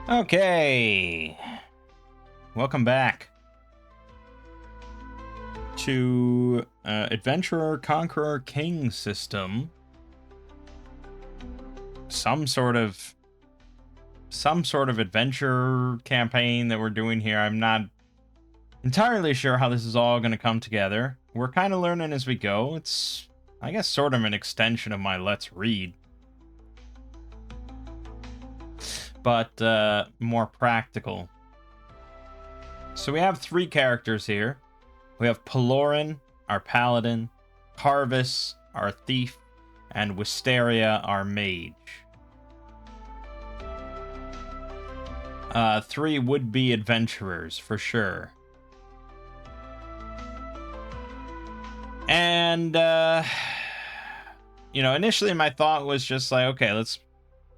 Okay, welcome back to Adventurer Conqueror King system. Some sort of adventure campaign that we're doing here. I'm not entirely sure how this is all going to come together. We're kind of learning as we go. It's, I guess, sort of an extension of my Let's Read, but more practical. So we have three characters here. We have Pelorin, our paladin, Carvis, our thief, and Wisteria, our mage. Three would-be adventurers, for sure. And, initially my thought was just like, okay, let's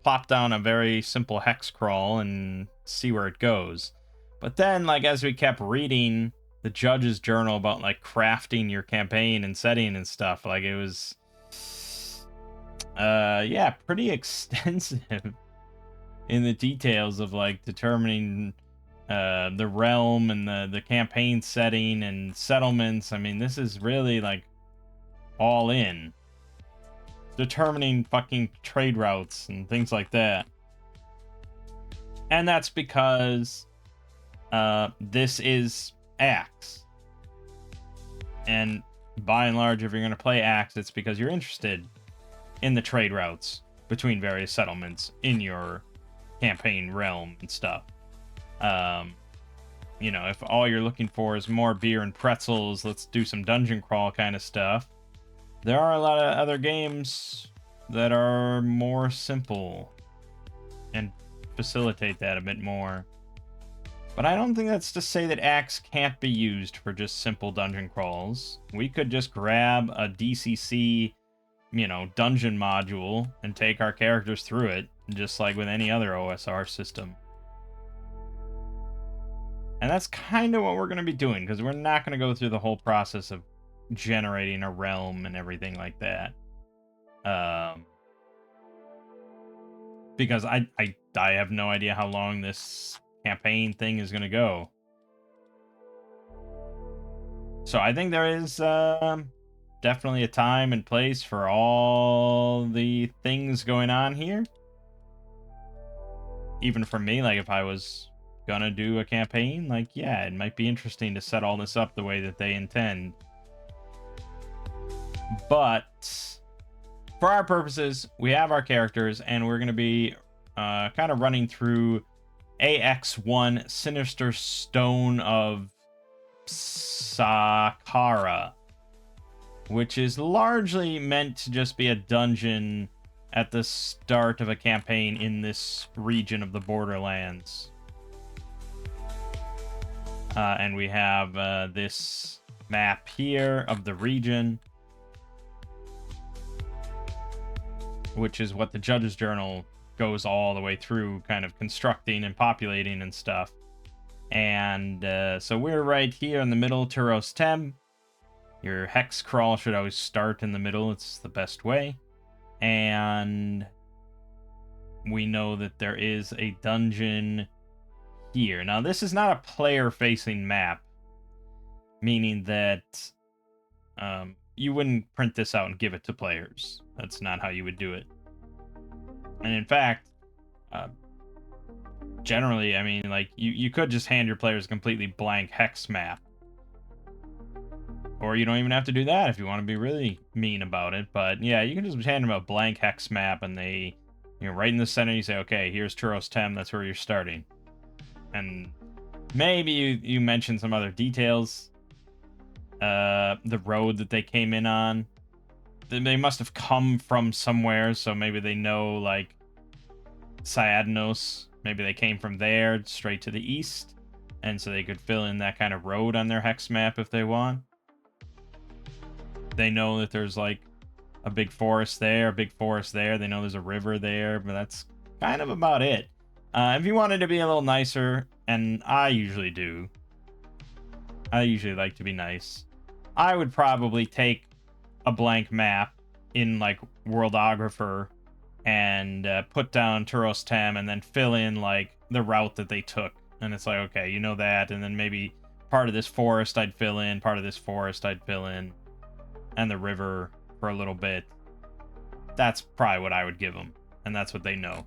plop down a very simple hex crawl and see where it goes. But then, like, as we kept reading the judge's journal about, like, crafting your campaign and setting and stuff, like, it was, yeah, pretty extensive in the details of, like, determining the realm and the campaign setting and settlements. I mean, this is really, like, all in. Determining fucking trade routes and things like that. And that's because this is ACKS. And by and large, if you're going to play ACKS, it's because you're interested in the trade routes between various settlements in your campaign realm and stuff. If all you're looking for is more beer and pretzels, let's do some dungeon crawl kind of stuff. There are a lot of other games that are more simple and facilitate that a bit more. But I don't think that's to say that ACKS can't be used for just simple dungeon crawls. We could just grab a DCC, dungeon module and take our characters through it, just like with any other OSR system. And that's kind of what we're going to be doing, because we're not going to go through the whole process of generating a realm and everything like that. Because I have no idea how long this campaign thing is going to go. So I think there is definitely a time and place for all the things going on here. Even for me, like, if I was gonna do a campaign, like, yeah, it might be interesting to set all this up the way that they intend. But for our purposes, we have our characters, and we're going to be kind of running through AX1 Sinister Stone of Sakkara, which is largely meant to just be a dungeon at the start of a campaign in this region of the Borderlands. And we have this map here of the region, which is what the judge's journal goes all the way through, kind of constructing and populating and stuff. And so we're right here in the middle, Turos Tem. Your hex crawl should always start in the middle. It's the best way. And we know that there is a dungeon here. Now, this is not a player-facing map, meaning that you wouldn't print this out and give it to players. That's not how you would do it. And in fact, generally, I mean, like, you could just hand your players a completely blank hex map. Or you don't even have to do that if you want to be really mean about it. But yeah, you can just hand them a blank hex map, and they, right in the center, you say, okay, here's Turos Tem, that's where you're starting. And maybe you mention some other details. The road that they came in on. They must have come from somewhere, so maybe they know, like, Syadnos. Maybe they came from there straight to the east, and so they could fill in that kind of road on their hex map if they want. They know that there's, like, a big forest there, They know there's a river there, but that's kind of about it. If you wanted to be a little nicer, and I usually do, I usually like to be nice, I would probably take a blank map in, like, Worldographer and put down Turos Tem and then fill in, like, the route that they took. And it's like, okay, you know that, and then maybe part of this forest I'd fill in, part of this forest I'd fill in, and the river for a little bit. That's probably what I would give them, and that's what they know.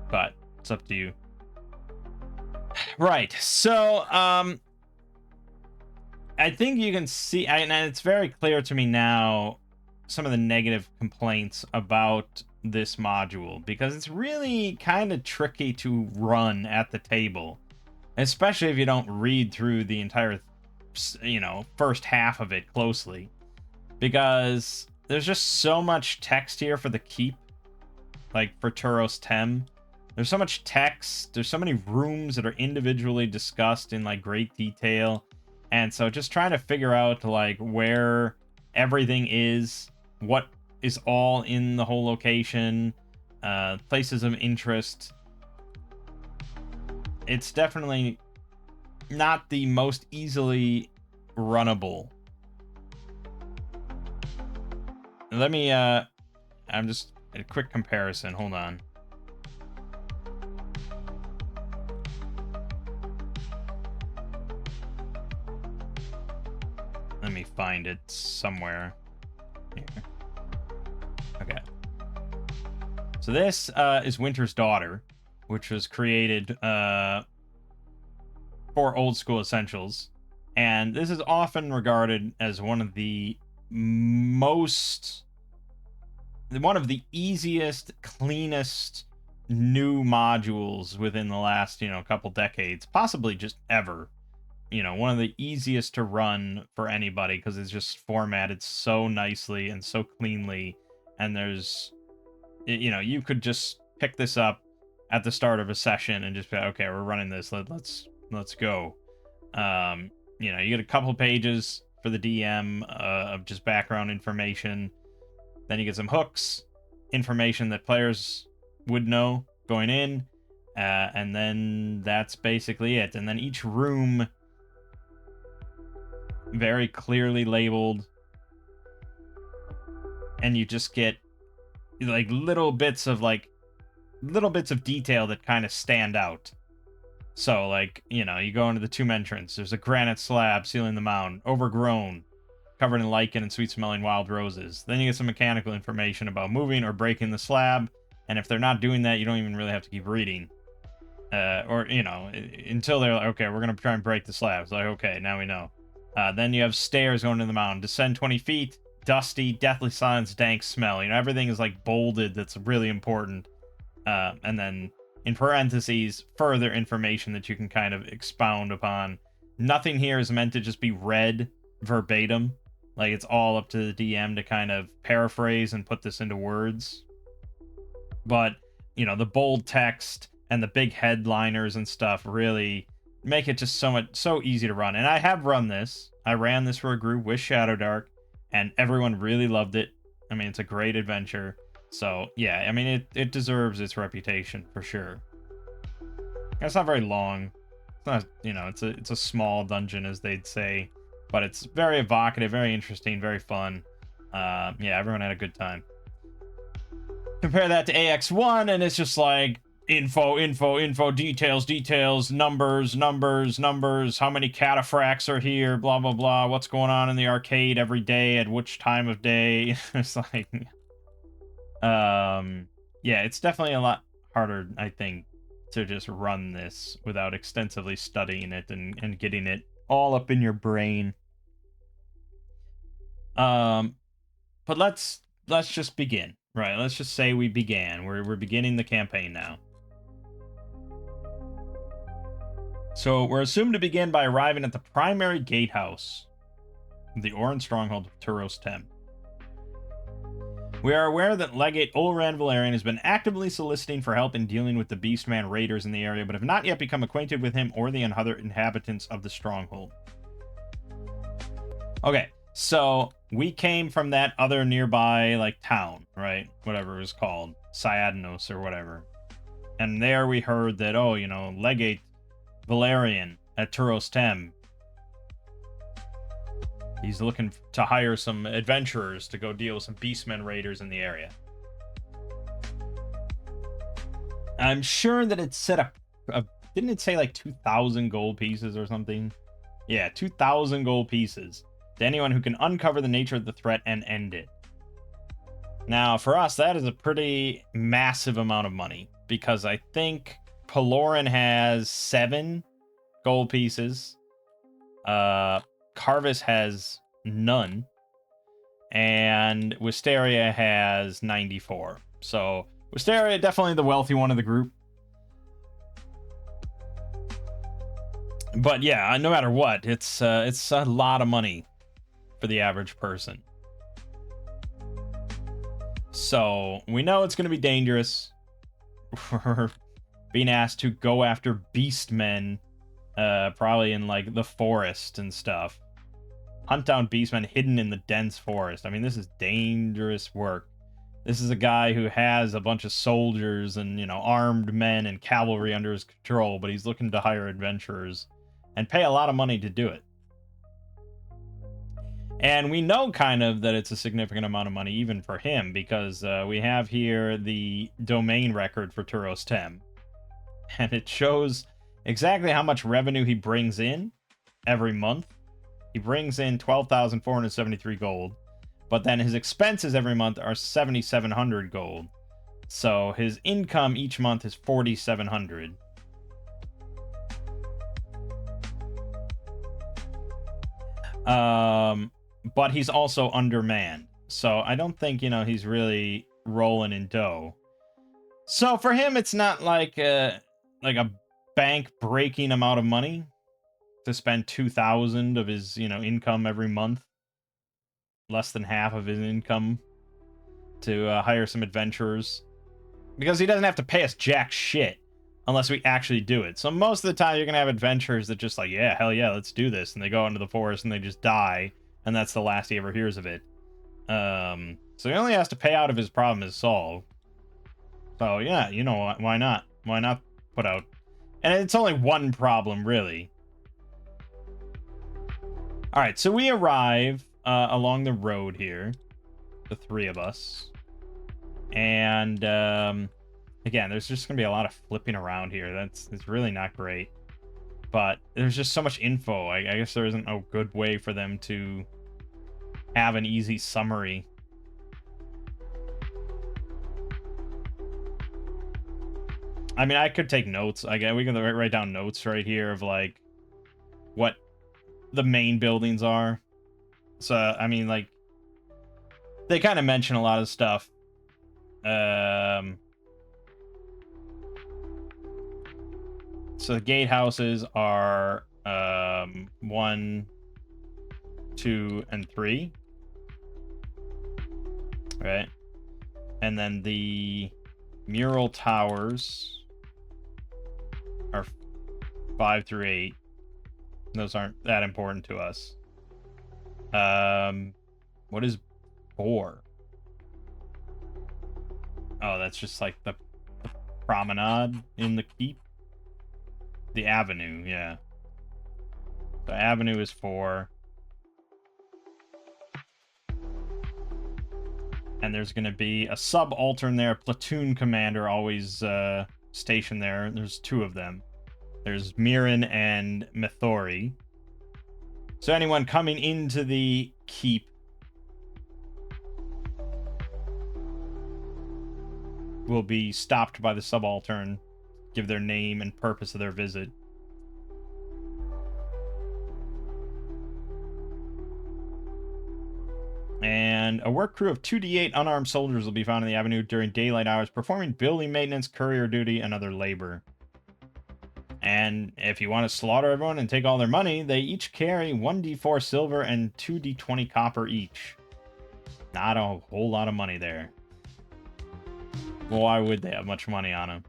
But it's up to you. Right, so, I think you can see, and it's very clear to me now, some of the negative complaints about this module, because it's really kind of tricky to run at the table, especially if you don't read through the entire, first half of it closely, because there's just so much text here for the keep, like for Turos Tem. There's so much text, there's so many rooms that are individually discussed in like great detail, and so just trying to figure out like where everything is, what is all in the whole location, places of interest. It's definitely not the most easily runnable. Let me, I'm just, a quick comparison, hold on. Let me find it somewhere. Here. Okay. So this is Winter's Daughter, which was created for Old School Essentials. And this is often regarded as one of the easiest, cleanest new modules within the last, couple decades, possibly just ever. One of the easiest to run for anybody, because it's just formatted so nicely and so cleanly, and there's, you could just pick this up at the start of a session and just be, okay, we're running this, let's go. You get a couple pages for the DM of just background information, then you get some hooks, information that players would know going in, and then that's basically it. And then each room very clearly labeled, and you just get like little bits of detail that kind of stand out. So like, you go into the tomb entrance, there's a granite slab sealing the mound, overgrown, covered in lichen and sweet smelling wild roses. Then you get some mechanical information about moving or breaking the slab, and if they're not doing that, you don't even really have to keep reading, or until they're like, okay, we're gonna try and break the slab. It's like, okay, now we know. Then you have stairs going to the mountain. Descend 20 feet. Dusty, deathly silence, dank smell. Everything is like bolded. That's really important. And then in parentheses, further information that you can kind of expound upon. Nothing here is meant to just be read verbatim. Like, it's all up to the DM to kind of paraphrase and put this into words. But, the bold text and the big headliners and stuff really make it just so easy to run. And I have run this. I ran this for a group with Shadow Dark, and everyone really loved it. I mean, it's a great adventure. So yeah, I mean, it deserves its reputation for sure. It's not very long. It's not, it's a small dungeon, as they'd say, but it's very evocative, very interesting, very fun. Yeah, everyone had a good time. Compare that to AX1, and it's just like info, details, numbers, how many cataphracts are here, blah, blah, blah, what's going on in the arcade every day, at which time of day. It's like, yeah, it's definitely a lot harder, I think, to just run this without extensively studying it and getting it all up in your brain. But let's just begin, right? Let's just say we began. We're beginning the campaign now. So we're assumed to begin by arriving at the primary gatehouse of the Oran stronghold of Turos Tem. We are aware that Legate Ulran Valerian has been actively soliciting for help in dealing with the Beastman raiders in the area, but have not yet become acquainted with him or the other inhabitants of the stronghold. Okay, so we came from that other nearby, like, town, right? Whatever it was called. Syadnos or whatever. And there we heard that, oh, Legate Valerian at Turos Tem. He's looking to hire some adventurers to go deal with some Beastmen raiders in the area. I'm sure that it's set up didn't it say like 2,000 gold pieces or something? Yeah, 2,000 gold pieces to anyone who can uncover the nature of the threat and end it. Now, for us, that is a pretty massive amount of money, because I think Pelorin has 7 gold pieces. Carvis has none. And Wisteria has 94. So, Wisteria, definitely the wealthy one of the group. But yeah, no matter what, it's a lot of money for the average person. So we know it's going to be dangerous. We're being asked to go after beastmen, probably in like the forest and stuff. Hunt down beastmen hidden in the dense forest. I mean, this is dangerous work. This is a guy who has a bunch of soldiers and, you know, armed men and cavalry under his control, but he's looking to hire adventurers and pay a lot of money to do it. And we know kind of that it's a significant amount of money even for him, because we have here the domain record for Turos Tem. And it shows exactly how much revenue he brings in every month. He brings in 12,473 gold, but then his expenses every month are 7,700 gold. So his income each month is 4,700. But he's also undermanned. So I don't think, you know, he's really rolling in dough. So for him, it's not like a bank-breaking amount of money to spend 2,000 of his, you know, income every month. Less than half of his income to hire some adventurers. Because he doesn't have to pay us jack shit unless we actually do it. So most of the time, you're going to have adventurers that just like, yeah, hell yeah, let's do this. And they go into the forest and they just die. And that's the last he ever hears of it. So he only has to pay out if his problem is solved. So yeah, you know, why not? Why not put out? And it's only one problem, really. All right, so we arrive along the road here, the 3 of us. And again, there's just going to be a lot of flipping around here. It's really not great. But there's just so much info. I guess there isn't a good way for them to have an easy summary. I mean, I could take notes. I guess we can write down notes right here of like what the main buildings are. So, I mean, like, they kind of mention a lot of stuff. So the gatehouses are 1, 2, and 3. Right? And then the mural towers are 5 through 8. Those aren't that important to us. What is Boar? Oh, that's just like the promenade in the keep. The avenue, yeah. The avenue is 4. And there's going to be a subaltern there, platoon commander, always stationed there. There's 2 of them. There's Mirin and Mithori. So anyone coming into the keep will be stopped by the subaltern, give their name and purpose of their visit. And a work crew of 2d8 unarmed soldiers will be found in the avenue during daylight hours, performing building maintenance, courier duty, and other labor. And if you want to slaughter everyone and take all their money, they each carry 1d4 silver and 2d20 copper each. Not a whole lot of money there. Well, why would they have much money on them?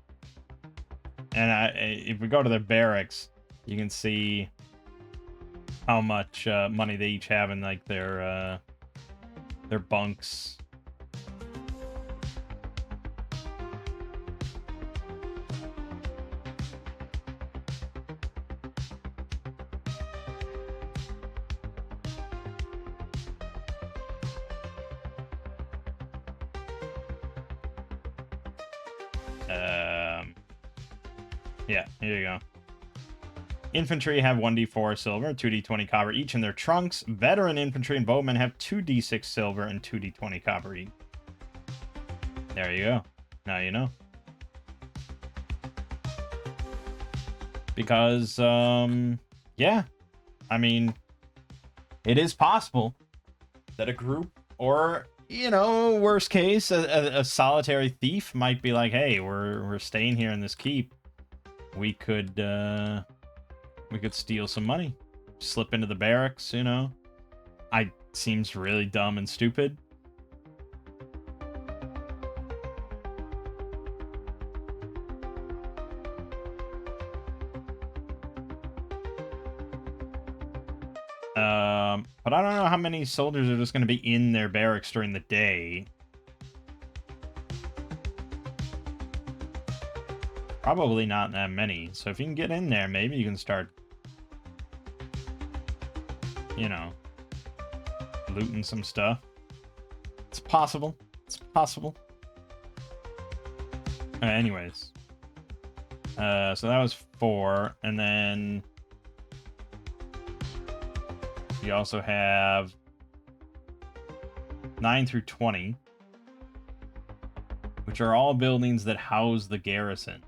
And if we go to their barracks, you can see how much money they each have in like their bunks. Yeah, here you go. Infantry have 1d4 silver, 2d20 copper each in their trunks. Veteran infantry and bowmen have 2d6 silver and 2d20 copper each. There you go. Now you know. Because, yeah. I mean, it is possible that a group, or, you know, worst case, a solitary thief might be like, hey, we're staying here in this keep. We could steal some money. Slip into the barracks, you know. Seems really dumb and stupid. But I don't know how many soldiers are just going to be in their barracks during the day. Probably not that many. So if you can get in there, maybe you can start, you know, looting some stuff. It's possible. It's possible. Anyways. So that was 4. And then we also have 9 through 20, which are all buildings that house the garrison.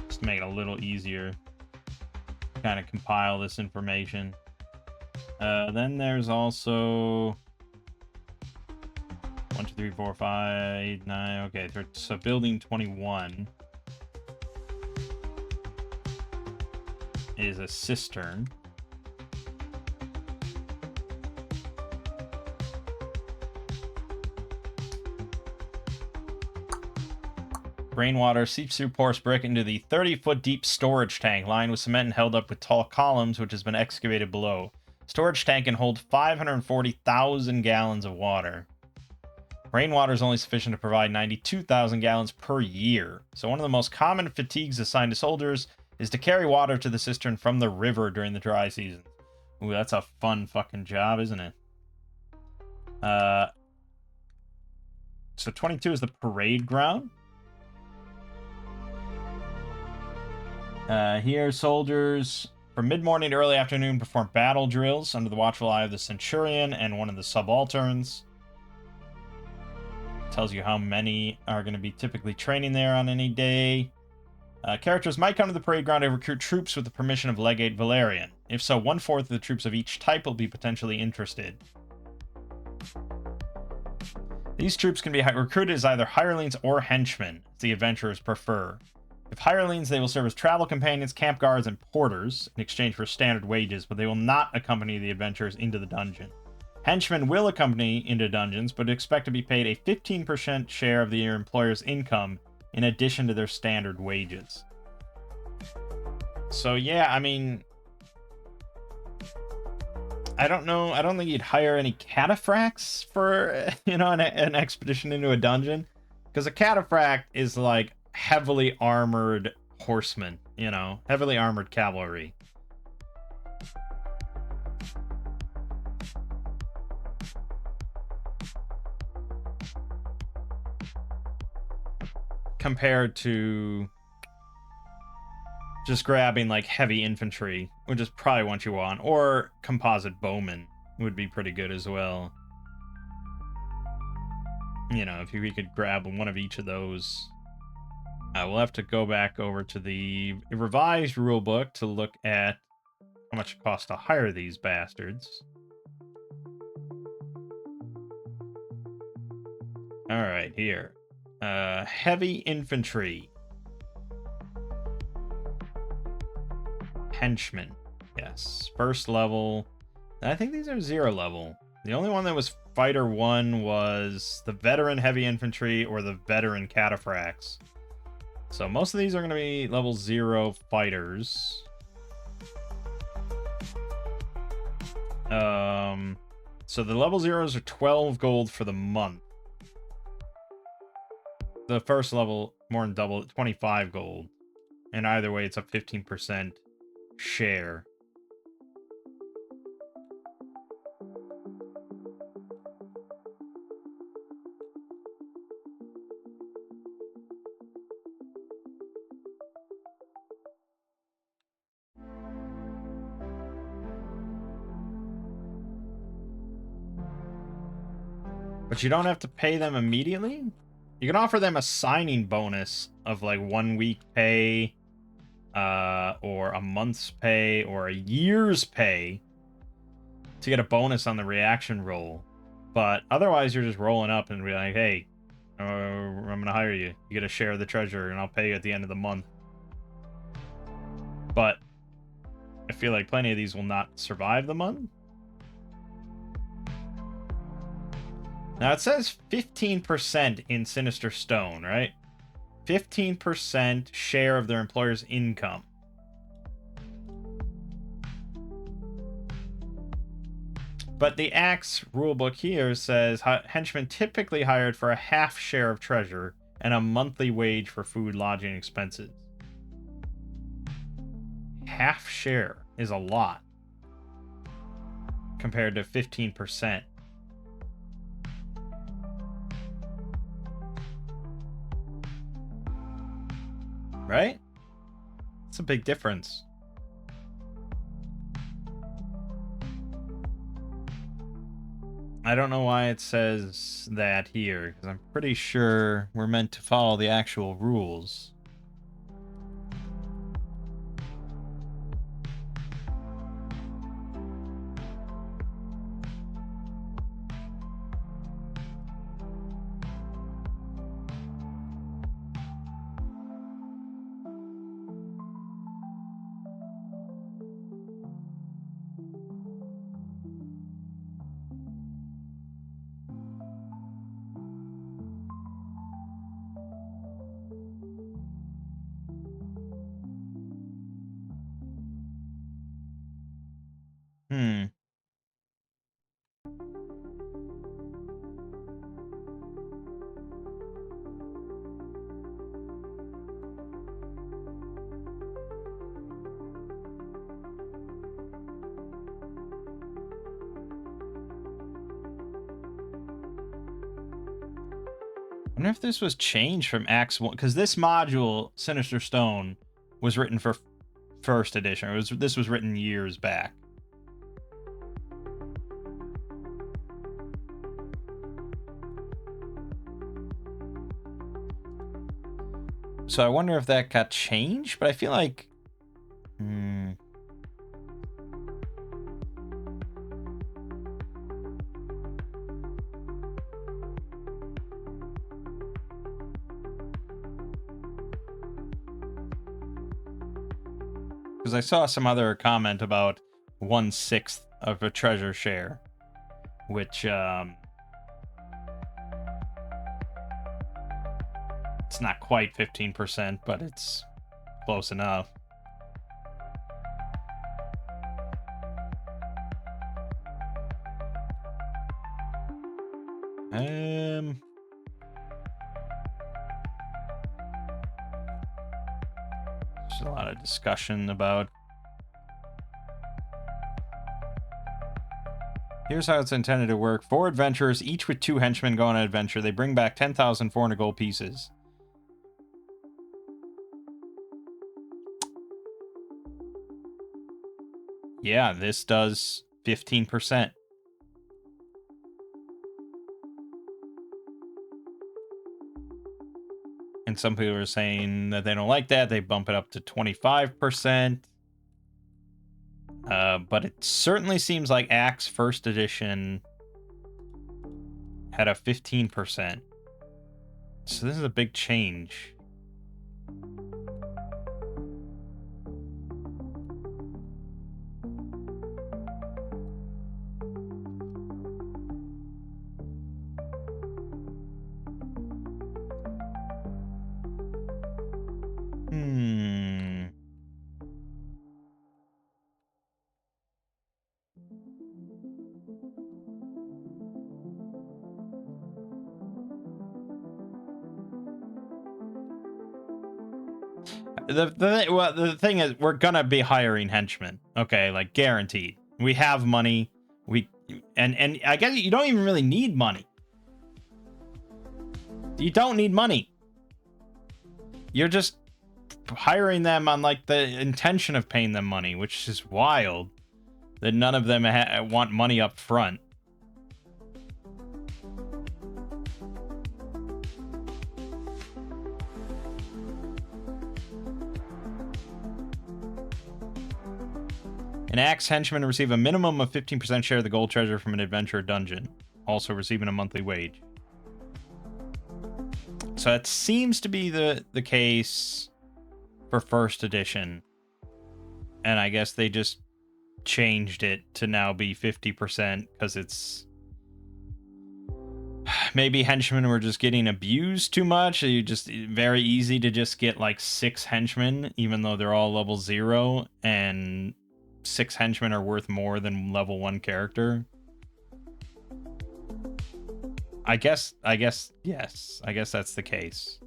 Just to make it a little easier to kind of compile this information. Then there's also 1, 2, 3, 4, 5, 9. Okay, so building 21 is a cistern. Rainwater seeps through porous brick into the 30-foot deep storage tank, lined with cement and held up with tall columns, which has been excavated below. Storage tank can hold 540,000 gallons of water. Rainwater is only sufficient to provide 92,000 gallons per year. So one of the most common fatigues assigned to soldiers is to carry water to the cistern from the river during the dry season. Ooh, that's a fun fucking job, isn't it? So 22 is the parade ground. Here, soldiers from mid-morning to early afternoon perform battle drills under the watchful eye of the centurion and one of the subalterns. Tells you how many are going to be typically training there on any day. Characters might come to the parade ground to recruit troops with the permission of Legate Valerian. If so, 1/4 of the troops of each type will be potentially interested. These troops can be recruited as either hirelings or henchmen, as the adventurers prefer. If hirelings, they will serve as travel companions, camp guards, and porters in exchange for standard wages, but they will not accompany the adventurers into the dungeon. Henchmen will accompany into dungeons, but expect to be paid a 15% share of their employer's income in addition to their standard wages. So yeah, I mean, I don't know. I don't think you'd hire any cataphracts for, you know, an expedition into a dungeon, because a cataphract is like heavily armored horsemen, you know, heavily armored cavalry. Compared to just grabbing like heavy infantry, which is probably what you want, or composite bowmen would be pretty good as well. You know, if we could grab one of each of those. We'll have to go back over to the revised rulebook to look at how much it costs to hire these bastards. Alright, here. Heavy infantry. Henchmen. Yes. First level. I think these are 0 level. The only one that was Fighter 1 was the veteran heavy infantry or the veteran cataphracts. So most of these are going to be level 0 fighters. So the level 0s are 12 gold for the month. The first level, more than double, 25 gold. And either way, it's a 15% share. But you don't have to pay them immediately? You can offer them a signing bonus of like 1 week pay, or a month's pay, or a year's pay to get a bonus on the reaction roll. But otherwise, you're just rolling up and be like, hey, I'm going to hire you. You get a share of the treasure, and I'll pay you at the end of the month. But I feel like plenty of these will not survive the month. Now, it says 15% in Sinister Stone, right? 15% share of their employer's income. But the ACKS rulebook here says henchmen typically hired for a half share of treasure and a monthly wage for food, lodging, expenses. Half share is a lot compared to 15%. Right? It's a big difference. I don't know why it says that here, because I'm pretty sure we're meant to follow the actual rules. I wonder if this was changed from ACKS 1, because this module, Sinister Stone, was written for first edition. This was written years back. So I wonder if that got changed, but I feel like... Because I saw some other comment about 1/6 of a treasure share, which it's not quite 15%, but it's close enough. There's a lot of discussion about... Here's how it's intended to work. 4 adventurers, each with 2 henchmen, go on an adventure. They bring back 10,400 gold pieces. Yeah, this does 15%. And some people are saying that they don't like that. They bump it up to 25%. But it certainly seems like ACKS First Edition had a 15%. So this is a big change. the thing is, we're gonna be hiring henchmen. Okay, like guaranteed. We have money. And I guess you don't even really need money. You don't need money. You're just hiring them on like the intention of paying them money, which is wild. That none of them want money up front. An ACKS henchman will receive a minimum of 15% share of the gold treasure from an adventure dungeon, also receiving a monthly wage. So that seems to be the case for first edition. And I guess they just changed it to now be 50% because it's... Maybe henchmen were just getting abused too much. You just very easy to just get like 6 henchmen, even though they're all level 0, and 6 henchmen are worth more than level 1 character. I guess yes. I guess that's the case.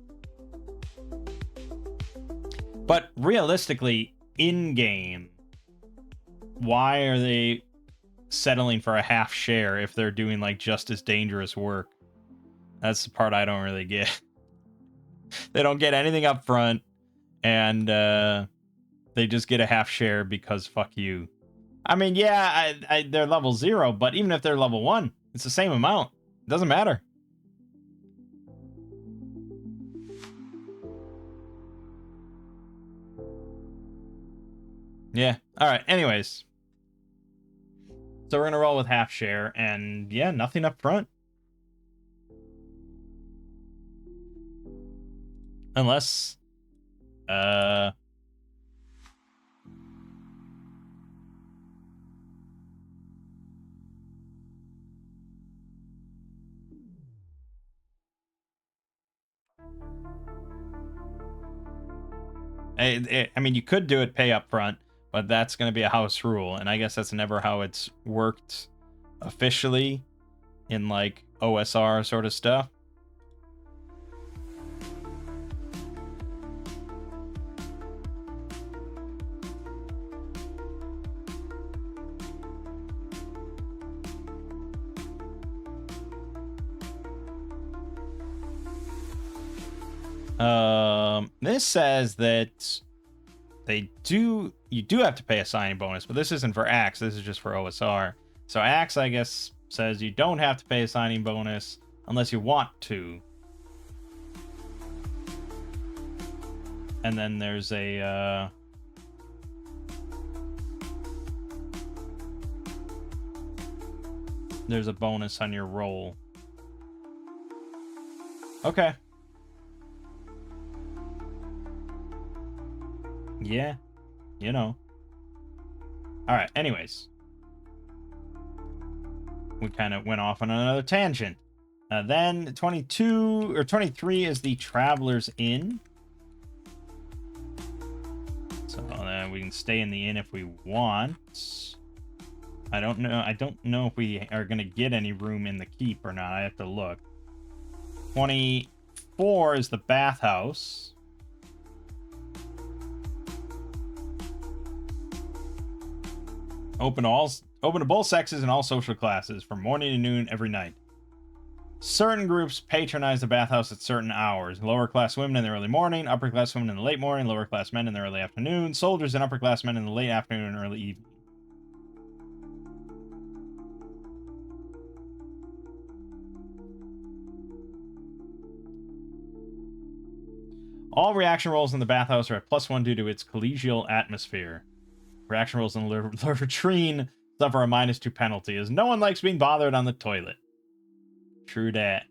But realistically, in-game, why are they settling for a half share if they're doing like just as dangerous work? That's the part I don't really get. They don't get anything up front, and they just get a half share because fuck you. I mean, yeah, they're level 0, but even if they're level 1, it's the same amount. It doesn't matter. Yeah. All right. Anyways. So we're going to roll with half share, and yeah, nothing up front. Unless... I mean, you could do it pay up front, but that's going to be a house rule, and I guess that's never how it's worked officially in, like, OSR sort of stuff. This says that you do have to pay a signing bonus, but this isn't for ACKS, this is just for OSR. So ACKS, I guess, says you don't have to pay a signing bonus unless you want to. And then there's a bonus on your roll. Okay. Yeah, you know. Alright, anyways. We kind of went off on another tangent. Then 22 or 23 is the Traveler's Inn. So we can stay in the inn if we want. I don't know if we are going to get any room in the keep or not. I have to look. 24 is the bathhouse. Open to both sexes and all social classes from morning to noon every night. Certain groups patronize the bathhouse at certain hours. Lower class women in the early morning, upper class women in the late morning, lower class men in the early afternoon, soldiers and upper class men in the late afternoon and early evening. All reaction rolls in the bathhouse are at +1 due to its collegial atmosphere. Reaction rolls in the latrine suffer a -2 penalty, as no one likes being bothered on the toilet. True dat.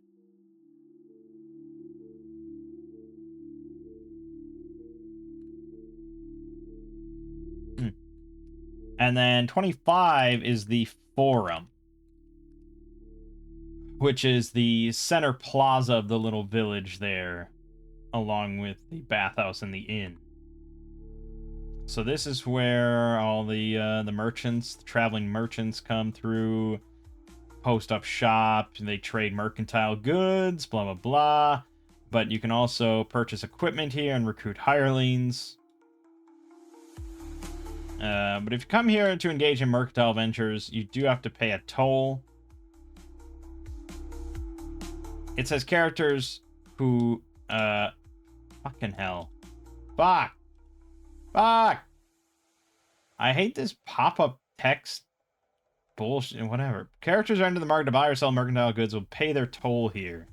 And then 25 is the Forum, which is the center plaza of the little village there, along with the bathhouse and the inn. So this is where all the merchants, the traveling merchants, come through, post up shop, and they trade mercantile goods, blah blah blah. But you can also purchase equipment here and recruit hirelings. But if you come here to engage in mercantile ventures, you do have to pay a toll. It says characters who, fucking hell. Fuck! Fuck! I hate this pop-up text bullshit, whatever. Characters are into the market to buy or sell mercantile goods will pay their toll here.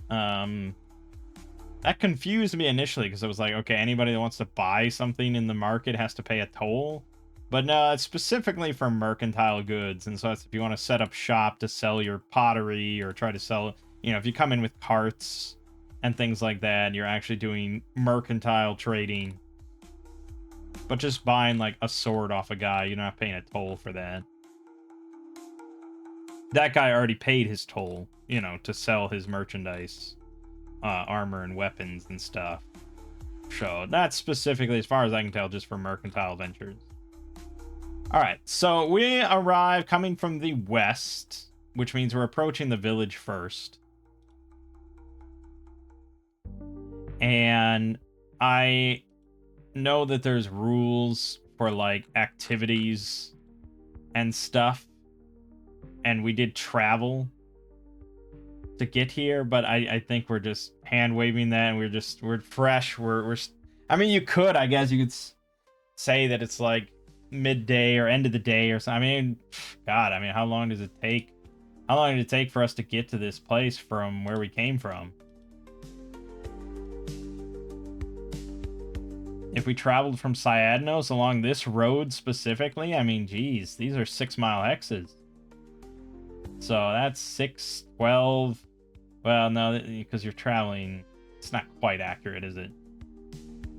That confused me initially because I was like, okay, anybody that wants to buy something in the market has to pay a toll. But no, it's specifically for mercantile goods. And so that's if you want to set up shop to sell your pottery or try to sell, you know, if you come in with carts and things like that, you're actually doing mercantile trading. But just buying like a sword off a guy, you're not paying a toll for that. That guy already paid his toll, you know, to sell his merchandise, armor and weapons and stuff. So that's specifically, as far as I can tell, just for mercantile ventures. All right, so we arrive coming from the west, which means we're approaching the village first. And I know that there's rules for like activities and stuff. And we did travel to get here, but I think we're just hand waving that, and we're fresh. We're I mean, you could, I guess you could say that it's like midday or end of the day or something. I mean, God, I mean, how long does it take? How long did it take for us to get to this place from where we came from? If we traveled from Syadnos along this road specifically, I mean, geez, these are 6-mile hexes. So that's 6, 12. Well, no, because you're traveling, it's not quite accurate, is it?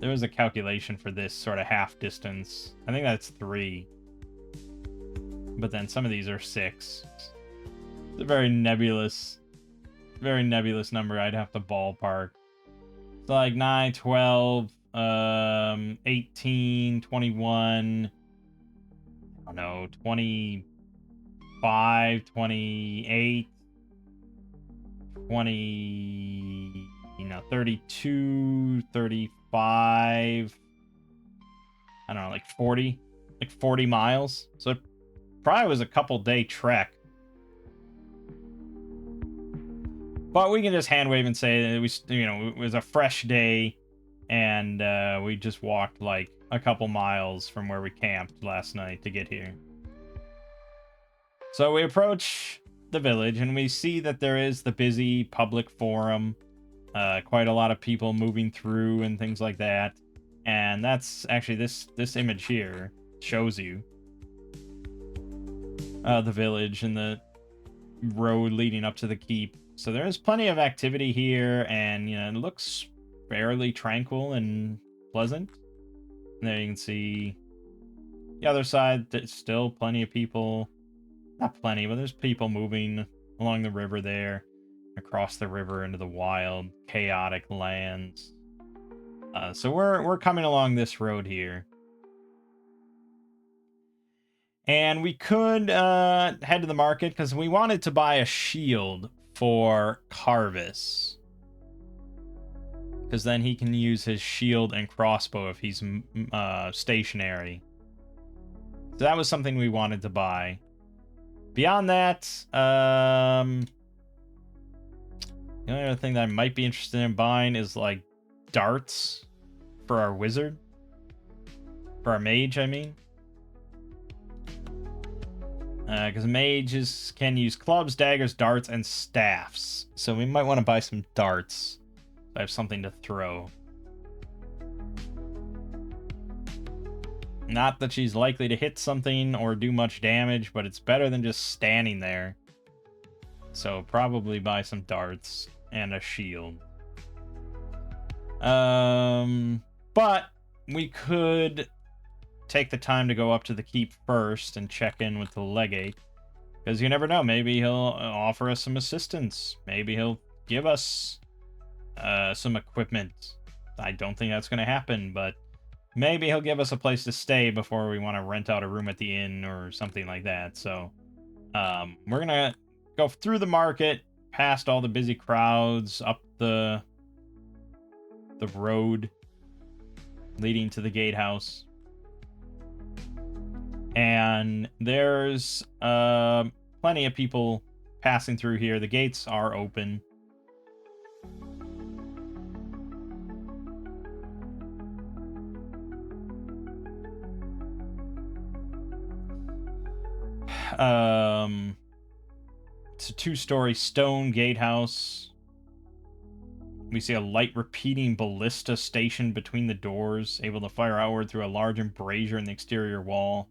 There was a calculation for this sort of half distance. I think that's 3. But then some of these are 6. It's a very nebulous number I'd have to ballpark. So like 9, 12, 18, 21, I don't know, 25, 28, 20, 32, 35, I don't know, like 40 miles. So it probably was a couple day trek. But we can just hand wave and say that it was a fresh day, and we just walked like a couple miles from where we camped last night to get here. So we approach the village, and we see that there is the busy public forum. Quite a lot of people moving through and things like that. And that's actually this image here shows you the village and the road leading up to the keep. So there's plenty of activity here, and it looks fairly tranquil and pleasant. And there you can see the other side. There's still plenty of people. Not plenty, but there's people moving along the river there, across the river into the wild, chaotic lands. So we're coming along this road here. And we could head to the market because we wanted to buy a shield for Carvis. Because then he can use his shield and crossbow if he's stationary. So that was something we wanted to buy. Beyond that, the only other thing that I might be interested in buying is like darts for our wizard. For our mage, I mean. Because mages can use clubs, daggers, darts, and staffs. So we might want to buy some darts. So I have something to throw. Not that she's likely to hit something or do much damage, but it's better than just standing there. So probably buy some darts and a shield. But we could take the time to go up to the keep first and check in with the legate. Because you never know, maybe he'll offer us some assistance. Maybe he'll give us some equipment. I don't think that's going to happen, but maybe he'll give us a place to stay before we want to rent out a room at the inn or something like that. So we're going to go through the market, past all the busy crowds, up the road leading to the gatehouse. And there's plenty of people passing through here. The gates are open. It's a 2-story stone gatehouse. We see a light repeating ballista stationed between the doors, able to fire outward through a large embrasure in the exterior wall.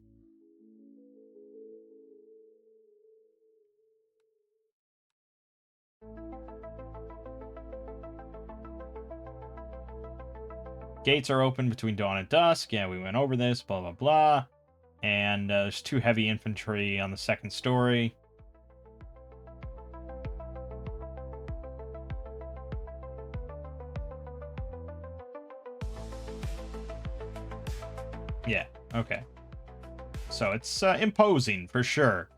Gates are open between dawn and dusk. Yeah, we went over this, blah, blah, blah. And there's 2 heavy infantry on the 2nd story. Yeah, okay. So it's imposing, for sure.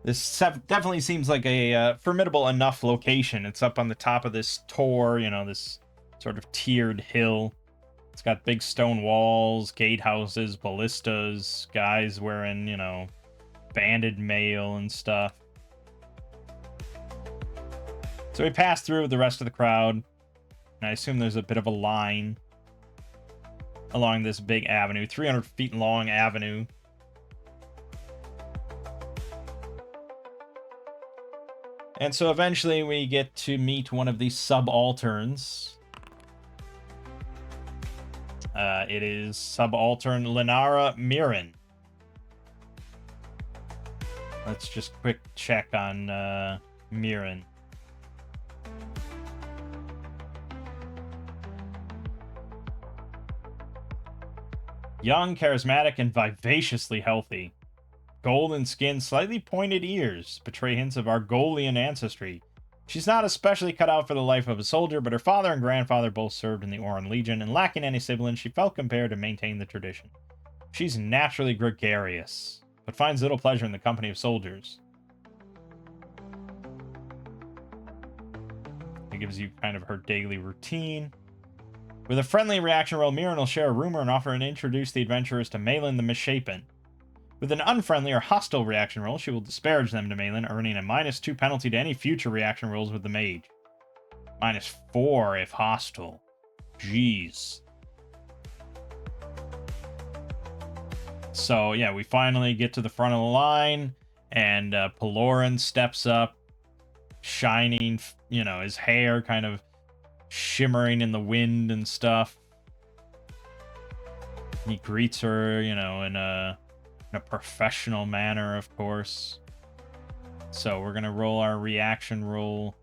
This definitely seems like a formidable enough location. It's up on the top of this tor, you know, this sort of tiered hill. It's got big stone walls, gatehouses, ballistas, guys wearing, you know, banded mail and stuff. So we pass through with the rest of the crowd, and I assume there's a bit of a line along this big avenue, 300 feet long avenue. And so eventually we get to meet one of these subalterns. It is subaltern Linara Mirren. Let's just quick check on Mirren. Young, charismatic, and vivaciously healthy. Golden skin, slightly pointed ears betray hints of Argolian ancestry. She's not especially cut out for the life of a soldier, but her father and grandfather both served in the Oran Legion, and lacking any siblings, she felt compelled to maintain the tradition. She's naturally gregarious, but finds little pleasure in the company of soldiers. It gives you kind of her daily routine. With a friendly reaction roll, Mirren will share a rumor and offer to introduce the adventurers to Malin the Misshapen. With an unfriendly or hostile reaction roll, she will disparage them to Malin, earning a -2 penalty to any future reaction rolls with the mage. -4 if hostile. Jeez. So, yeah, we finally get to the front of the line, and Pelorin steps up, shining, you know, his hair kind of shimmering in the wind and stuff. He greets her, you know, in a professional manner, of course. So we're gonna roll our reaction roll.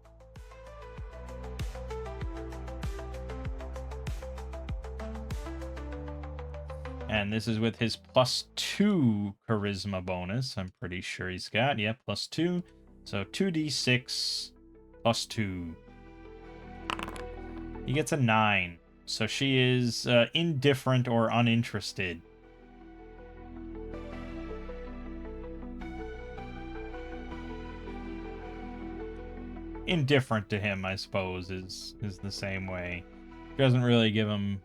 And this is with his +2 charisma bonus. I'm pretty sure he's got, yeah, +2. So 2d6 +2. He gets a 9. So she is indifferent or uninterested. Indifferent to him, I suppose, is the same way. Doesn't really give him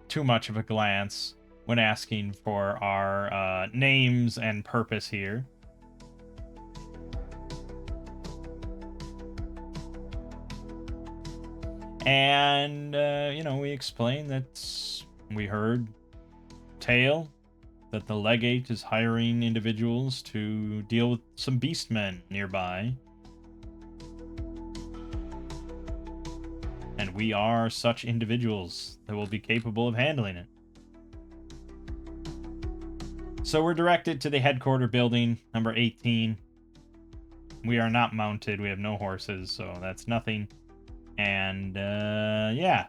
too much of a glance when asking for our names and purpose here. And, you know, we explain that we heard tale that the legate is hiring individuals to deal with some beastmen nearby. And we are such individuals that will be capable of handling it. So we're directed to the headquarter building, number 18. We are not mounted. We have no horses, so that's nothing. And, yeah,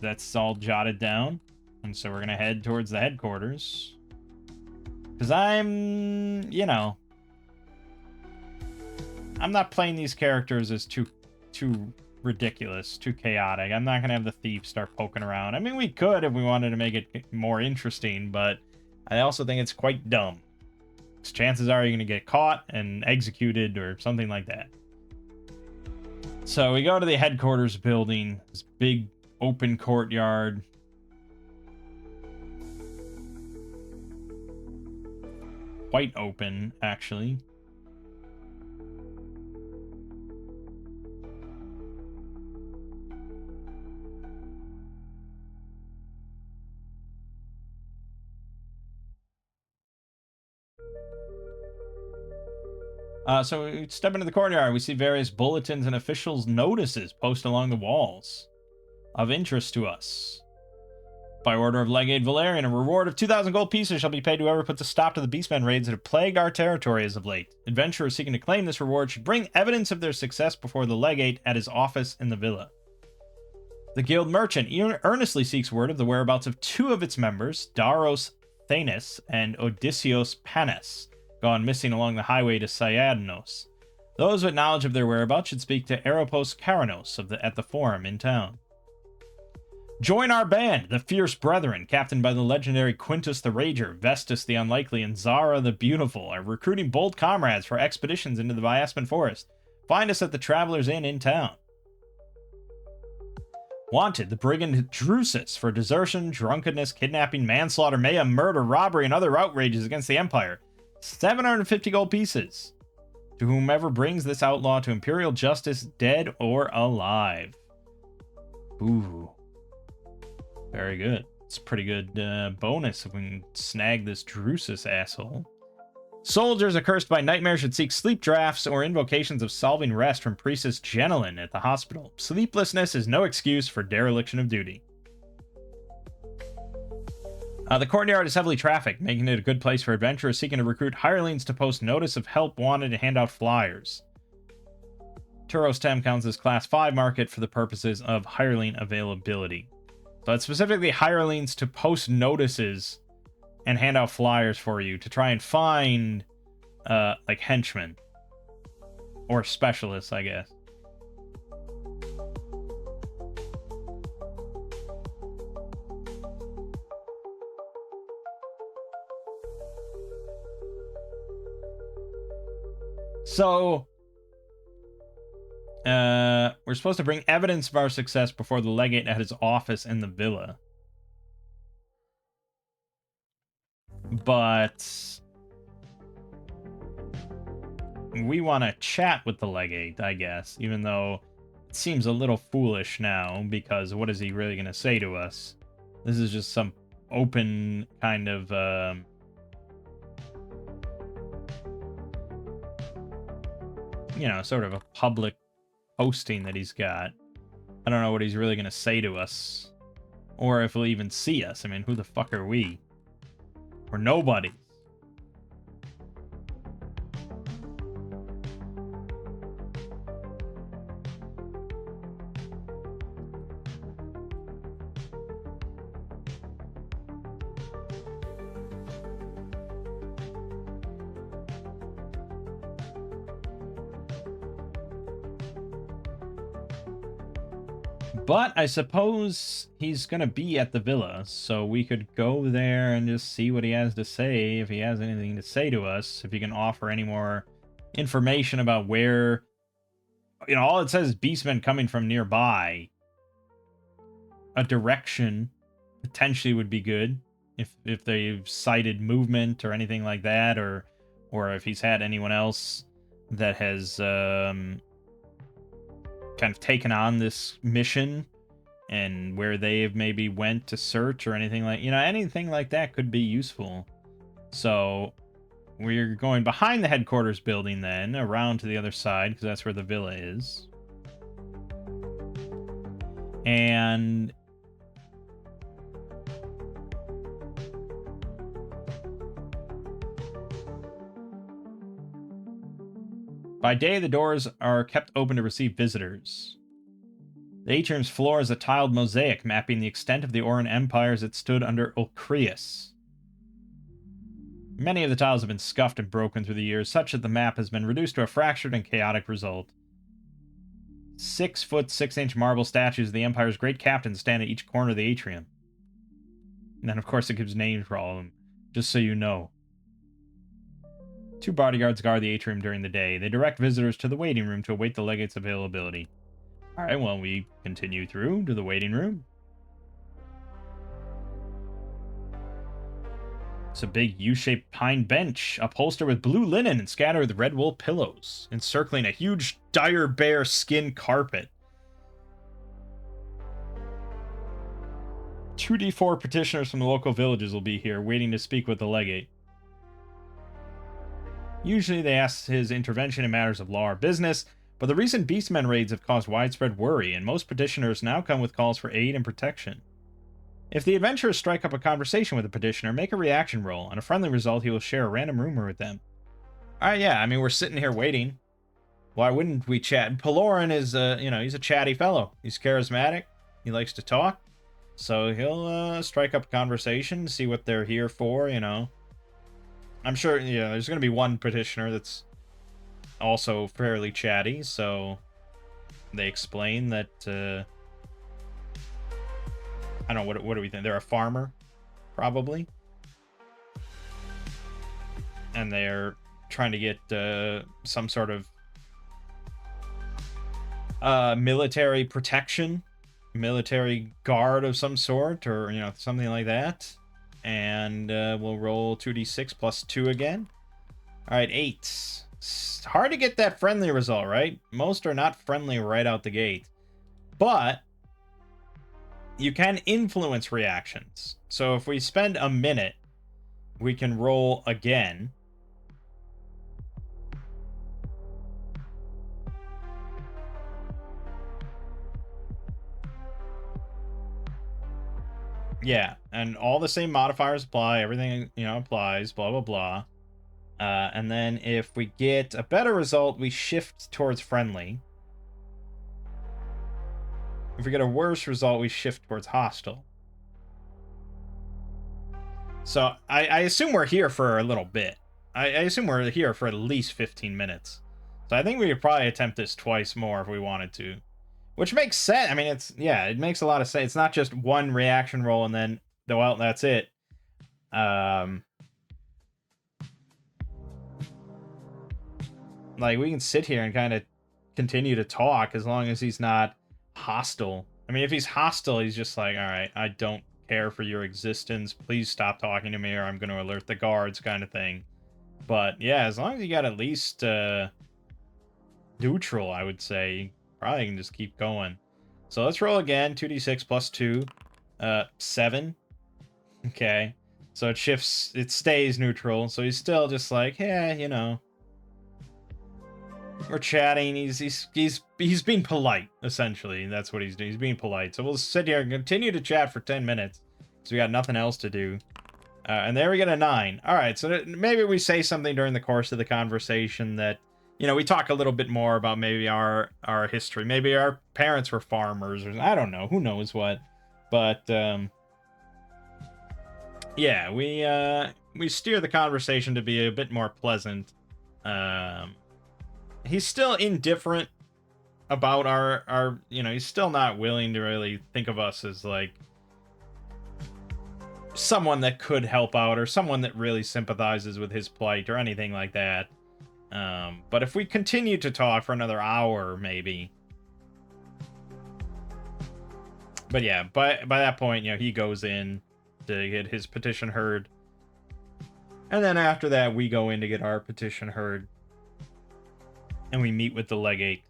that's all jotted down. And so we're going to head towards the headquarters. Because I'm, you know, I'm not playing these characters as too ridiculous, too chaotic. I'm not going to have the thief start poking around. I mean, we could if we wanted to make it more interesting, but I also think it's quite dumb. Because chances are you're going to get caught and executed or something like that. So we go to the headquarters building, this big open courtyard. quite open, actually. So we step into the courtyard. We see various bulletins and officials' notices posted along the walls of interest to us. By order of Legate Valerian, a reward of 2,000 gold pieces shall be paid to whoever puts a stop to the beastmen raids that have plagued our territory as of late. Adventurers seeking to claim this reward should bring evidence of their success before the Legate at his office in the villa. The guild merchant earnestly seeks word of the whereabouts of two of its members, Daros Thanes and Odysseus Panis, gone missing along the highway to Syadnos. Those with knowledge of their whereabouts should speak to Aropos Karanos at the forum in town. Join our band, the Fierce Brethren, captained by the legendary Quintus the Rager, Vestus the Unlikely, and Zara the Beautiful, are recruiting bold comrades for expeditions into the Biaspan Forest. Find us at the Traveler's Inn in town. Wanted, the brigand Drusus, for desertion, drunkenness, kidnapping, manslaughter, mayhem, murder, robbery, and other outrages against the Empire. 750 gold pieces. To whomever brings this outlaw to Imperial justice, dead or alive. Ooh. Very good. It's a pretty good bonus if we can snag this Drusus asshole. Soldiers accursed by nightmares should seek sleep drafts or invocations of salving rest from Priestess Jenilyn at the hospital. Sleeplessness is no excuse for dereliction of duty. The courtyard is heavily trafficked, making it a good place for adventurers seeking to recruit hirelings to post notice of help wanted and hand out flyers. Turos Tem counts as Class 5 market for the purposes of hireling availability. So it's specifically hirelings to post notices and hand out flyers for you to try and find, like, henchmen. Or specialists, I guess. So, we're supposed to bring evidence of our success before the legate at his office in the villa. But we want to chat with the legate, I guess, even though it seems a little foolish now, because what is he really going to say to us? This is just some open kind of, you know, sort of a public posting that he's got. I don't know what he's really going to say to us. Or if he'll even see us. I mean, who the fuck are we? We're nobody. But I suppose he's going to be at the villa, so we could go there and just see what he has to say, if he has anything to say to us, if he can offer any more information about where, you know, all it says is beastmen coming from nearby. A direction potentially would be good, if they've cited movement or anything like that, or if he's had anyone else that has kind of taken on this mission and where they've maybe went to search or anything like, you know, anything like that could be useful. So we're going behind the headquarters building then, around to the other side, because that's where the villa is. And by day, the doors are kept open to receive visitors. The atrium's floor is a tiled mosaic mapping the extent of the Oran Empire as it stood under Ulcrius. Many of the tiles have been scuffed and broken through the years, such that the map has been reduced to a fractured and chaotic result. 6-foot 6-inch marble statues of the Empire's great captains stand at each corner of the atrium. And then, of course, it gives names for all of them, just so you know. 2 bodyguards guard the atrium during the day. They direct visitors to the waiting room to await the legate's availability. Alright, well, we continue through to the waiting room. It's a big U-shaped pine bench, upholstered with blue linen and scattered with red wool pillows, encircling a huge dire bear skin carpet. 2d4 petitioners from the local villages will be here, waiting to speak with the legate. Usually they ask his intervention in matters of law or business, but the recent beastmen raids have caused widespread worry, and most petitioners now come with calls for aid and protection. If the adventurers strike up a conversation with the petitioner, make a reaction roll. On a friendly result, he will share a random rumor with them. Alright, yeah, I mean, we're sitting here waiting. Why wouldn't we chat? Pelorin is, he's a chatty fellow. He's charismatic. He likes to talk. So he'll strike up a conversation, see what they're here for, I'm sure, there's going to be one petitioner that's also fairly chatty, so they explain that, I don't know, what do we think? They're a farmer, probably. And they're trying to get some sort of military protection, military guard of some sort, or, something like that. And we'll roll 2d6 plus 2 again. Alright, 8. It's hard to get that friendly result, right? Most are not friendly right out the gate. But you can influence reactions. So if we spend a minute, we can roll again. Yeah, and all the same modifiers apply. Everything, applies, blah, blah, blah. And then if we get a better result, we shift towards friendly. If we get a worse result, we shift towards hostile. So I assume we're here for a little bit. I assume we're here for at least 15 minutes. So I think we could probably attempt this twice more if we wanted to. Which makes sense. I mean, it makes a lot of sense. It's not just one reaction roll and then, well, that's it. Like, we can sit here and kind of continue to talk as long as he's not hostile. I mean, if he's hostile, he's just like, all right, I don't care for your existence. Please stop talking to me or I'm going to alert the guards kind of thing. But, yeah, as long as you got at least neutral, I would say, you probably can just keep going. So let's roll again. 2d6 plus 2. 7. Okay. So it shifts, it stays neutral. So he's still just like, yeah, we're chatting. He's being polite, essentially. That's what he's doing. He's being polite. So we'll sit here and continue to chat for 10 minutes. So we got nothing else to do. And there we get a 9. All right, so maybe we say something during the course of the conversation that, we talk a little bit more about maybe our history. Maybe our parents were farmers, or I don't know. Who knows what. But, yeah, we steer the conversation to be a bit more pleasant. He's still indifferent about our he's still not willing to really think of us as, like, someone that could help out or someone that really sympathizes with his plight or anything like that. But if we continue to talk for another hour, maybe. But yeah, by that point, he goes in to get his petition heard. And then after that, we go in to get our petition heard. And we meet with the legate,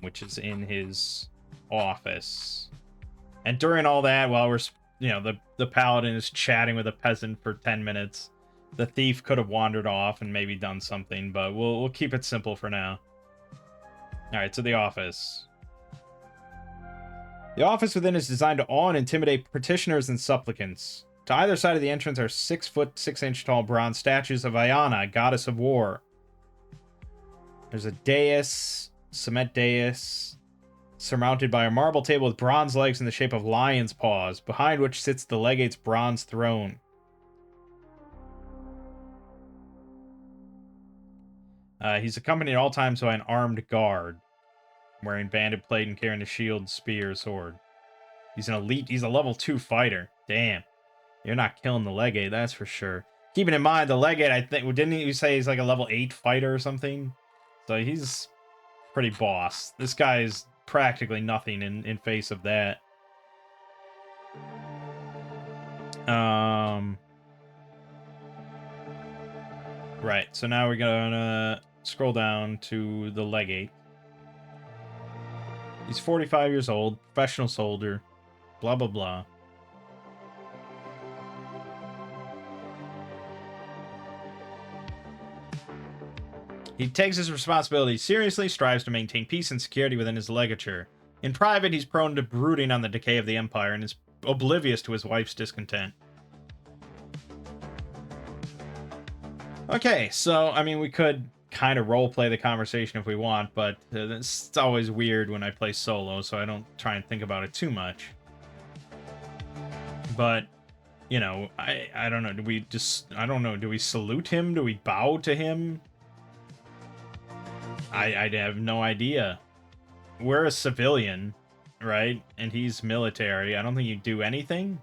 which is in his office. And during all that, while we're, the paladin is chatting with a peasant for 10 minutes, the thief could have wandered off and maybe done something, but we'll keep it simple for now. All right, so the office. The office within is designed to awe and intimidate petitioners and supplicants. To either side of the entrance are 6-foot, 6-inch tall bronze statues of Ayana, goddess of war. There's a dais, cement dais, surmounted by a marble table with bronze legs in the shape of lion's paws, behind which sits the legate's bronze throne. He's accompanied at all times by an armed guard, wearing banded plate and carrying a shield, spear, sword. He's an elite, he's a level 2 fighter. Damn. You're not killing the legate, that's for sure. Keeping in mind, the legate, I think, didn't you say he's like a level 8 fighter or something? So he's pretty boss. This guy is practically nothing in face of that. Right, so now we're gonna scroll down to the legate. He's 45 years old, professional soldier, blah, blah, blah. He takes his responsibilities seriously, strives to maintain peace and security within his legature. In private, he's prone to brooding on the decay of the Empire and is oblivious to his wife's discontent. Okay, so, I mean, we could kind of roleplay the conversation if we want, but it's always weird when I play solo, so I don't try and think about it too much. But, you know, I don't know, do we just, I don't know, do we salute him? Do we bow to him? I have no idea. We're a civilian, right? And he's military. I don't think you do anything.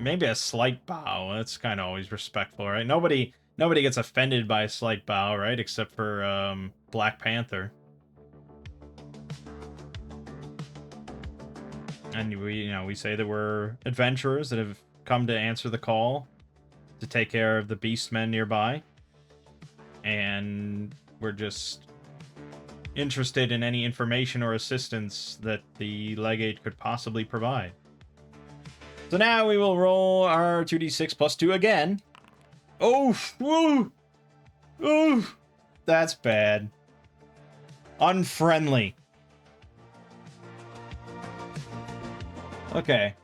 Maybe a slight bow. That's kind of always respectful, right? Nobody gets offended by a slight bow, right? Except for Black Panther. And we say that we're adventurers that have come to answer the call to take care of the beastmen nearby. And we're just interested in any information or assistance that the legate could possibly provide. So now we will roll our 2d6 plus 2 again. Oh, woo! Ooh, that's bad. Unfriendly. Okay.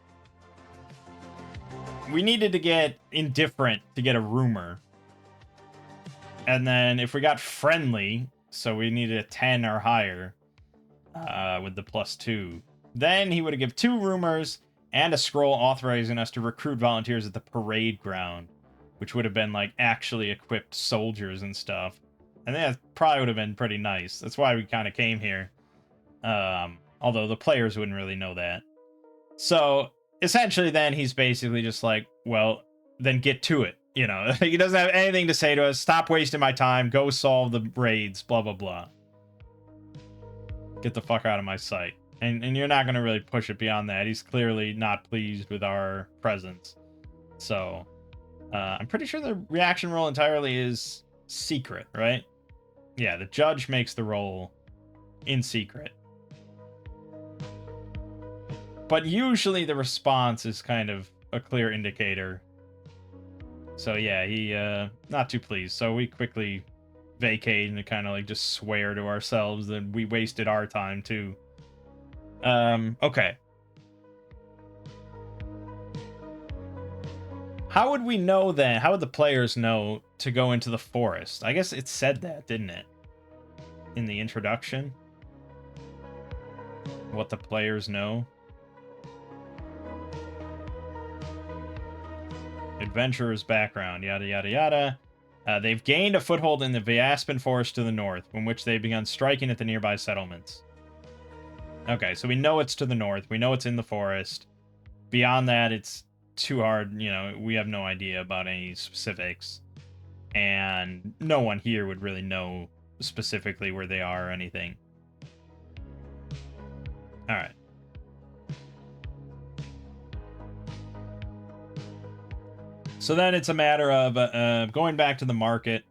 We needed to get indifferent to get a rumor. And then if we got friendly, so we needed a 10 or higher with the plus 2. Then he would have given 2 rumors and a scroll authorizing us to recruit volunteers at the parade ground, which would have been like actually equipped soldiers and stuff. And that probably would have been pretty nice. That's why we kind of came here. Although the players wouldn't really know that. So essentially then he's basically just like, well, then get to it. You know, he doesn't have anything to say to us. Stop wasting my time. Go solve the raids, blah, blah, blah. Get the fuck out of my sight. And you're not going to really push it beyond that. He's clearly not pleased with our presence. So, I'm pretty sure the reaction roll entirely is secret, right? Yeah, the judge makes the roll in secret. But usually the response is kind of a clear indicator. So yeah, he, not too pleased. So we quickly vacate and kind of like just swear to ourselves that we wasted our time too. Okay. How would we know then? How would the players know to go into the forest? I guess it said that, didn't it? In the introduction? What the players know? Adventurer's background, yada, yada, yada. They've gained a foothold in the Viaspen Forest to the north, from which they've begun striking at the nearby settlements. Okay, so we know it's to the north. We know it's in the forest. Beyond that, it's too hard. You know, we have no idea about any specifics. And no one here would really know specifically where they are or anything. Alright. So then it's a matter of going back to the market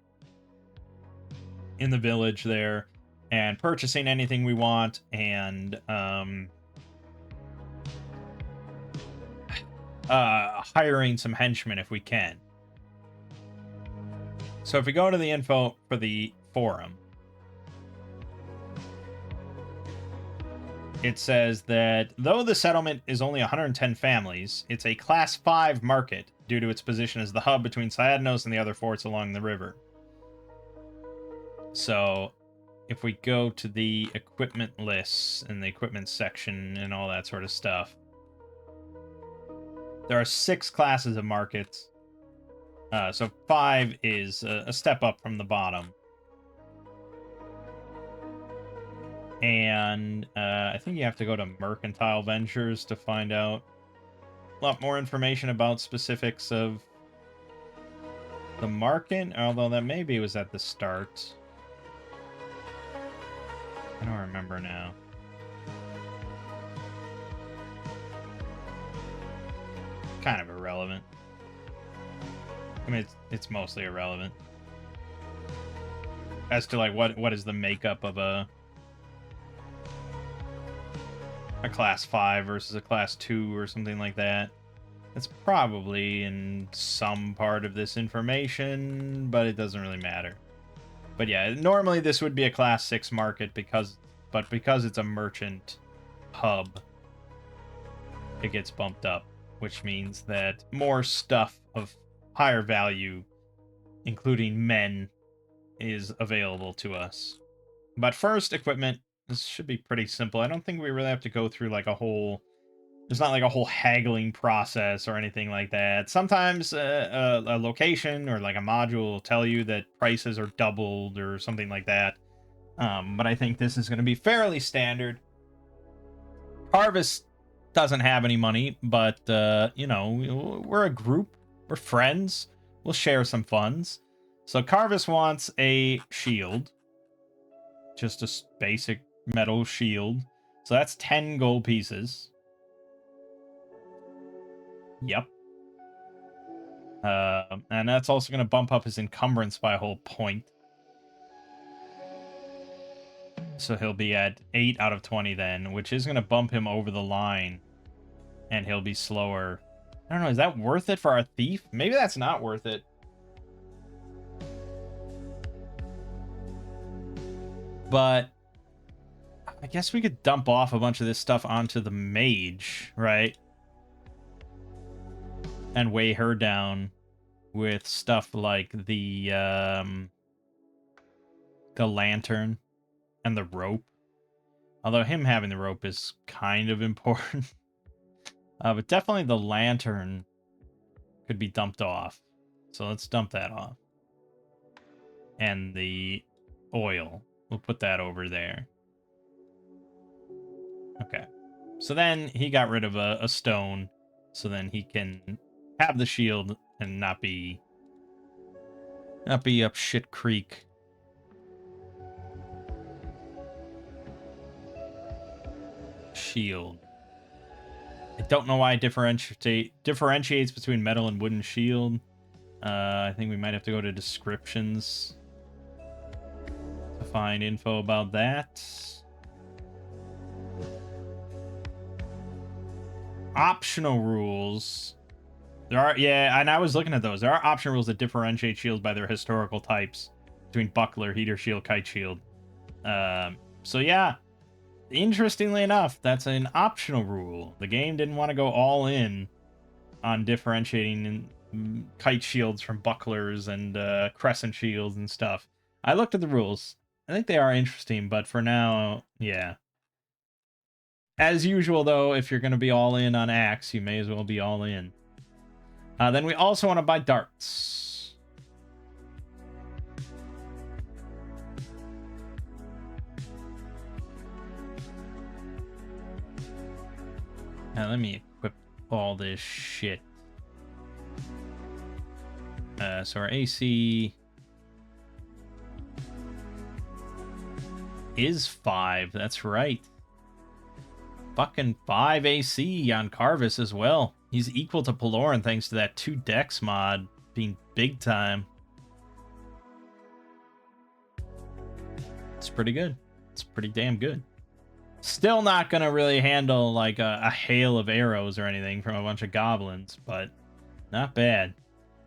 in the village there and purchasing anything we want and hiring some henchmen if we can. So if we go to the info for the forum, it says that though the settlement is only 110 families, it's a class 5 market due to its position as the hub between Syadnos and the other forts along the river. So if we go to the equipment lists and the equipment section and all that sort of stuff, there are 6 classes of markets. So 5 is a step up from the bottom. And I think you have to go to Mercantile Ventures to find out a lot more information about specifics of the market, although that maybe was at the start. I don't remember now. kind of irrelevant. I mean, it's mostly irrelevant as to like what is the makeup of a class 5 versus a class 2 or something like that. It's probably in some part of this information, but it doesn't really matter. But yeah, normally this would be a class 6 market because it's a merchant hub, it gets bumped up, which means that more stuff of higher value, including men, is available to us. But first, equipment. This should be pretty simple. I don't think we really have to go through like a whole... There's not like a whole haggling process or anything like that. Sometimes a location or like a module will tell you that prices are doubled or something like that. But I think this is going to be fairly standard. Harvest doesn't have any money, but, you know, we're a group. We're friends. We'll share some funds. So Carvis wants a shield. Just a basic metal shield. So that's 10 gold pieces. Yep. And that's also going to bump up his encumbrance by a whole point. So he'll be at 8 out of 20 then, which is going to bump him over the line. And he'll be slower. I don't know, is that worth it for our thief? Maybe that's not worth it. But I guess we could dump off a bunch of this stuff onto the mage, right? And weigh her down with stuff like the lantern and the rope. Although him having the rope is kind of important. But definitely the lantern could be dumped off. So let's dump that off. And the oil. We'll put that over there. Okay. So then he got rid of a stone. So then he can have the shield and not be up shit creek. Shield. I don't know why it differentiates between metal and wooden shield. I think we might have to go to descriptions to find info about that. Optional rules. There are, yeah, and I was looking at those. There are optional rules that differentiate shields by their historical types between buckler, heater shield, kite shield. So yeah, interestingly enough, that's an optional rule. The game didn't want to go all in on differentiating kite shields from bucklers and crescent shields and stuff. I looked at the rules. I think they are interesting, but for now, yeah. As usual, though, if you're going to be all in on ACKS, you may as well be all in. Then we also want to buy darts. Now, let me equip all this shit. So our AC is 5. That's right. Fucking 5 AC on Carvis as well. He's equal to Peloran thanks to that 2 Dex mod being big time. It's pretty good. It's pretty damn good. Still not gonna really handle like a hail of arrows or anything from a bunch of goblins, but not bad.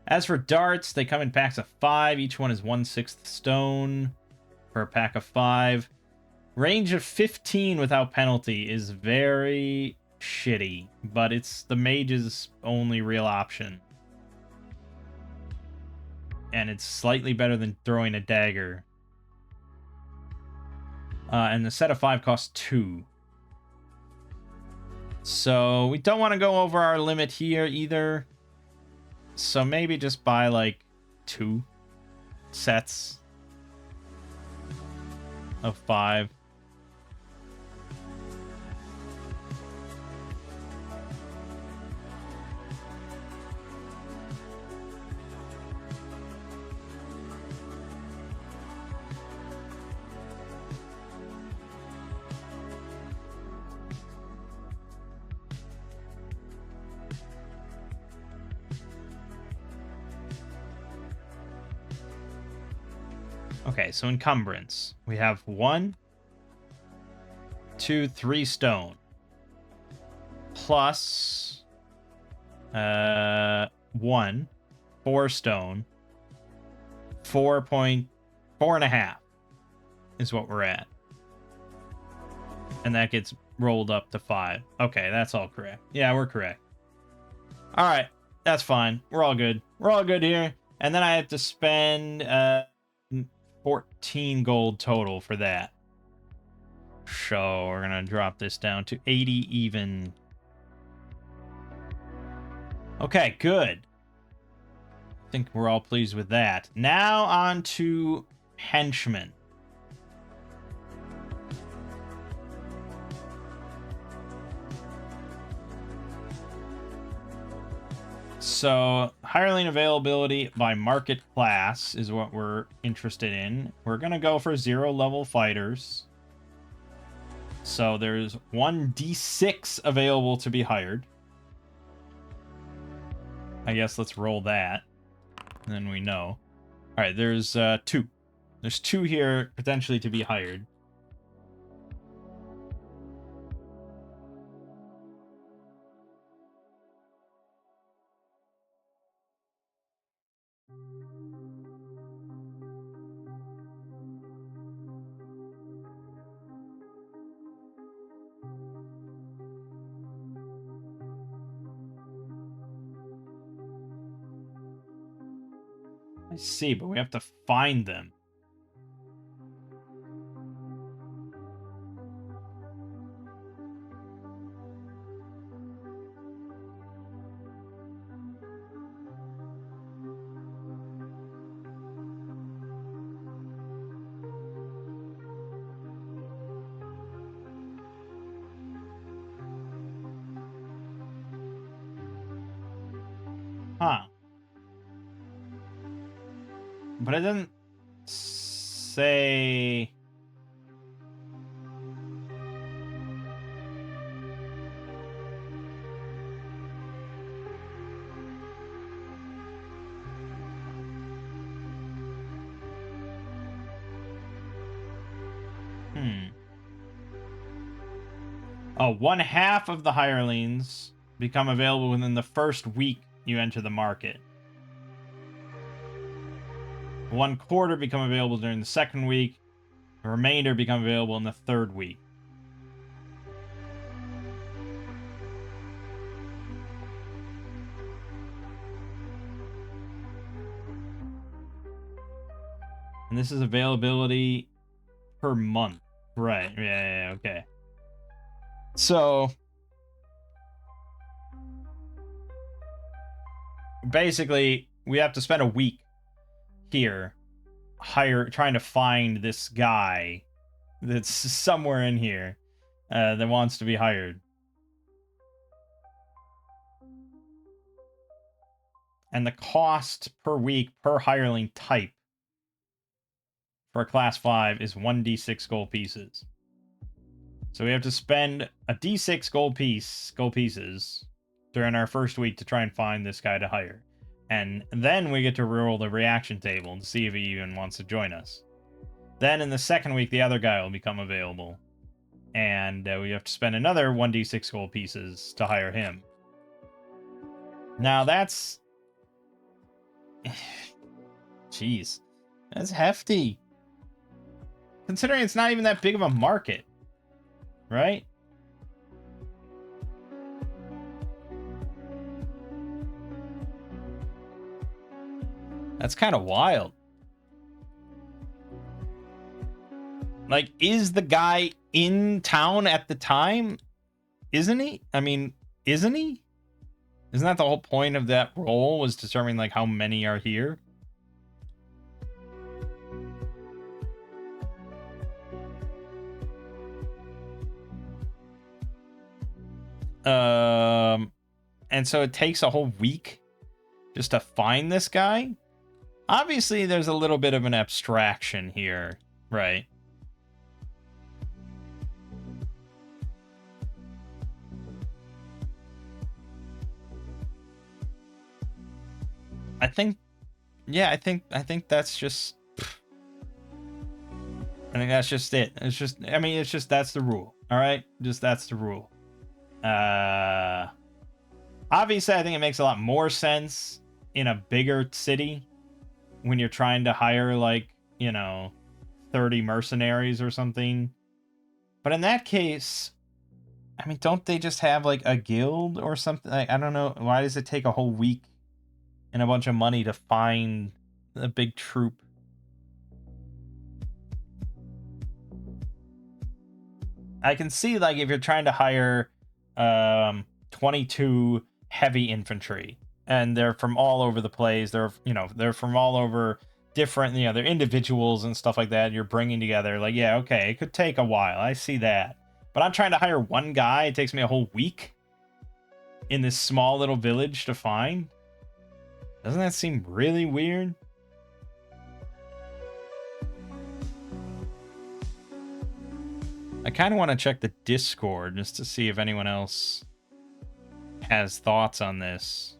As for darts, they come in packs of 5. Each one is 1/6 stone per pack of 5. Range of 15 without penalty is very shitty, but it's the mage's only real option. And it's slightly better than throwing a dagger. And the set of 5 costs 2. So we don't want to go over our limit here either. So maybe just buy like 2 sets of 5. Okay, so encumbrance. We have 1, 2, 3 stone. Plus 1, 4 stone. 4.5 is what we're at. And that gets rolled up to 5. Okay, that's all correct. Yeah, we're correct. All right, that's fine. We're all good. We're all good here. And then I have to spend 14 gold total for that. So we're going to drop this down to 80 even. Okay, good. I think we're all pleased with that. Now on to henchmen. So, hireling availability by market class is what we're interested in. We're going to go for 0 level fighters. So, there's 1 D6 available to be hired. I guess let's roll that. And then we know. All right, there's 2. There's 2 here potentially to be hired. I see, but we have to find them. Huh. But it doesn't say... Oh, 1/2 of the hirelings become available within the first week you enter the market. 1/4 become available during the second week. The remainder become available in the third week. And this is availability per month. Right. Yeah, okay. So basically, we have to spend a week here trying to find this guy that's somewhere in here that wants to be hired. And the cost per week per hireling type for a class 5 is 1d6 gold pieces. So we have to spend a d6 gold pieces during our first week to try and find this guy to hire. And then we get to roll the reaction table and see if he even wants to join us. Then in the second week, the other guy will become available. And we have to spend another 1d6 gold pieces to hire him. Now that's... Jeez. That's hefty. Considering it's not even that big of a market. Right? That's kind of wild. Like, is the guy in town at the time? Isn't he? I mean, isn't he? Isn't that the whole point of that roll, was determining, like, how many are here? And so it takes a whole week just to find this guy? Obviously, there's a little bit of an abstraction here, right? I think, yeah, I think that's just... I think that's just it. It's just, I mean, it's just, that's the rule. All right? Just, that's the rule. Obviously, I think it makes a lot more sense in a bigger city when you're trying to hire, like, you know, 30 mercenaries or something. But in that case, I mean, don't they just have, like, a guild or something? Like, I don't know. Why does it take a whole week and a bunch of money to find a big troop? I can see, like, if you're trying to hire 22 heavy infantry and they're from all over the place, they're, you know, they're from all over different, you know, they're individuals and stuff like that, you're bringing together, like, yeah, okay, it could take a while, I see that. But I'm trying to hire one guy, it takes me a whole week in this small little village to find. Doesn't that seem really weird? I kind of want to check the Discord just to see if anyone else has thoughts on this.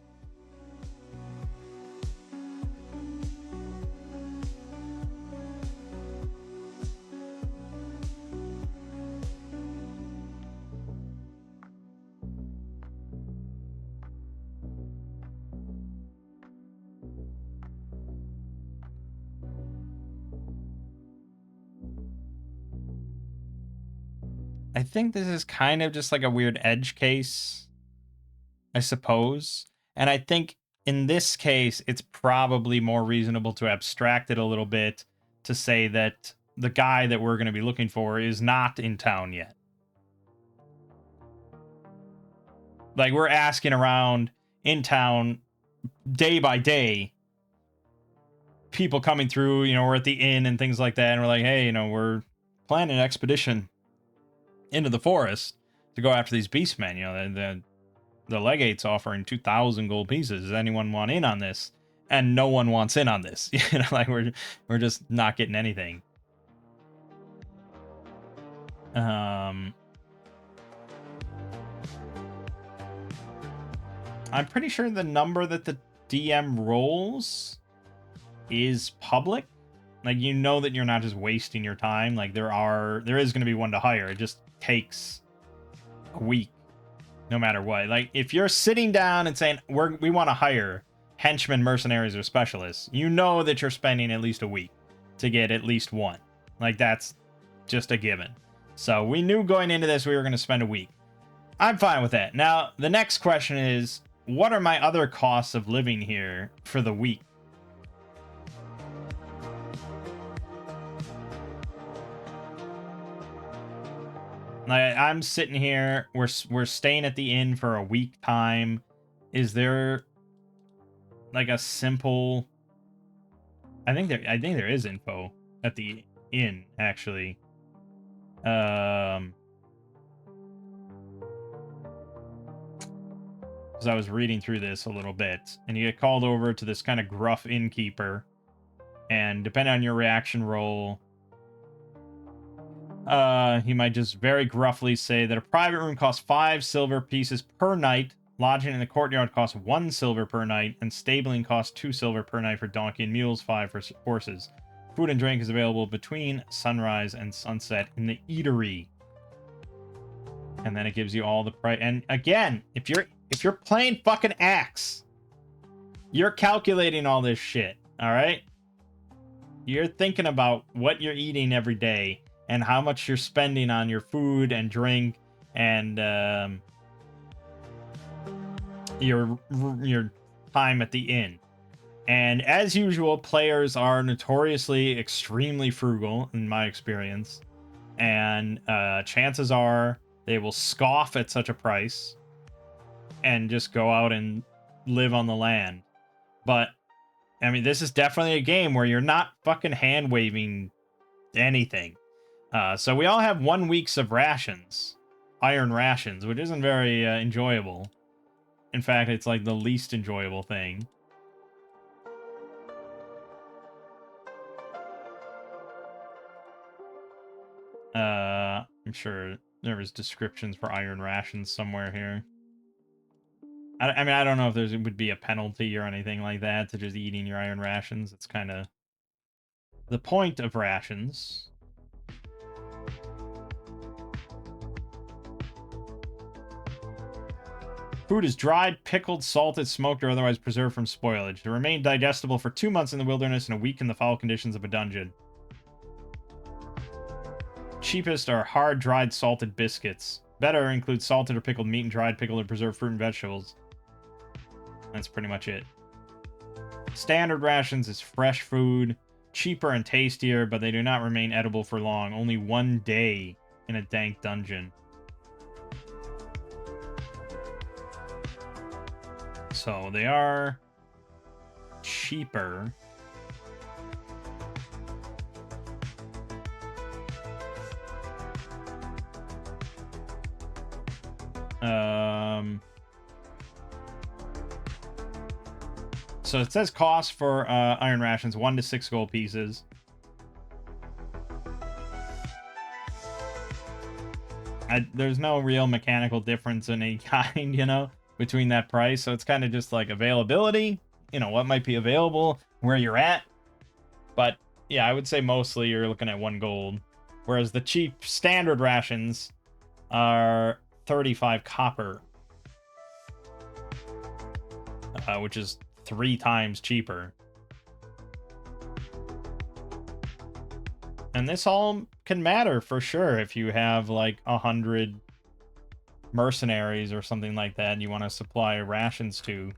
I think this is kind of just like a weird edge case, I suppose. And I think in this case, it's probably more reasonable to abstract it a little bit to say that the guy that we're going to be looking for is not in town yet. Like, we're asking around in town day by day, people coming through, you know, we're at the inn and things like that. And we're like, hey, you know, we're planning an expedition into the forest to go after these beastmen. You know, the legate's offering 2,000 gold pieces. Does anyone want in on this? And no one wants in on this. You know, like we're just not getting anything. I'm pretty sure the number that the DM rolls is public. Like, you know that you're not just wasting your time. Like, there is going to be one to hire. It just takes a week, no matter what. Like, if you're sitting down and saying we want to hire henchmen, mercenaries, or specialists, you know that you're spending at least a week to get at least one. Like, that's just a given. So we knew going into this we were going to spend a week. I'm fine with that. Now, the next question is, what are my other costs of living here for the week? Like, I'm sitting here, we're staying at the inn for a week time. Is there like a simple, I think there is info at the inn, actually. Because I was reading through this a little bit, and you get called over to this kind of gruff innkeeper, and depending on your reaction roll, he might just very gruffly say that a private room costs 5 silver pieces per night, lodging in the courtyard costs 1 silver per night, and stabling costs 2 silver per night for donkey and mules, 5 for horses. Food and drink is available between sunrise and sunset in the eatery. And then it gives you all the price. And again, if you're playing fucking ACKS, you're calculating all this shit, all right? You're thinking about what you're eating every day and how much you're spending on your food and drink and your time at the inn. And as usual, players are notoriously extremely frugal in my experience, and chances are they will scoff at such a price and just go out and live on the land. But I mean, this is definitely a game where you're not fucking hand waving anything. So we all have 1 week's of rations, iron rations, which isn't very enjoyable. In fact, it's like the least enjoyable thing. I'm sure there was descriptions for iron rations somewhere here. I mean, I don't know if there would be a penalty or anything like that to just eating your iron rations. It's kind of the point of rations. Food is dried, pickled, salted, smoked, or otherwise preserved from spoilage. To remain digestible for 2 months in the wilderness and a week in the foul conditions of a dungeon. Cheapest are hard, dried, salted biscuits. Better include salted or pickled meat and dried, pickled, or preserved fruit and vegetables. That's pretty much it. Standard rations is fresh food. Cheaper and tastier, but they do not remain edible for long. Only 1 day in a dank dungeon. So they are cheaper. So it says cost for iron rations 1 to 6 gold pieces. There's no real mechanical difference in any kind, you know, between that price. So it's kind of just like availability, you know, what might be available, where you're at. But yeah, I would say mostly you're looking at 1 gold. Whereas the cheap standard rations are 35 copper. Which is 3 times cheaper. And this all can matter for sure if you have like 100 mercenaries or something like that and you want to supply rations to.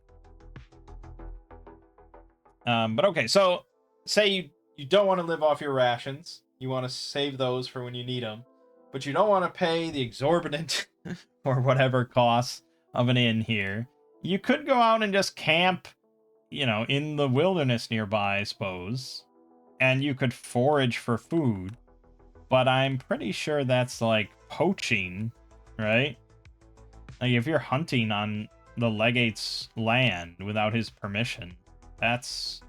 But okay, so say you don't want to live off your rations. You want to save those for when you need them. But you don't want to pay the exorbitant or whatever costs of an inn here. You could go out and just camp, you know, in the wilderness nearby, I suppose. And you could forage for food. But I'm pretty sure that's like poaching, right? Like if you're hunting on the legate's land without his permission, that's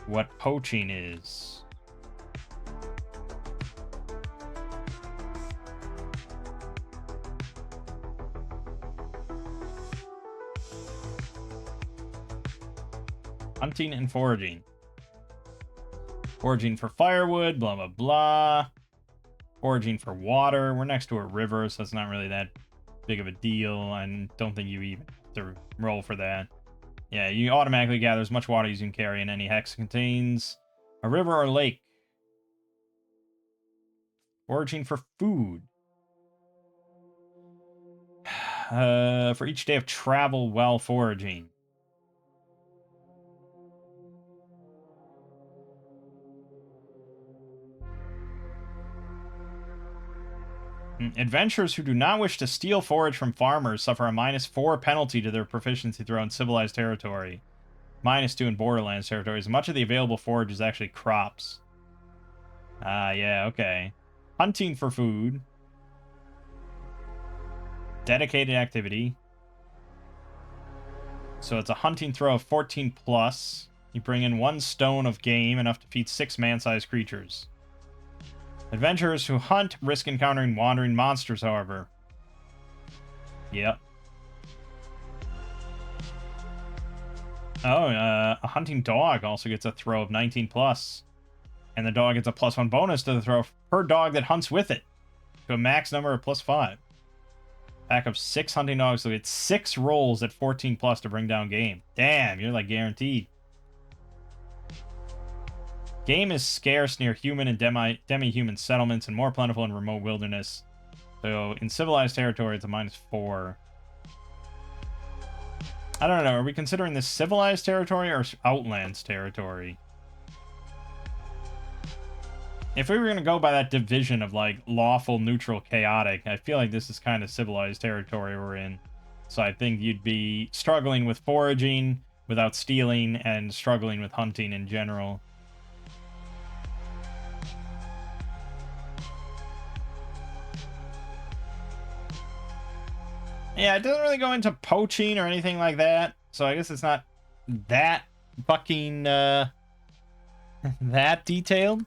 what poaching is. Hunting and foraging. Foraging for firewood, blah, blah, blah. Foraging for water. We're next to a river, so it's not really that big of a deal. I don't think you even have to roll for that. Yeah, you automatically gather as much water as you can carry, and any hex contains a river or lake. Foraging for food. For each day of travel while foraging. Adventurers who do not wish to steal forage from farmers suffer a -4 penalty to their proficiency throw in civilized territory. -2 in Borderlands territories. Much of the available forage is actually crops. Yeah, okay. Hunting for food. Dedicated activity. So it's a hunting throw of 14 plus. You bring in 1 stone of game, enough to feed 6 man-sized creatures. Adventurers who hunt risk encountering wandering monsters, however. Yep. Oh, a hunting dog also gets a throw of 19 plus. And the dog gets a +1 bonus to the throw per dog that hunts with it. To a max number of +5. Pack of 6 hunting dogs, so it's 6 rolls at 14 plus to bring down game. Damn, you're like guaranteed. Game is scarce near human and demi-human settlements and more plentiful in remote wilderness. So in civilized territory, it's a -4. I don't know. Are we considering this civilized territory or Outlands territory? If we were going to go by that division of like lawful, neutral, chaotic, I feel like this is kind of civilized territory we're in. So I think you'd be struggling with foraging without stealing and struggling with hunting in general. Yeah, it doesn't really go into poaching or anything like that. So I guess it's not that fucking, that detailed.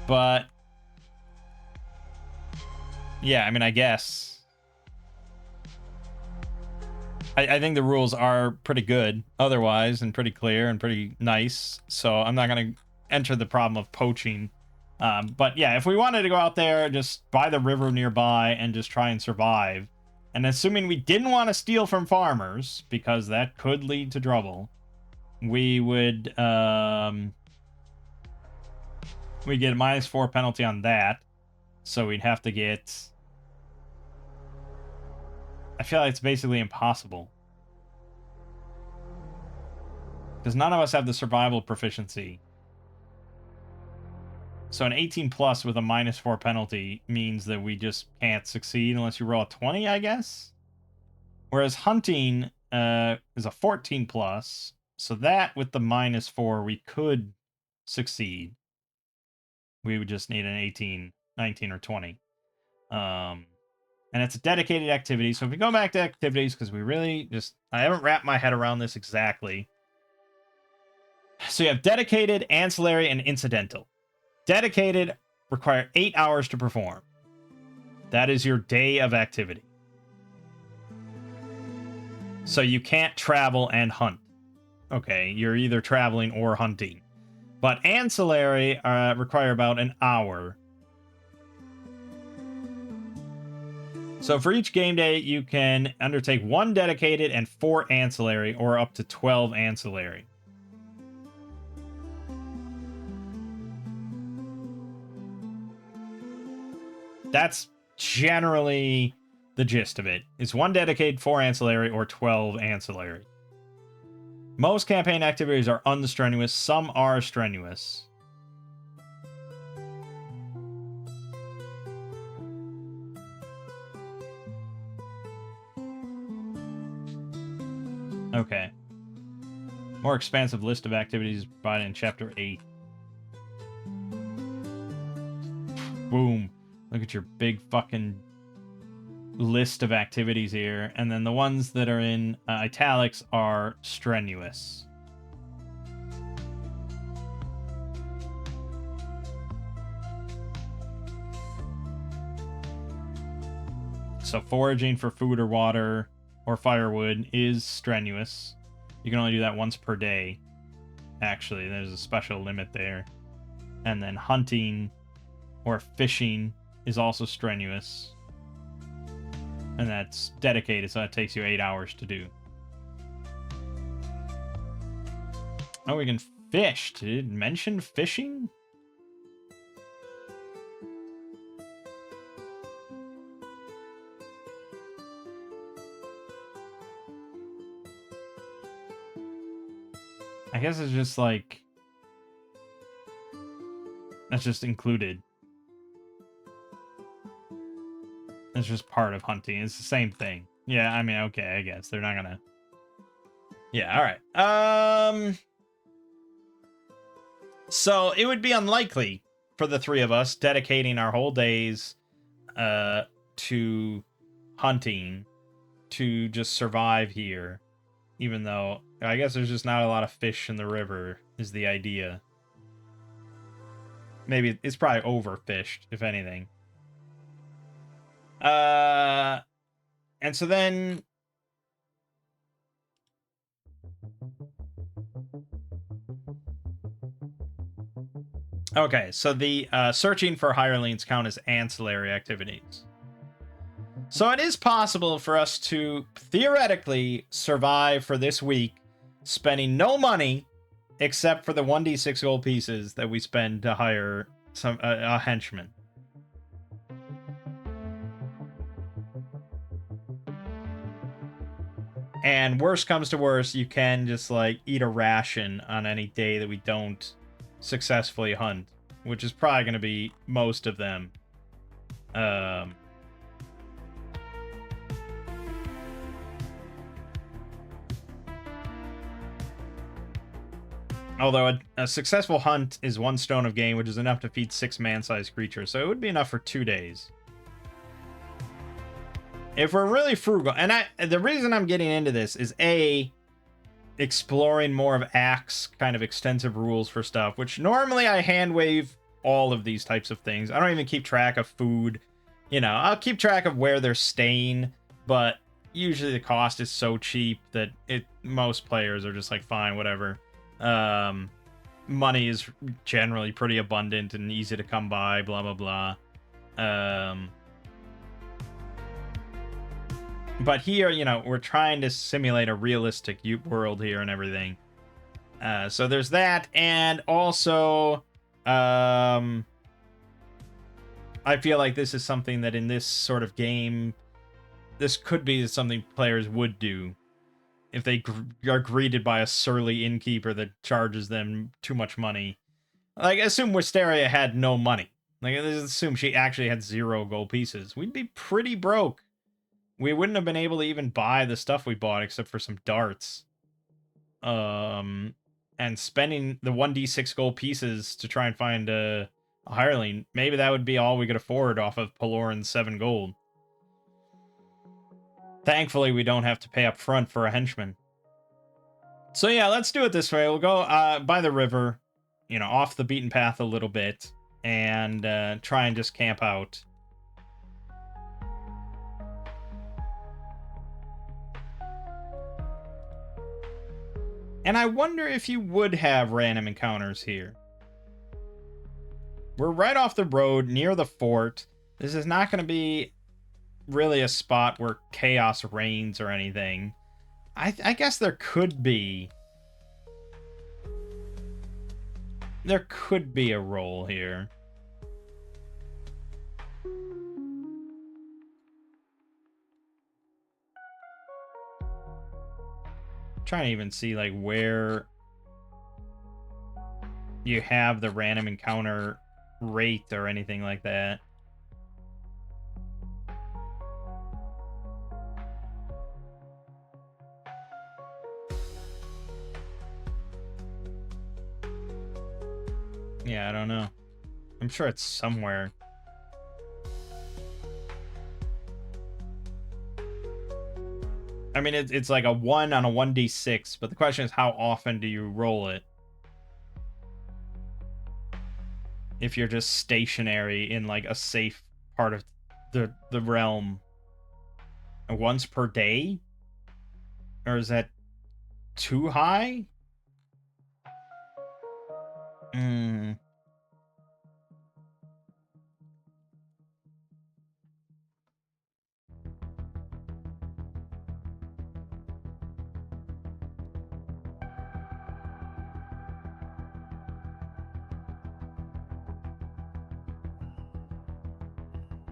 But, yeah, I mean, I guess. I think the rules are pretty good otherwise and pretty clear and pretty nice. So I'm not going to enter the problem of poaching But yeah, if we wanted to go out there just by the river nearby and just try and survive, and assuming we didn't want to steal from farmers, because that could lead to trouble, we would we get a -4 penalty on that. So we'd have to get... I feel like it's basically impossible. Because none of us have the survival proficiency. So an 18 plus with a -4 penalty means that we just can't succeed unless you roll a 20, I guess? Whereas hunting is a 14 plus. So that with the -4, we could succeed. We would just need an 18, 19, or 20. And it's a dedicated activity. So if we go back to activities, because we really just... I haven't wrapped my head around this exactly. So you have dedicated, ancillary, and incidental. Dedicated require 8 hours to perform. That is your day of activity. So you can't travel and hunt. Okay, you're either traveling or hunting. But ancillary require about an hour. So for each game day, you can undertake 1 dedicated and 4 ancillary, or up to 12 ancillary. That's generally the gist of it. It's 1 dedicated, 4 ancillary, or 12 ancillary. Most campaign activities are unstrenuous. Some are strenuous. Okay. More expansive list of activities provided in Chapter 8. Boom. Look at your big fucking list of activities here. And then the ones that are in italics are strenuous. So foraging for food or water or firewood is strenuous. You can only do that once per day. Actually, there's a special limit there. And then hunting or fishing is also strenuous. And that's dedicated, so that takes you 8 hours to do. Oh, we can fish. Did it mention fishing? I guess it's just like... that's just included. It's just part of hunting. It's the same thing. Yeah, I mean, okay, I guess. They're not gonna... yeah, alright. So, it would be unlikely for the 3 of us dedicating our whole days to hunting to just survive here. Even though, I guess there's just not a lot of fish in the river, is the idea. Maybe it's probably overfished, if anything. And so then... okay, so the searching for hirelings count as ancillary activities. So it is possible for us to theoretically survive for this week, spending no money except for the 1d6 gold pieces that we spend to hire a henchman. And worst comes to worst, you can just like eat a ration on any day that we don't successfully hunt, which is probably going to be most of them. Although a successful hunt is 1 stone of game, which is enough to feed 6 man-sized creatures, so it would be enough for 2 days. If we're really frugal, and the reason I'm getting into this is A, exploring more of ACKS kind of extensive rules for stuff, which normally I hand wave all of these types of things. I don't even keep track of food. You know, I'll keep track of where they're staying, but usually the cost is so cheap that most players are just like, fine, whatever. money is generally pretty abundant and easy to come by, blah, blah, blah. But here, you know, we're trying to simulate a realistic world here and everything. So there's that, and also, I feel like this is something that in this sort of game, this could be something players would do if they are greeted by a surly innkeeper that charges them too much money. Like, assume Wisteria had no money. Like, assume she actually had 0 gold pieces. We'd be pretty broke. We wouldn't have been able to even buy the stuff we bought except for some darts. And spending the 1d6 gold pieces to try and find a hireling, maybe that would be all we could afford off of Pelorin's 7 gold. Thankfully, we don't have to pay up front for a henchman. So yeah, let's do it this way. We'll go by the river, you know, off the beaten path a little bit, and try and just camp out. And I wonder if you would have random encounters here. We're right off the road, near the fort. This is not going to be really a spot where chaos reigns or anything. I guess there could be... There could be a role here. Trying to even see, like, where you have the random encounter rate or anything like that. Yeah, I don't know. I'm sure it's somewhere. I mean, it's like a 1 on a 1d6, but the question is, how often do you roll it? If you're just stationary in, like, a safe part of the realm. Once per day? Or is that too high?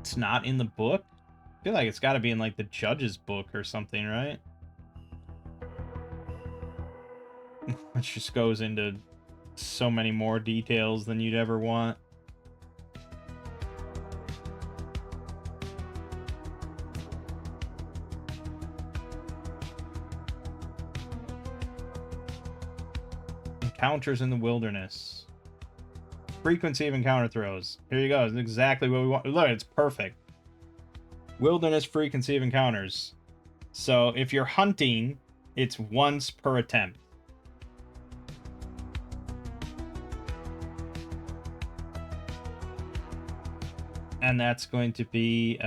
It's not in the book? I feel like it's got to be in, like, the judge's book or something, right? Which just goes into so many more details than you'd ever want. Encounters in the wilderness. Frequency of encounter throws. Here you go. It's exactly what we want. Look, it's perfect. Wilderness frequency of encounters. So if you're hunting, it's once per attempt. And that's going to be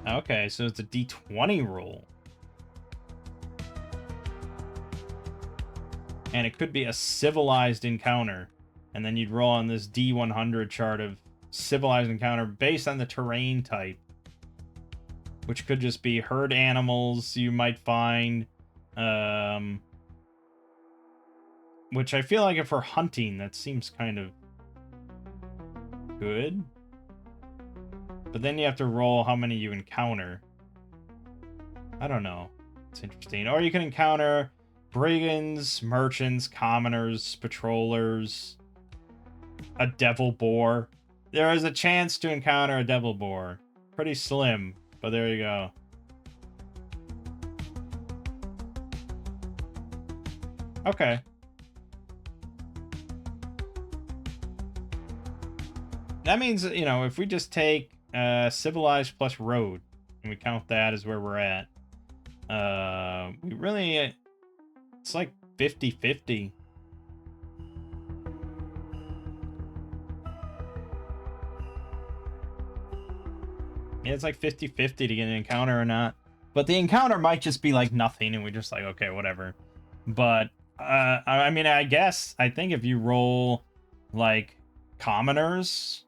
okay, so it's a d20 roll. And it could be a civilized encounter. And then you'd roll on this D100 chart of civilized encounter based on the terrain type. Which could just be herd animals you might find. Which I feel like if we're hunting, that seems kind of good. But then you have to roll how many you encounter. I don't know. It's interesting. Or you can encounter brigands, merchants, commoners, patrollers, a devil boar. There is a chance to encounter a devil boar. Pretty slim, but there you go. Okay. That means, you know, if we just take civilized plus road, and we count that as where we're at, we really... It's like 50-50. Yeah, it's like 50-50 to get an encounter or not. But the encounter might just be like nothing, and we're just like, okay, whatever. But, I mean, I think if you roll, like, commoners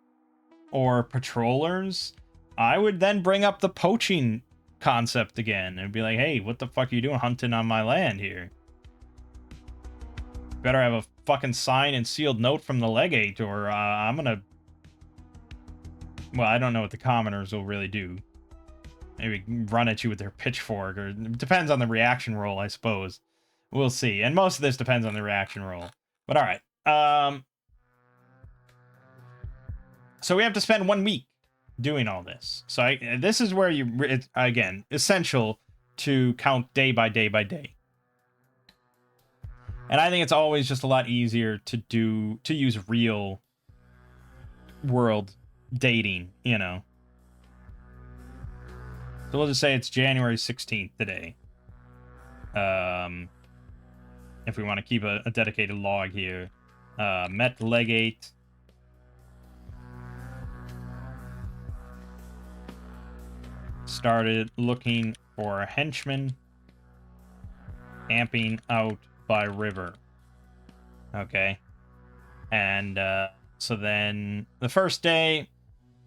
or patrollers, I would then bring up the poaching concept again and be like, hey, what the fuck are you doing hunting on my land here? Better have a fucking signed and sealed note from the legate, or I'm gonna... Well, I don't know what the commoners will really do. Maybe run at you with their pitchfork, or it depends on the reaction roll, I suppose. We'll see. And most of this depends on the reaction roll. But all right. So we have to spend 1 week doing all this. So this is where it's, again, essential to count day by day by day. And I think it's always just a lot easier to use real world dating, you know. So we'll just say it's January 16th today. If we want to keep a dedicated log here. Met legate. Started looking for a henchman. Camping out by river. Okay. And so then the first day,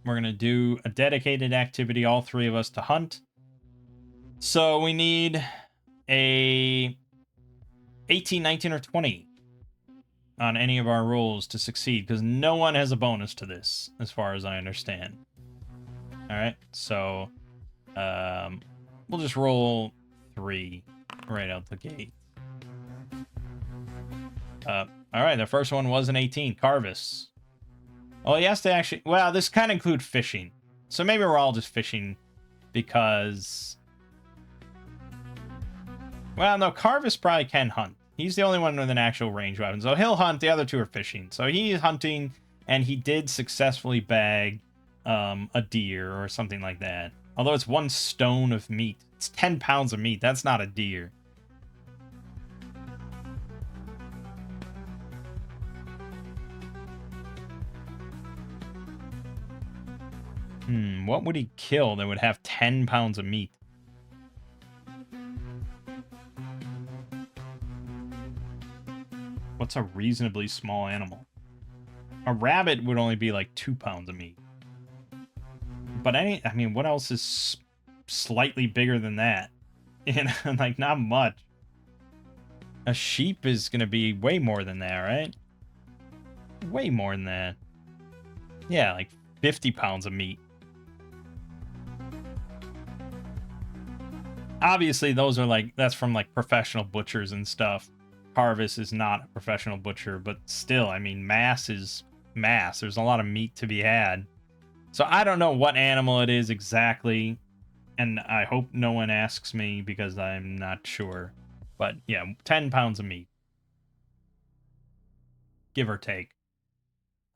we're going to do a dedicated activity, all three of us, to hunt. So we need a 18, 19, or 20 on any of our rolls to succeed, because no one has a bonus to this, as far as I understand. All right, so we'll just roll 3 right out the gate. All right, the first one was an 18, Carvis. Oh, he has to actually... Well, this kind of include fishing. So maybe we're all just fishing because... Well, no, Carvis probably can hunt. He's the only one with an actual ranged weapon. So he'll hunt, the other two are fishing. So he's hunting, and he did successfully bag a deer or something like that. Although it's 1 stone of meat. It's 10 pounds of meat. That's not a deer. What would he kill that would have 10 pounds of meat? What's a reasonably small animal? A rabbit would only be like 2 pounds of meat. But I mean, what else is slightly bigger than that? You know, like, not much. A sheep is gonna be way more than that, right? Way more than that. Yeah, like 50 pounds of meat. Obviously, those are like, that's from like professional butchers and stuff. Carvis is not a professional butcher, but still, I mean, mass is mass. There's a lot of meat to be had. So I don't know what animal it is exactly, and I hope no one asks me because I'm not sure. But yeah, 10 pounds of meat. Give or take.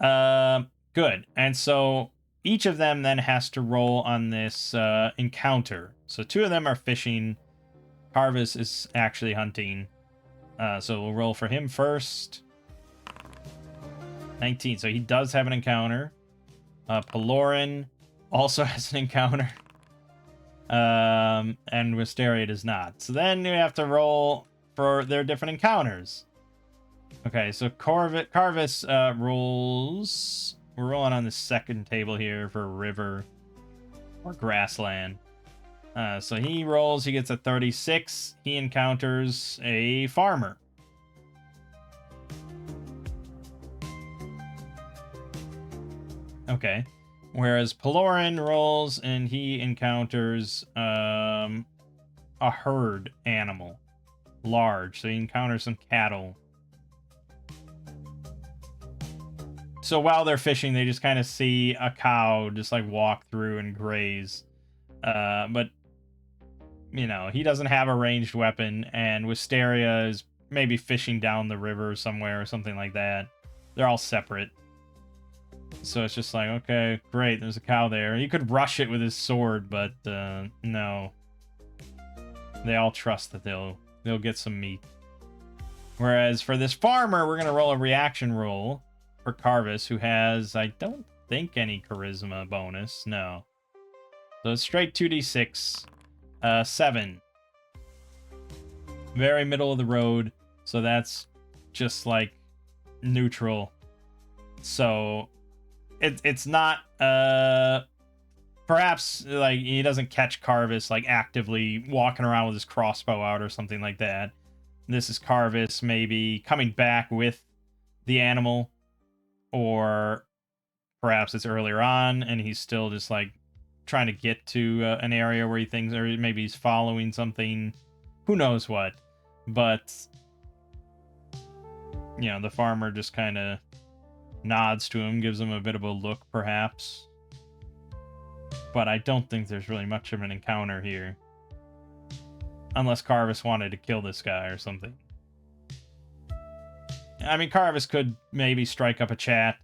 Good. And so each of them then has to roll on this encounter. So 2 of them are fishing. Carvis is actually hunting. So we'll roll for him first. 19. So he does have an encounter. Pelorin also has an encounter. And Wisteria does not. So then you have to roll for their different encounters. Okay, so Carvis rolls... We're rolling on the second table here for river or grassland. So he rolls, he gets a 36. He encounters a farmer. Okay. Whereas Pelorin rolls and he encounters a herd animal. Large. So he encounters some cattle. So while they're fishing, they just kind of see a cow just like walk through and graze. But, you know, he doesn't have a ranged weapon, and Wisteria is maybe fishing down the river somewhere or something like that. They're all separate. So it's just like, okay, great, there's a cow there. He could rush it with his sword, but no. They all trust that they'll get some meat. Whereas for this farmer, we're going to roll a reaction roll for Carvis, who has, I don't think, any charisma bonus. No. So it's straight 2d6. 7. Very middle of the road. So that's just like neutral. So it's not perhaps like he doesn't catch Carvis like actively walking around with his crossbow out or something like that. This is Carvis maybe coming back with the animal, or perhaps it's earlier on and he's still just like trying to get to an area where he thinks, or maybe he's following something, who knows what. But you know, the farmer just kind of nods to him, gives him a bit of a look perhaps, but I don't think there's really much of an encounter here, unless Carvis wanted to kill this guy or something. I mean, Carvis could maybe strike up a chat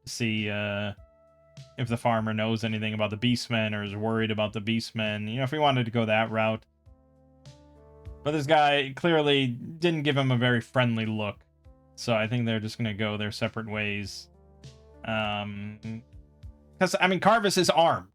to see if the farmer knows anything about the beastmen or is worried about the beastmen, you know, if he wanted to go that route. But this guy clearly didn't give him a very friendly look, so I think they're just going to go their separate ways. Because, I mean, Carvis is armed.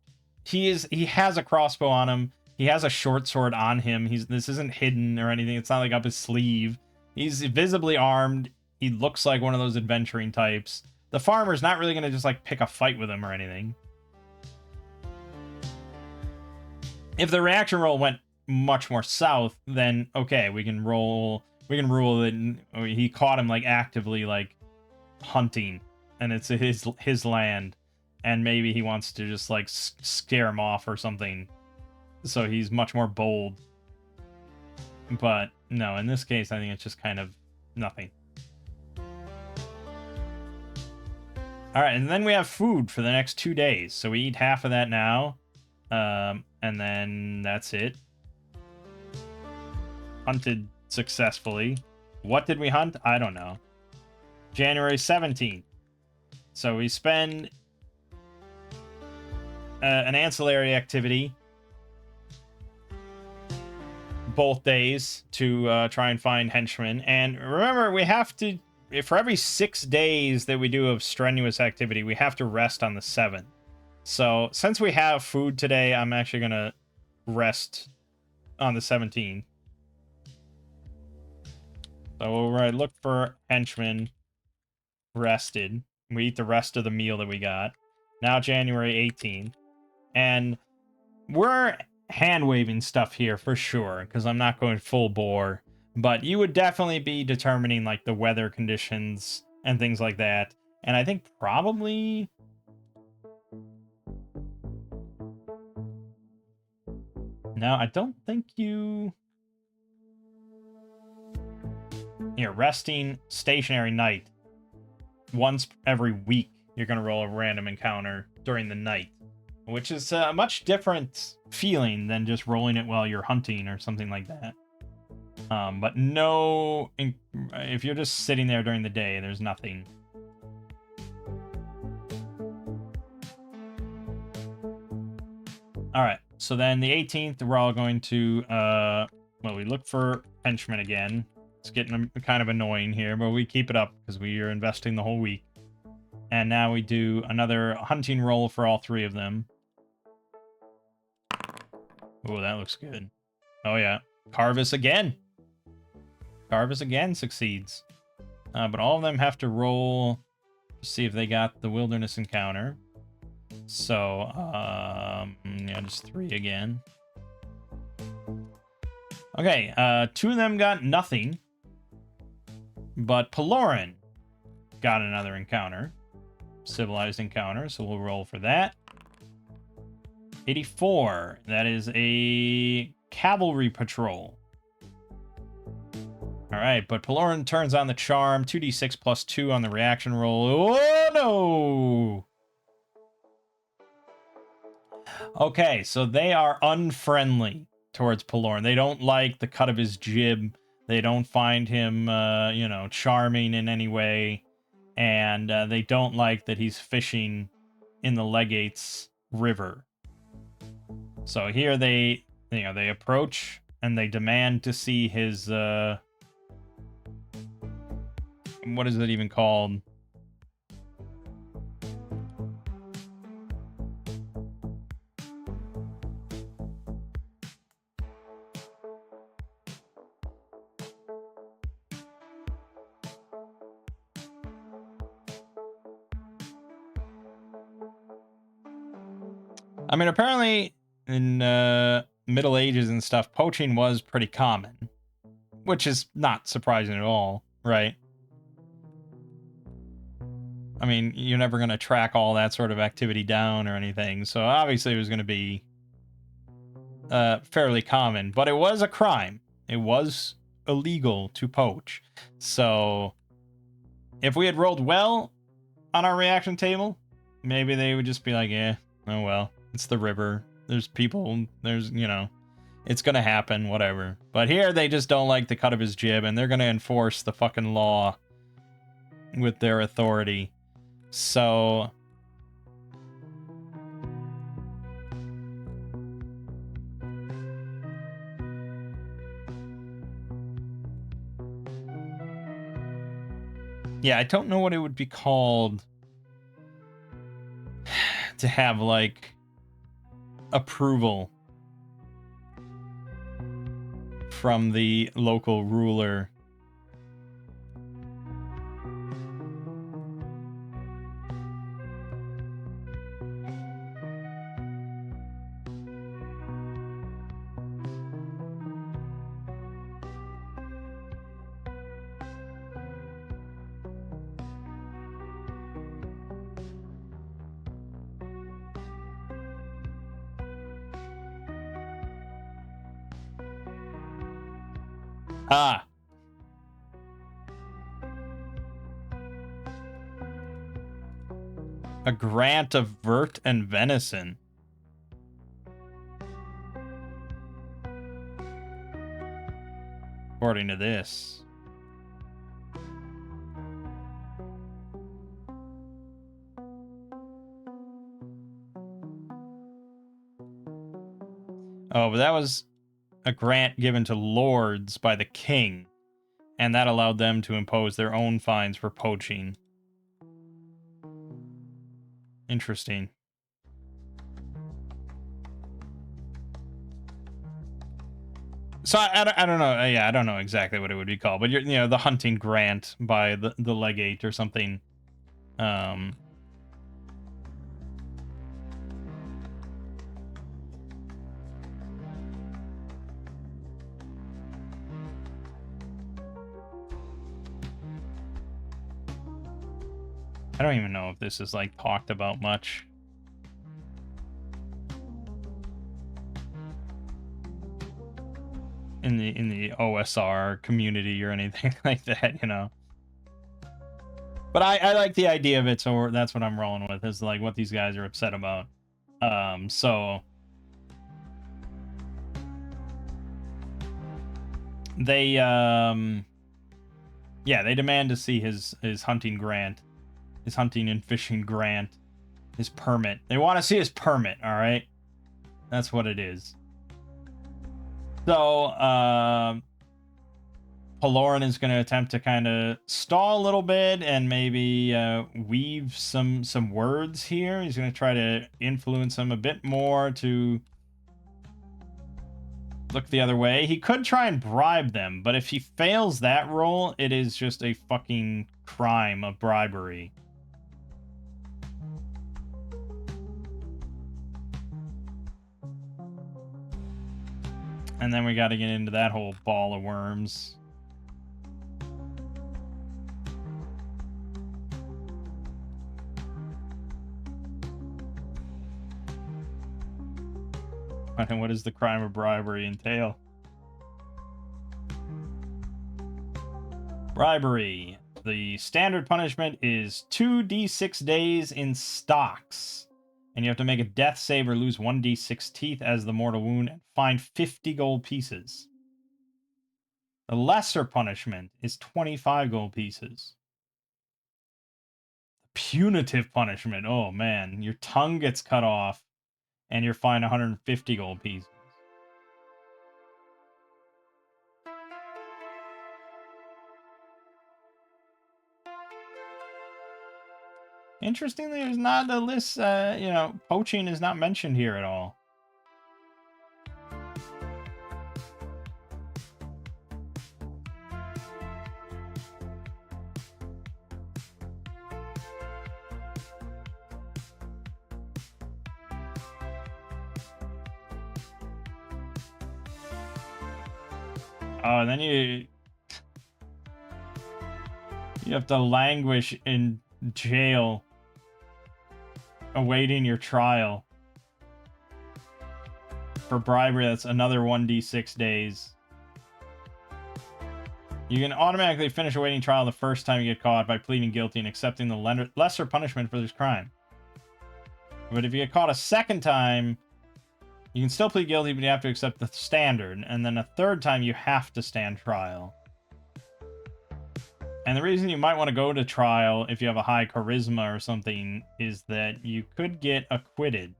He has a crossbow on him. He has a short sword on him. This isn't hidden or anything. It's not like up his sleeve. He's visibly armed. He looks like one of those adventuring types. The farmer's not really going to just like pick a fight with him or anything. If the reaction roll went much more south, then okay, we can rule that he caught him like actively like hunting, and it's his land, and maybe he wants to just like scare him off or something, so he's much more bold. But no, in this case I think it's just kind of nothing. All right, and then we have food for the next 2 days, so we eat half of that now, and then that's it. Hunted successfully. What did we hunt? I don't know. January 17th. So we spend an ancillary activity both days to try and find henchmen. And remember, we have to, for every 6 days that we do of strenuous activity, we have to rest on the 7th. So since we have food today, I'm actually going to rest on the 17th. So we'll look for henchmen, rested. We eat the rest of the meal that we got. Now January 18th. And we're hand-waving stuff here for sure, because I'm not going full bore. But you would definitely be determining like the weather conditions and things like that. And I think probably... No, I don't think you... Here, resting stationary night. Once every week, you're going to roll a random encounter during the night, which is a much different feeling than just rolling it while you're hunting or something like that. But no, if you're just sitting there during the day, there's nothing. All right, so then the 18th, we're all going to, well, we look for henchmen again. It's getting kind of annoying here, but we keep it up because we are investing the whole week. And now we do another hunting roll for all 3 of them. Oh, that looks good. Oh, yeah. Carvis again. Carvis again succeeds. But all of them have to roll to see if they got the wilderness encounter. So, yeah, just 3 again. Okay, 2 of them got nothing. But Paloran got another encounter. Civilized encounter, so we'll roll for that. 84. That is a cavalry patrol. Alright, but Paloran turns on the charm. 2d6 plus 2 on the reaction roll. Oh, no! Okay, so they are unfriendly towards Paloran. They don't like the cut of his jib. They don't find him, you know, charming in any way. And they don't like that he's fishing in the Legates River. So here they, you know, they approach and they demand to see his, what is it even called? I mean, apparently in Middle Ages and stuff, poaching was pretty common, which is not surprising at all, right? I mean, you're never going to track all that sort of activity down or anything, so obviously it was going to be fairly common, but it was a crime. It was illegal to poach. So if we had rolled well on our reaction table, maybe they would just be like, eh, oh well, it's the river. There's people, there's, you know, it's gonna happen, whatever. But here they just don't like the cut of his jib, and they're gonna enforce the fucking law with their authority. So yeah, I don't know what it would be called to have, like, approval from the local ruler. Ah. A grant of vert and venison. According to this. Oh, but that was a grant given to lords by the king, and that allowed them to impose their own fines for poaching. Interesting. So I don't know. Yeah, I don't know exactly what it would be called, but you know, the hunting grant by the legate or something. I don't even know if this is, like, talked about much. In the OSR community or anything like that, you know. But I like the idea of it, so that's what I'm rolling with, is like what these guys are upset about. So they yeah, they demand to see his hunting grant, his hunting and fishing grant, his permit. They want to see his permit, all right? That's what it is. So Paloran is going to attempt to kind of stall a little bit and maybe weave some words here. He's going to try to influence him a bit more to look the other way. He could try and bribe them, but if he fails that roll, it is just a fucking crime of bribery. And then we got to get into that whole ball of worms. And what does the crime of bribery entail? Bribery. The standard punishment is 2d6 days in stocks. And you have to make a death save or lose 1d6 teeth as the mortal wound and find 50 gold pieces. The lesser punishment is 25 gold pieces. Punitive punishment. Oh, man. Your tongue gets cut off and you're fined 150 gold pieces. Interestingly, there's not a list, you know, poaching is not mentioned here at all. Oh, and then you have to languish in jail awaiting your trial. For bribery, that's another 1d6 days. You can automatically finish awaiting trial the first time you get caught by pleading guilty and accepting the lesser punishment for this crime. But if you get caught a second time, you can still plead guilty, but you have to accept the standard. And then a third time, you have to stand trial. And the reason you might want to go to trial if you have a high charisma or something is that you could get acquitted.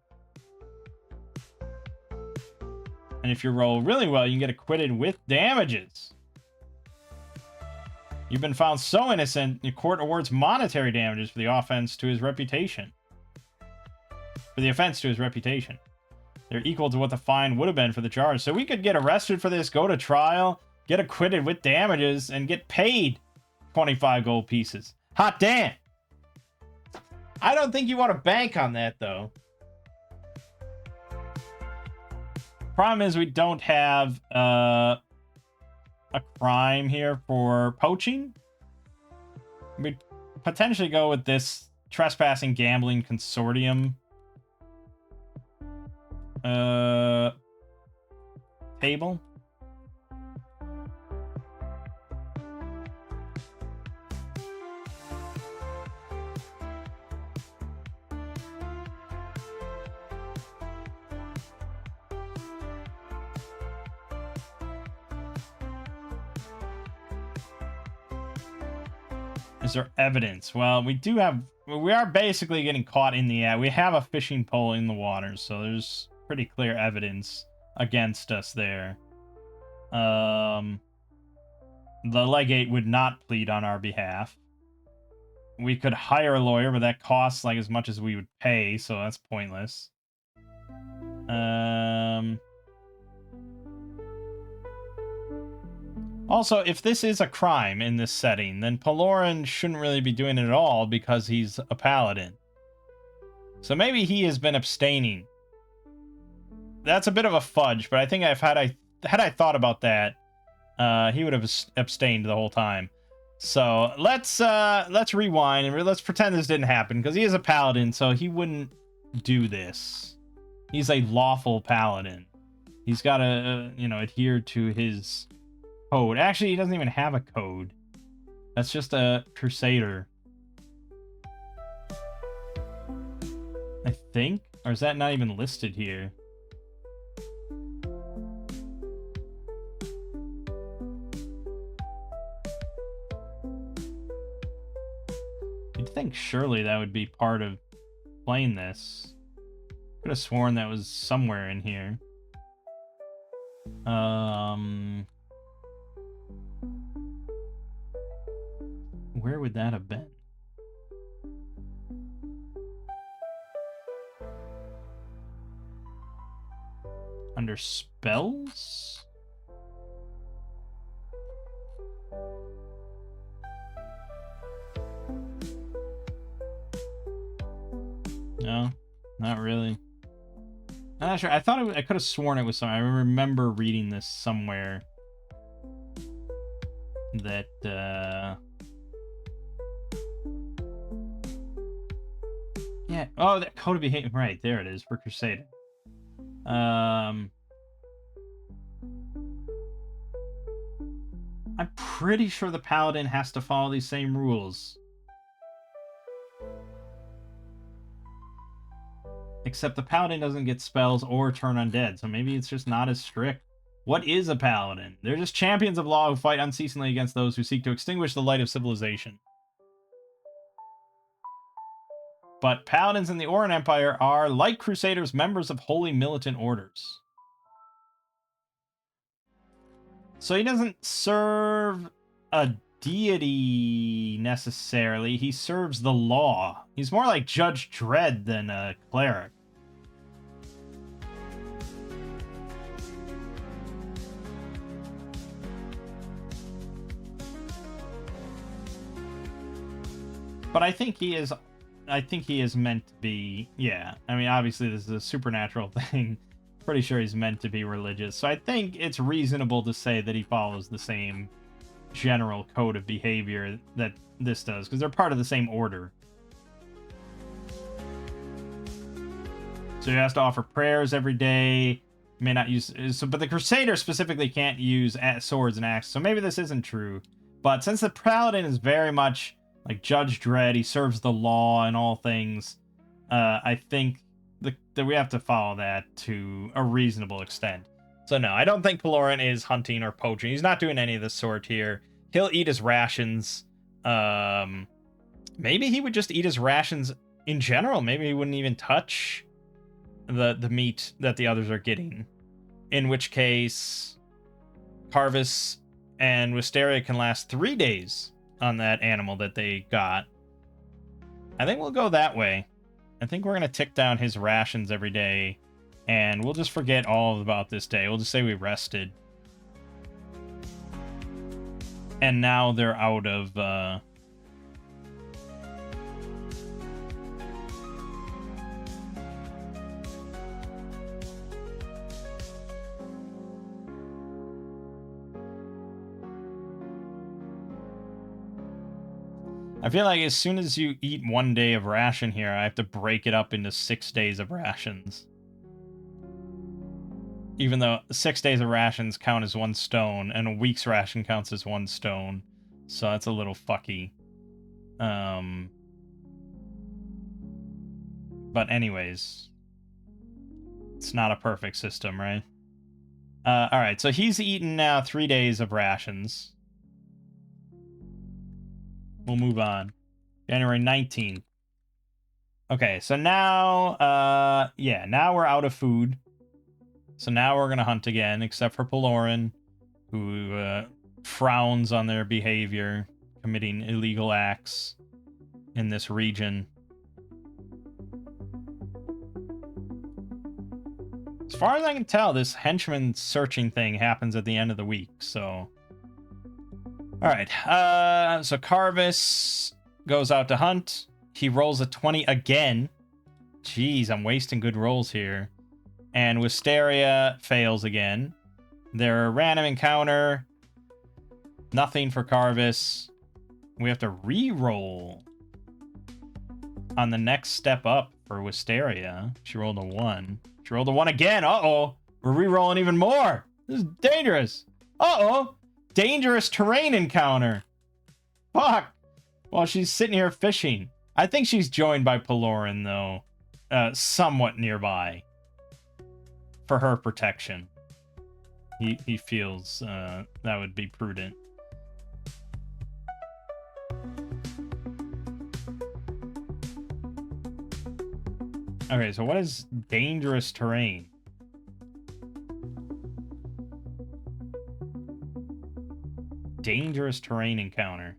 And if you roll really well, you can get acquitted with damages. You've been found so innocent, the court awards monetary damages for the offense to his reputation. For the offense to his reputation. They're equal to what the fine would have been for the charge. So we could get arrested for this, go to trial, get acquitted with damages, and get paid 25 gold pieces. Hot damn! I don't think you want to bank on that, though. Problem is we don't have a crime here for poaching. We'd potentially go with this trespassing gambling consortium table. Is there evidence? Well, we are basically getting caught in the act. We have a fishing pole in the water, so there's pretty clear evidence against us there. The legate would not plead on our behalf. We could hire a lawyer, but that costs like as much as we would pay, so that's pointless. Also, if this is a crime in this setting, then Paloran shouldn't really be doing it at all because he's a paladin. So maybe he has been abstaining. That's a bit of a fudge, but I think had I thought about that, he would have abstained the whole time. So let's rewind and let's pretend this didn't happen because he is a paladin, so he wouldn't do this. He's a lawful paladin. He's got to adhere to his code. Actually, he doesn't even have a code. That's just a crusader. I think? Or is that not even listed here? You'd think surely that would be part of playing this. Could have sworn that was somewhere in here. Where would that have been? Under spells? No, not really. I'm not sure. I thought I could have sworn it was something. I remember reading this somewhere. That, yeah. Oh, that code of behavior. Right, there it is for Crusader. I'm pretty sure the Paladin has to follow these same rules. Except the Paladin doesn't get spells or turn undead, so maybe it's just not as strict. What is a Paladin? They're just champions of law who fight unceasingly against those who seek to extinguish the light of civilization. But Paladins in the Oran Empire are, like Crusaders, members of holy militant orders. So he doesn't serve a deity necessarily. He serves the law. He's more like Judge Dredd than a cleric. But I think he is meant to be, yeah. I mean, obviously this is a supernatural thing. Pretty sure he's meant to be religious. So I think it's reasonable to say that he follows the same general code of behavior that this does, because they're part of the same order. So he has to offer prayers every day. May not use... but the Crusader specifically can't use swords and axes. So maybe this isn't true. But since the Paladin is very much like Judge Dredd, he serves the law and all things, I think that we have to follow that to a reasonable extent. So no, I don't think Paloran is hunting or poaching. He's not doing any of this sort here. He'll eat his rations. Maybe he would just eat his rations in general. Maybe he wouldn't even touch the meat that the others are getting. In which case, Carvis and Wisteria can last 3 days on that animal that they got. I think we'll go that way. I think we're going to tick down his rations every day, and we'll just forget all about this day. We'll just say we rested. And now they're out of... I feel like as soon as you eat 1 day of ration here, I have to break it up into 6 days of rations. Even though 6 days of rations count as 1 stone, and a week's ration counts as 1 stone. So that's a little fucky. But anyways, it's not a perfect system, right? Alright, so he's eaten now 3 days of rations. We'll move on. January 19th. Okay, so now, yeah, now we're out of food. So now we're gonna hunt again, except for Paloran, who frowns on their behavior, committing illegal acts in this region. As far as I can tell, this henchman searching thing happens at the end of the week, so... Alright, so Carvis goes out to hunt. He rolls a 20 again. Jeez, I'm wasting good rolls here. And Wisteria fails again. Their random encounter. Nothing for Carvis. We have to re-roll on the next step up for Wisteria. She rolled a 1. She rolled a 1 again. Uh-oh. We're re-rolling even more. This is dangerous. Uh-oh. Dangerous terrain encounter. Fuck. Well, she's sitting here fishing. I think she's joined by Paloran, though. Somewhat nearby. For her protection. He feels that would be prudent. Okay, so what is dangerous terrain? Dangerous terrain encounter.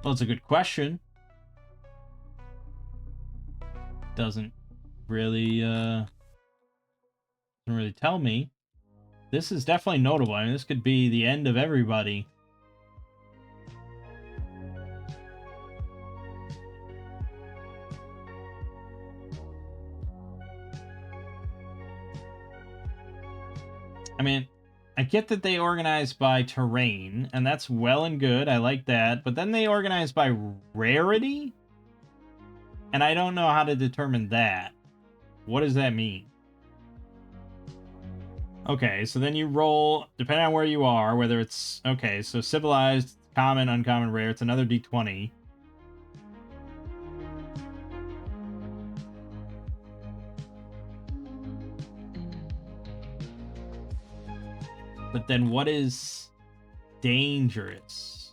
Well, it's a good question. Doesn't really tell me. This is definitely notable. I mean, this could be the end of everybody. I mean, I get that they organize by terrain, and that's well and good. I like that. But then they organize by rarity? And I don't know how to determine that. What does that mean? Okay, so then you roll, depending on where you are, whether it's... Okay, so civilized, common, uncommon, rare. It's another d20. But then what is dangerous.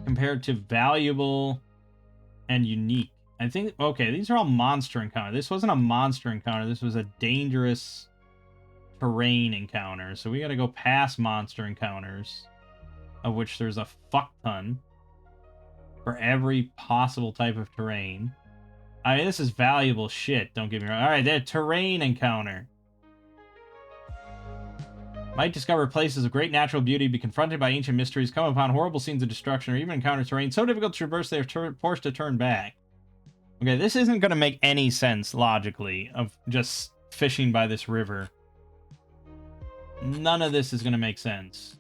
Compared to valuable and unique. I think, okay, these are all monster encounter. This wasn't a monster encounter. This was a dangerous terrain encounter. So we got to go past monster encounters, of which there's a fuck ton for every possible type of terrain. I mean, this is valuable shit, don't get me wrong. All right, that terrain encounter. Might discover places of great natural beauty, be confronted by ancient mysteries, come upon horrible scenes of destruction, or even encounter terrain so difficult to traverse they are forced to turn back. Okay, this isn't going to make any sense logically of just fishing by this river. None of this is going to make sense.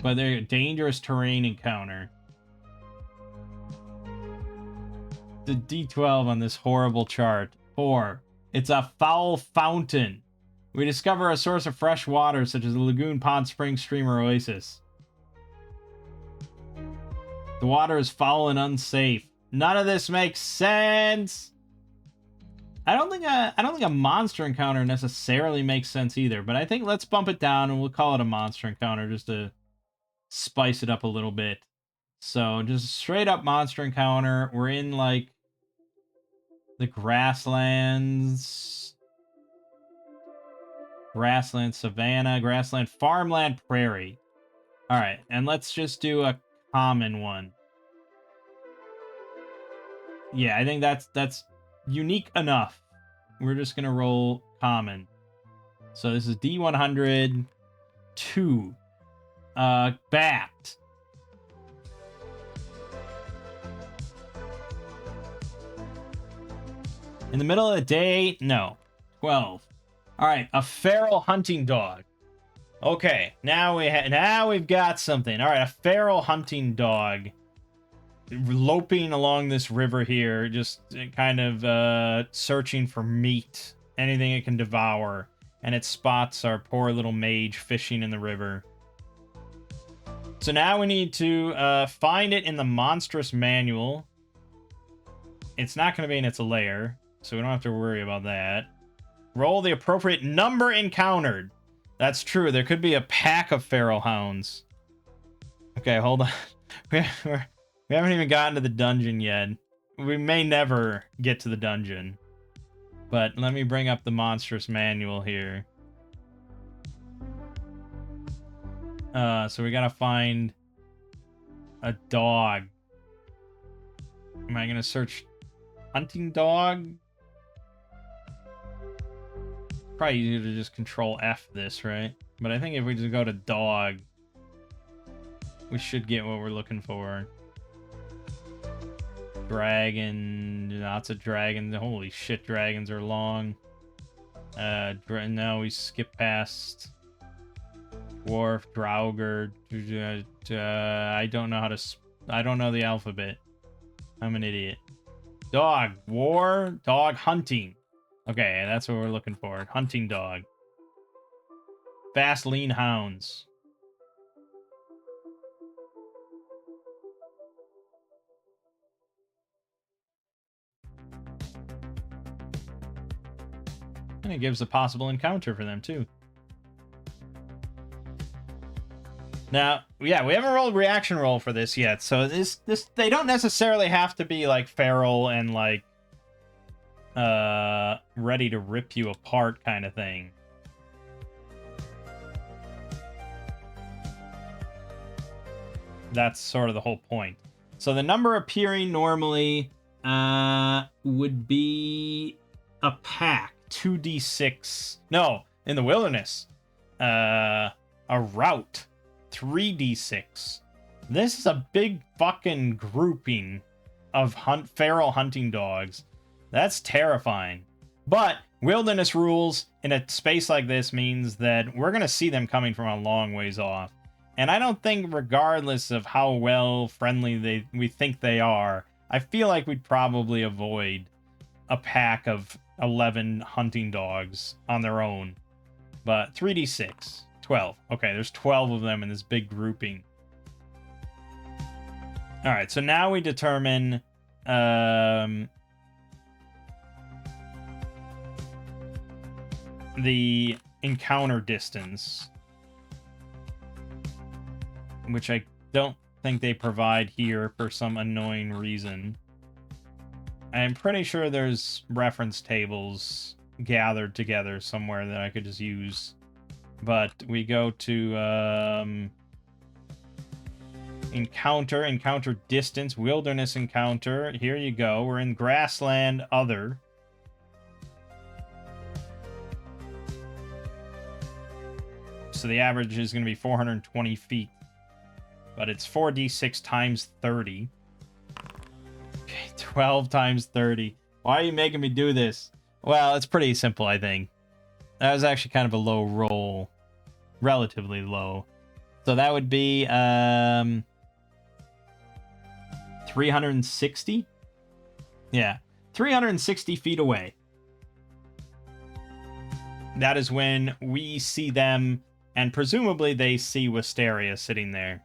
But they're a dangerous terrain encounter. The D12 on this horrible chart. 4. It's a foul fountain. We discover a source of fresh water, such as a lagoon, pond, spring, stream, or oasis. The water is foul and unsafe. None of this makes sense. I don't think a monster encounter necessarily makes sense either, but I think let's bump it down and we'll call it a monster encounter just to spice it up a little bit. So just straight up monster encounter. We're in like the grasslands, savanna, grassland, farmland, prairie. All right, and let's just do a common one. Yeah, I think that's unique enough. We're just gonna roll common. So this is D100 2. Bat. In the middle of the day? No. 12. All right, a feral hunting dog. Okay, now we've got something. All right, a feral hunting dog loping along this river here, just kind of searching for meat, anything it can devour, and it spots our poor little mage fishing in the river. So now we need to find it in the monstrous manual. It's not going to be in its lair, so we don't have to worry about that. Roll the appropriate number encountered. That's true. There could be a pack of feral hounds. Okay, hold on. We haven't even gotten to the dungeon yet. We may never get to the dungeon. But let me bring up the monstrous manual here. So we gotta find a dog. Am I gonna search hunting dog? Probably easier to just control F this, right? But I think if we just go to dog, we should get what we're looking for. Dragon, lots of dragons. Holy shit, dragons are long. No, we skip past dwarf, draugr. I don't know how to. I don't know the alphabet. I'm an idiot. Dog, war, dog, hunting. Okay, that's what we're looking for. Hunting dog. Fast, lean hounds. And it gives a possible encounter for them, too. Now, yeah, we haven't rolled reaction roll for this yet, so this they don't necessarily have to be, like, feral and, like, ready to rip you apart kind of thing. That's sort of the whole point. So the number appearing normally would be a pack, 2d6. No, in the wilderness, a route, 3d6. This is a big fucking grouping of feral hunting dogs. That's terrifying. But wilderness rules in a space like this means that we're going to see them coming from a long ways off. And I don't think, regardless of how well friendly we think they are, I feel like we'd probably avoid a pack of 11 hunting dogs on their own. but 3d6. 12. Okay, there's 12 of them in this big grouping. All right, so now we determine the encounter distance, which I don't think they provide here for some annoying reason. I'm pretty sure there's reference tables gathered together somewhere that I could just use. But we go to encounter distance, wilderness encounter. Here you go. We're in grassland other. So the average is going to be 420 feet. But it's 4d6 times 30. Okay, 12 times 30. Why are you making me do this? Well, it's pretty simple, I think. That was actually kind of a low roll. Relatively low. So that would be 360? Yeah, 360 feet away. That is when we see them, and presumably they see Wisteria sitting there.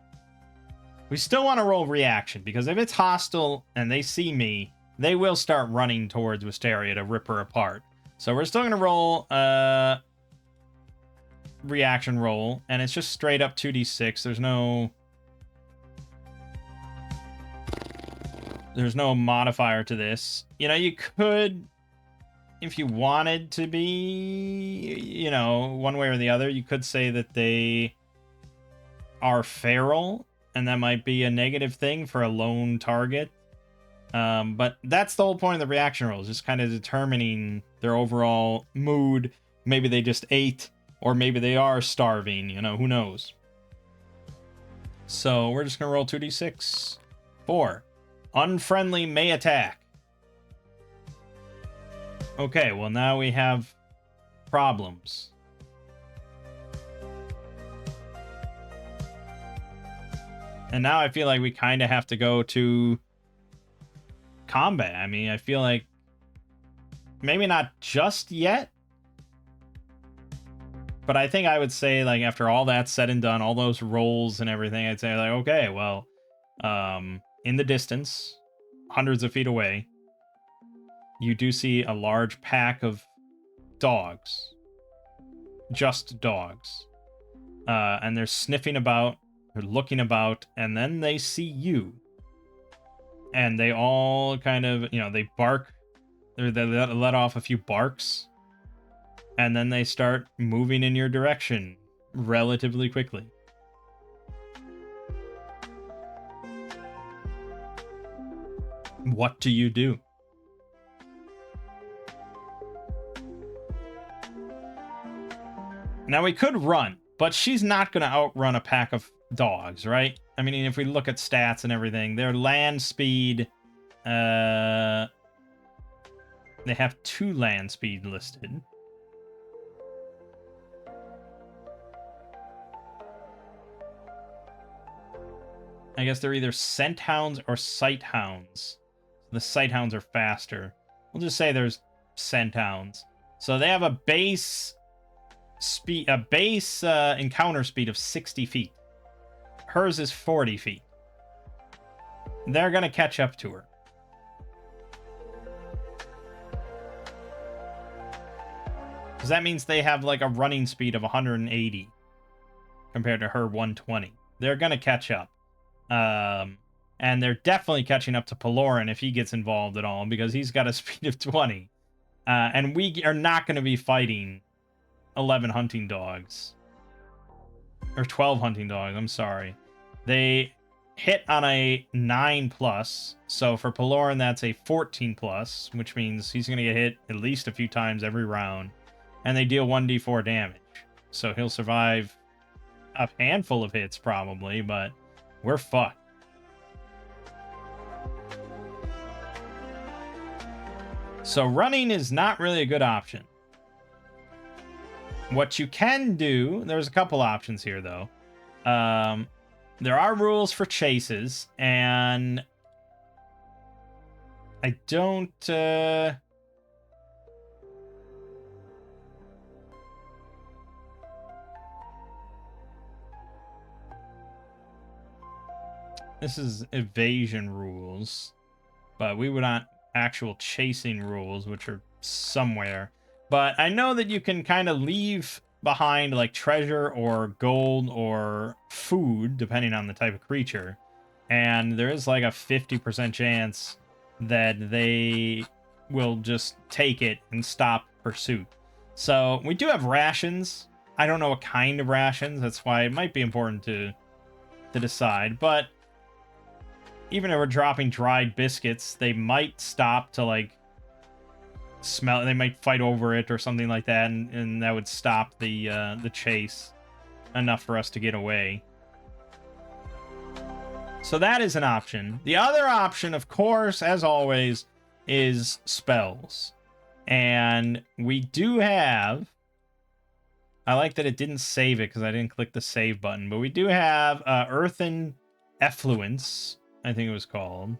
We still want to roll reaction, because if it's hostile and they see me, they will start running towards Wisteria to rip her apart. So we're still going to roll reaction roll, and it's just straight up 2d6. There's no modifier to this. You know, you could, if you wanted to be, you know, one way or the other, you could say that they are feral, and that might be a negative thing for a lone target. But that's the whole point of the reaction roll, is just kind of determining their overall mood. Maybe they just ate, or maybe they are starving, you know, who knows? So we're just going to roll 2d6. 4. Unfriendly may attack. Okay, well now we have problems. And now I feel like we kind of have to go to combat. I mean, I feel like maybe not just yet, but I think I would say, like, after all that's said and done, all those rolls and everything, I'd say, like, okay, well, in the distance, hundreds of feet away, you do see a large pack of dogs. Just dogs. And they're sniffing about, they're looking about, and then they see you. And they all kind of, you know, they bark, they let off a few barks, and then they start moving in your direction relatively quickly. What do you do? Now we could run, but she's not going to outrun a pack of dogs, right? I mean, if we look at stats and everything, their land speed, they have 2 land speed listed. I guess they're either scent hounds or sight hounds. The sight hounds are faster. We'll just say there's scent hounds. So they have a base speed, encounter speed of 60 feet. Hers is 40 feet. They're gonna catch up to her. Because that means they have like a running speed of 180 compared to her 120. They're gonna catch up. And they're definitely catching up to Pelorin if he gets involved at all, because he's got a speed of 20. And we are not going to be fighting 11 hunting dogs. Or 12 hunting dogs, I'm sorry. They hit on a 9+, so for Pelorin that's a 14+, which means he's going to get hit at least a few times every round. And they deal 1d4 damage. So he'll survive a handful of hits probably, but we're fucked. So running is not really a good option. What you can do, there's a couple options here though. There are rules for chases, and I don't This is evasion rules, but we would want actual chasing rules, which are somewhere. But I know that you can kind of leave behind like treasure or gold or food, depending on the type of creature. And there is like a 50% chance that they will just take it and stop pursuit. So we do have rations. I don't know what kind of rations. That's why it might be important to decide. But even if we're dropping dried biscuits, they might stop to like smell. They might fight over it or something like that, and that would stop the chase enough for us to get away. So that is an option. The other option, of course, as always, is spells. And we do have... I like that it didn't save it because I didn't click the save button. But we do have Earthen Effluence, I think it was called.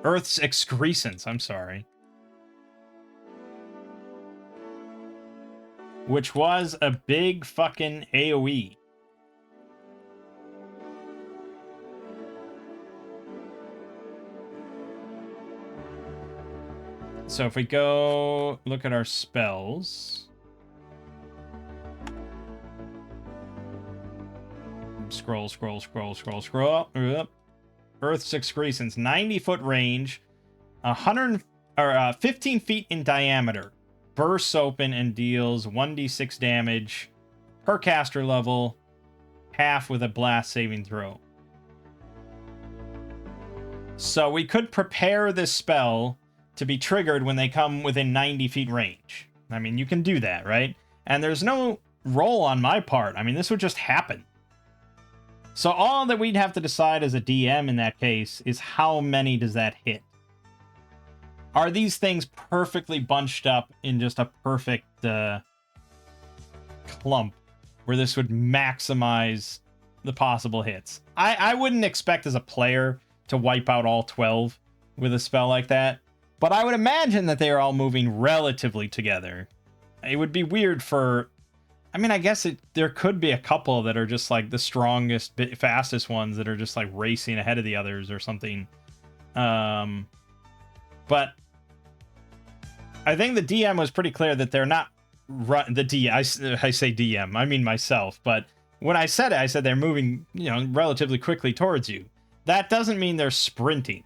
Earth's Excrescence, I'm sorry. Which was a big fucking AoE. So if we go look at our spells. Scroll. Up. Earth's Excrescence, 90-foot range, 15 feet in diameter. Bursts open and deals 1d6 damage per caster level, half with a blast saving throw. So we could prepare this spell to be triggered when they come within 90 feet range. I mean, you can do that, right? And there's no roll on my part. I mean, this would just happen. So all that we'd have to decide as a DM in that case is how many does that hit? Are these things perfectly bunched up in just a perfect clump where this would maximize the possible hits? I wouldn't expect as a player to wipe out all 12 with a spell like that, but I would imagine that they are all moving relatively together. It would be weird for... I mean, I guess there could be a couple that are just like the strongest, fastest ones that are just like racing ahead of the others or something. But I think the DM was pretty clear that they're not I say DM, I mean myself. But when I said it, I said they're moving, relatively quickly towards you. That doesn't mean they're sprinting.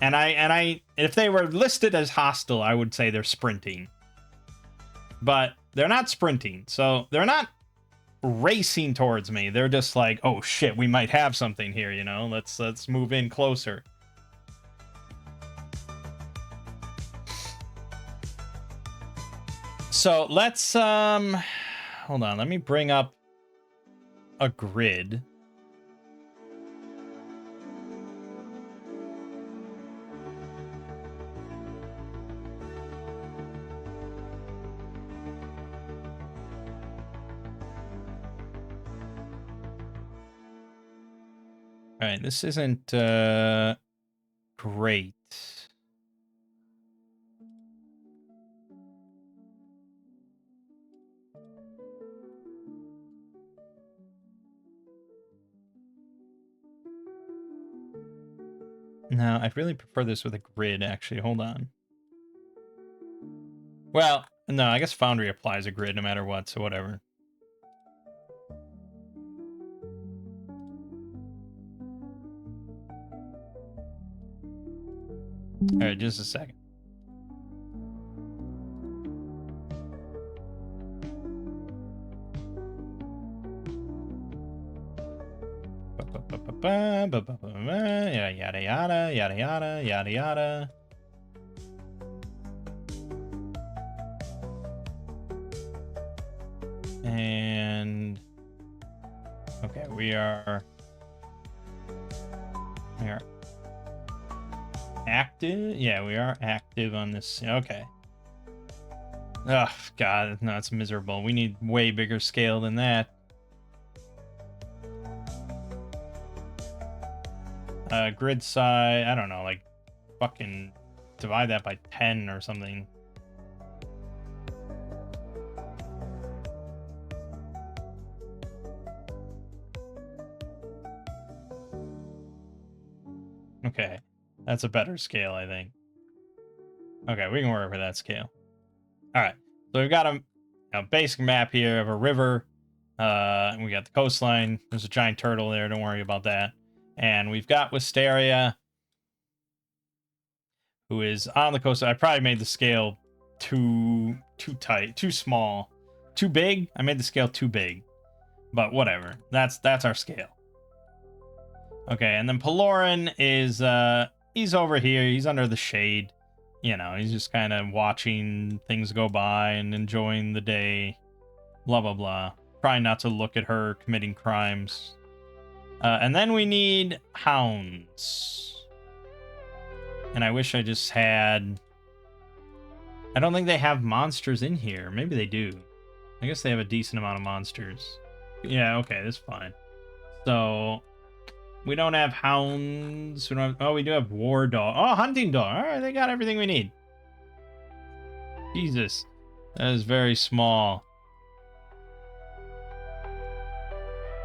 And I if they were listed as hostile, I would say they're sprinting. But they're not sprinting, so they're not racing towards me. They're just like, oh shit, we might have something here, let's move in closer. So let's hold on, let me bring up a grid. All right, this isn't great. No, I'd really prefer this with a grid, actually. Hold on. Well, no, I guess Foundry applies a grid no matter what, so whatever. All right, just a second. Yada yada yada yada yada yada yada. And okay, we are active. Yeah, we are active on this. Okay. Oh god, no, it's miserable. We need way bigger scale than that. Grid size, I don't know, like fucking divide that by 10 or something. That's a better scale, I think. Okay, we can work with that scale. All right, so we've got a basic map here of a river. And we got the coastline. There's a giant turtle there. Don't worry about that. And we've got Wisteria, who is on the coast. I probably made the scale too tight, too small, too big. I made the scale too big, but whatever. That's our scale. Okay, and then Pelorin is he's over here. He's under the shade. You know, he's just kind of watching things go by and enjoying the day. Blah blah blah. Trying not to look at her committing crimes. And then we need hounds. And I wish I just had... I don't think they have monsters in here. Maybe they do. I guess they have a decent amount of monsters. Yeah, okay, that's fine. So, we don't have hounds. We don't have... Oh, we do have war dog. Oh, hunting dog. All right, they got everything we need. Jesus. That is very small.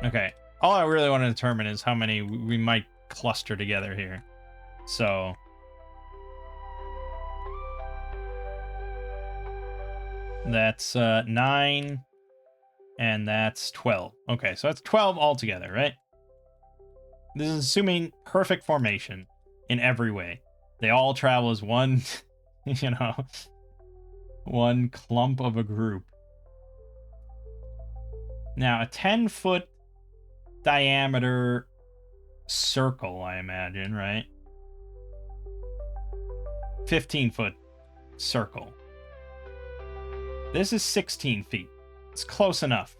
Okay. All I really want to determine is how many we might cluster together here. So... That's 9, and that's 12. Okay, so that's 12 altogether, right? This is assuming perfect formation in every way. They all travel as one, you know, one clump of a group. Now, a 10-foot diameter circle, I imagine, right? 15-foot circle. This is 16 feet. It's close enough.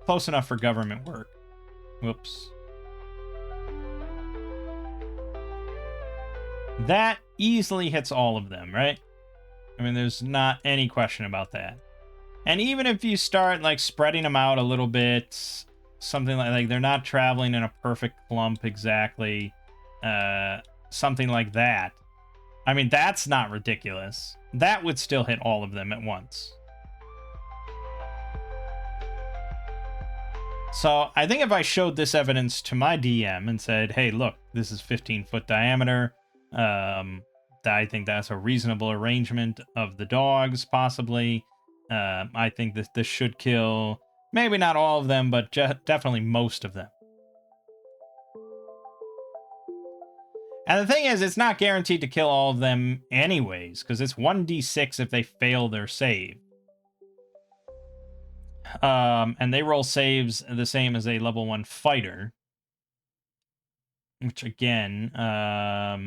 Close enough for government work. Whoops. That easily hits all of them, right? I mean, there's not any question about that. And even if you start, like, spreading them out a little bit, something like they're not traveling in a perfect clump exactly, something like that. I mean, that's not ridiculous. That would still hit all of them at once. So I think if I showed this evidence to my DM and said, hey, look, this is 15-foot diameter, I think that's a reasonable arrangement of the dogs, possibly. I think that this should kill, maybe not all of them, but definitely most of them. And the thing is, it's not guaranteed to kill all of them anyways, because it's 1d6 if they fail their save. And they roll saves the same as a level 1 fighter. Which, again, I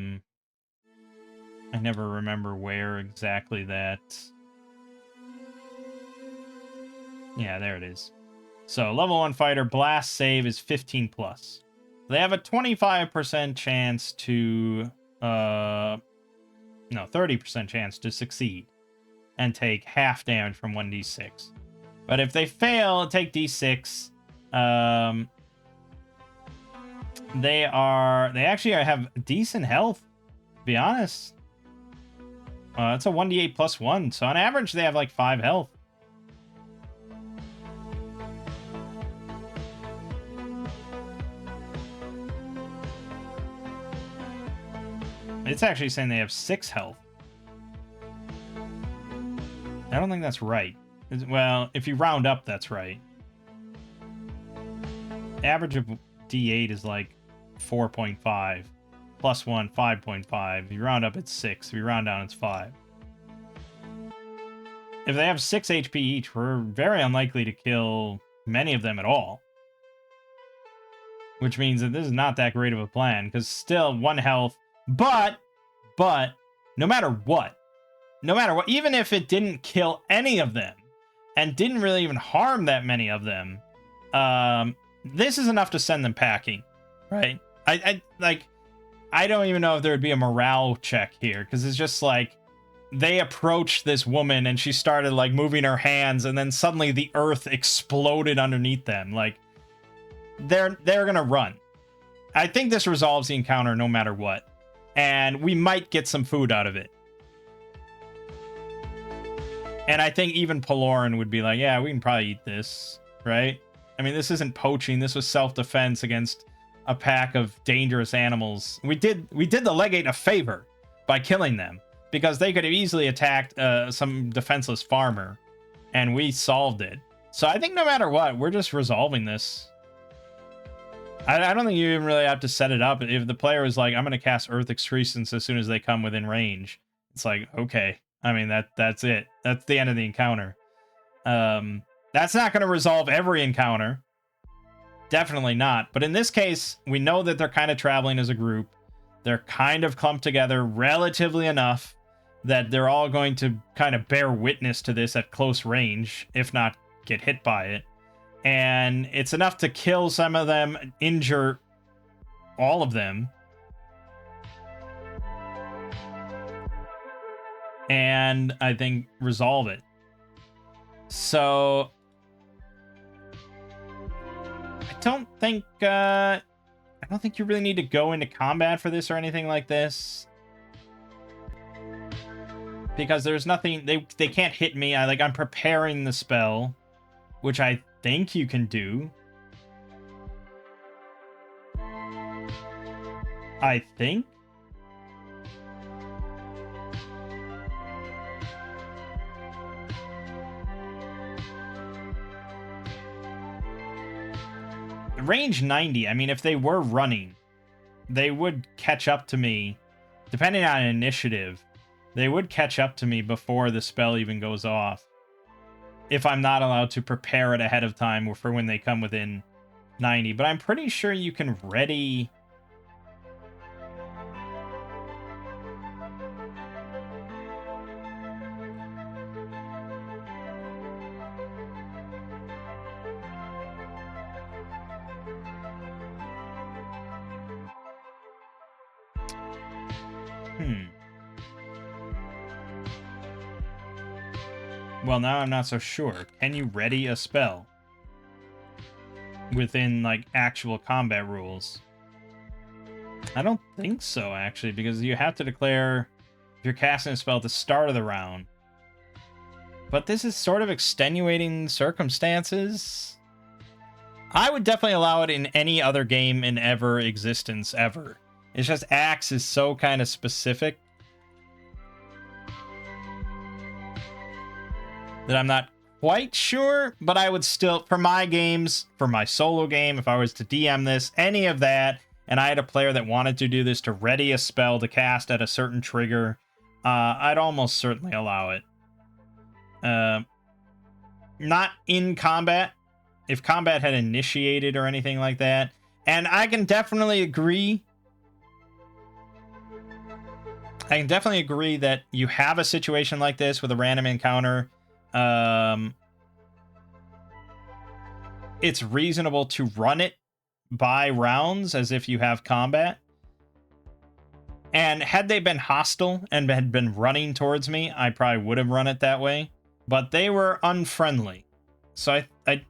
never remember where exactly that... Yeah, there it is. So, level 1 fighter, blast save is 15 plus. They have a 25% chance to... no, 30% chance to succeed. And take half damage from 1d6. But if they fail, take d6. They actually have decent health, to be honest. It's a 1d8 plus 1, so on average they have like 5 health. It's actually saying they have 6 health. I don't think that's right. Well, if you round up, that's right. Average of D8 is like 4.5. Plus 1, 5.5. If you round up, it's 6. If you round down, it's 5. If they have 6 HP each, we're very unlikely to kill many of them at all. Which means that this is not that great of a plan, because still 1 health. But, no matter what, even if it didn't kill any of them, and didn't really even harm that many of them, this is enough to send them packing, right? I don't even know if there would be a morale check here, because it's just like, they approached this woman, and she started, like, moving her hands, and then suddenly the earth exploded underneath them. Like, they're gonna run. I think this resolves the encounter no matter what, and we might get some food out of it. And I think even Pelorin would be like, yeah, we can probably eat this, right? I mean, this isn't poaching. This was self-defense against a pack of dangerous animals. We did the legate a favor by killing them, because they could have easily attacked some defenseless farmer, and we solved it. So I think no matter what, we're just resolving this. I don't think you even really have to set it up. If the player is like, I'm going to cast Earth Excrescence as soon as they come within range, it's like, okay. I mean, that's it. That's the end of the encounter. That's not going to resolve every encounter. Definitely not. But in this case, we know that they're kind of traveling as a group. They're kind of clumped together relatively enough that they're all going to kind of bear witness to this at close range, if not get hit by it. And it's enough to kill some of them, injure all of them. And I think resolve it. So I don't think you really need to go into combat for this or anything like this, because there's nothing they can't hit me. I'm preparing the spell, which I think you can do. I think. Range 90, I mean, if they were running, they would catch up to me. Depending on initiative, they would catch up to me before the spell even goes off, if I'm not allowed to prepare it ahead of time for when they come within 90. But I'm pretty sure you can ready... Well, now I'm not so sure. Can you ready a spell within, actual combat rules? I don't think so, actually, because you have to declare if you're casting a spell at the start of the round. But this is sort of extenuating circumstances. I would definitely allow it in any other game in existence ever. It's just ACKS is so kind of specific that I'm not quite sure, but I would still, for my games, for my solo game, if I was to DM this, any of that, and I had a player that wanted to do this to ready a spell to cast at a certain trigger, I'd almost certainly allow it. Not in combat, if combat had initiated or anything like that. And I can definitely agree. That you have a situation like this with a random encounter. It's reasonable to run it by rounds as if you have combat. And had they been hostile and had been running towards me, I probably would have run it that way. But they were unfriendly. So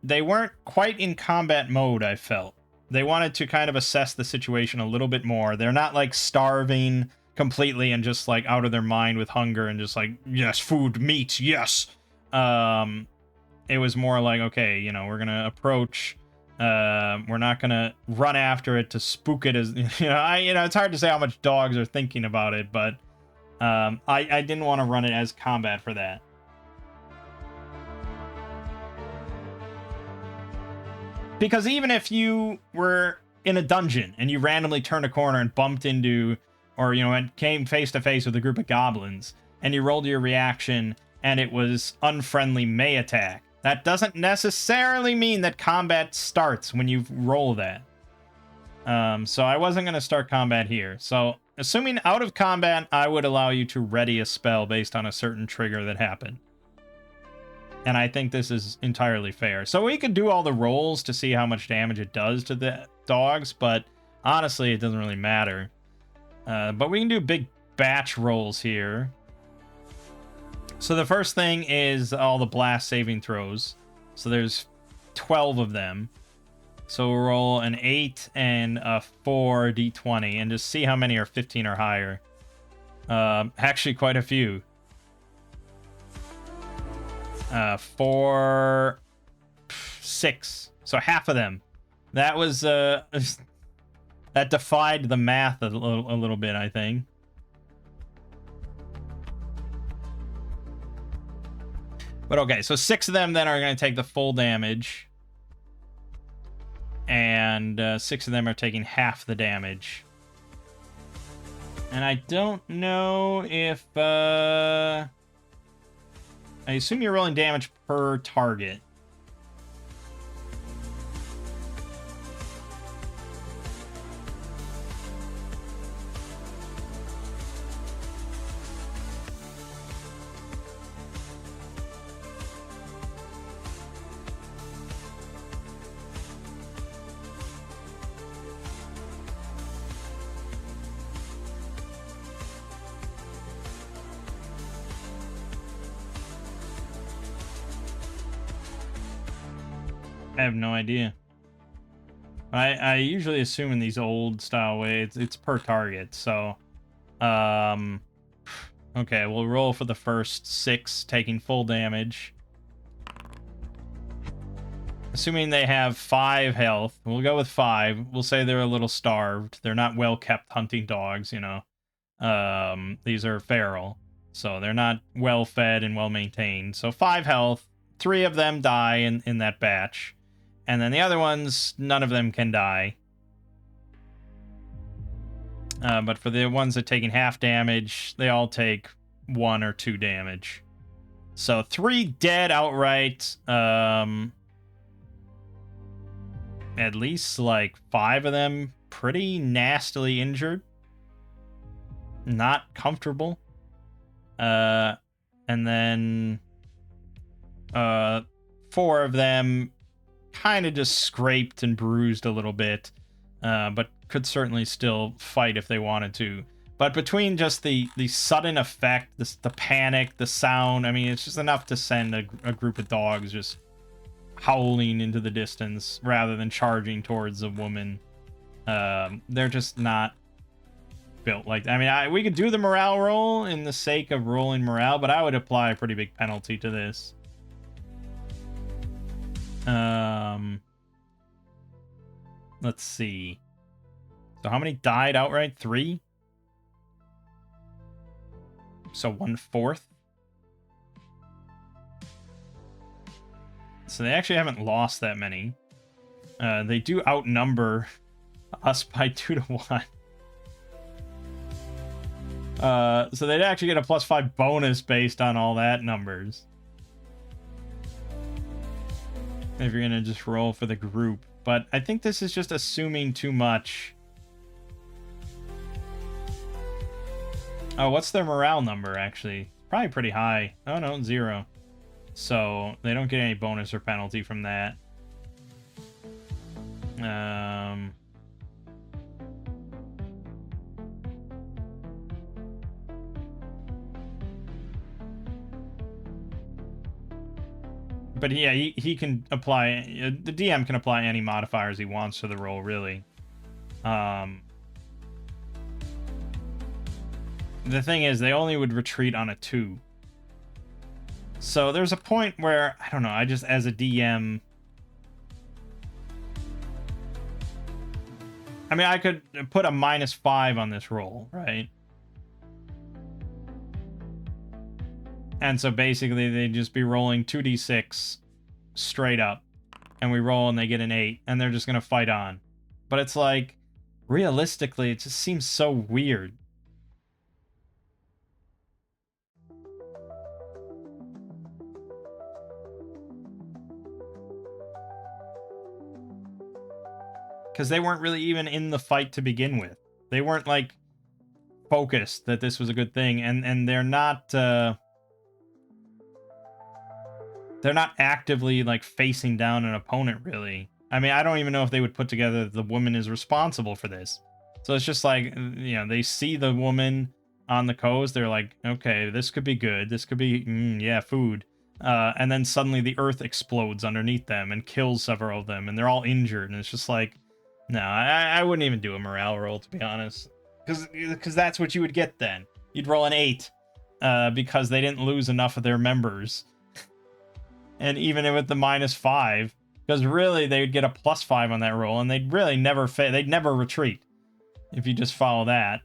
they weren't quite in combat mode, I felt. They wanted to kind of assess the situation a little bit more. They're not starving completely and just out of their mind with hunger and just yes, food, meat, yes. It was more okay, we're gonna approach. We're not gonna run after it to spook it as it's hard to say how much dogs are thinking about it, but I didn't want to run it as combat for that. Because even if you were in a dungeon and you randomly turned a corner and bumped into, or and came face to face with a group of goblins, and you rolled your reaction and it was unfriendly melee attack, that doesn't necessarily mean that combat starts when you roll that. So I wasn't going to start combat here. So assuming out of combat, I would allow you to ready a spell based on a certain trigger that happened. And I think this is entirely fair. So we could do all the rolls to see how much damage it does to the dogs, but honestly, it doesn't really matter. But we can do big batch rolls here. So the first thing is all the blast saving throws. So there's 12 of them. So we'll roll an 8 and a 4 d20 and just see how many are 15 or higher. Actually, quite a few. 6. So half of them. That was That defied the math a little bit, I think. But okay, so 6 of them then are going to take the full damage. And 6 of them are taking half the damage. And I don't know if... I assume you're rolling damage per target. I have no idea. I usually assume in these old style ways it's per target, so okay, we'll roll for the first 6 taking full damage. Assuming they have 5 health, we'll go with 5. We'll say they're a little starved. They're not well kept hunting dogs, you know. These are feral, so they're not well fed and well maintained. So 5 health, 3 of them die in that batch. And then the other ones, none of them can die. But for the ones that are taking half damage, they all take 1 or 2 damage. So 3 dead outright. At least like 5 of them pretty nastily injured. Not comfortable. And then 4 of them kind of just scraped and bruised a little bit, but could certainly still fight if they wanted to. But between just the sudden effect, the panic, the sound, I mean, it's just enough to send a group of dogs just howling into the distance rather than charging towards a woman. They're just not built like that. I mean, we could do the morale roll in the sake of rolling morale, but I would apply a pretty big penalty to this. Let's see. So how many died outright? 3? So 1/4. So they actually haven't lost that many. They do outnumber us by 2 to 1. So they'd actually get a +5 bonus based on all that numbers. If you're gonna just roll for the group. But I think this is just assuming too much. Oh, what's their morale number, actually? Probably pretty high. Oh, no, 0. So they don't get any bonus or penalty from that. But yeah, he can apply... the DM can apply any modifiers he wants to the roll, really. The thing is, they only would retreat on a 2. So there's a point where, I don't know, I just, as a DM... I mean, I could put a -5 on this roll, right? And so basically, they'd just be rolling 2d6 straight up. And we roll and they get an 8. And they're just going to fight on. But it's like, realistically, it just seems so weird. Because they weren't really even in the fight to begin with. They weren't, like, focused that this was a good thing. And they're not... they're not actively, like, facing down an opponent, really. I mean, I don't even know if they would put together the woman is responsible for this. So it's just like, you know, they see the woman on the coast. They're like, okay, this could be good. This could be, yeah, food. And then suddenly the earth explodes underneath them and kills several of them. And they're all injured. And it's just like, no, I wouldn't even do a morale roll, to be honest. Because that's what you would get then. You'd roll an 8. Because they didn't lose enough of their members. And even with the -5, because really they would get a +5 on that roll, and they'd really never they'd never retreat. if you just follow that.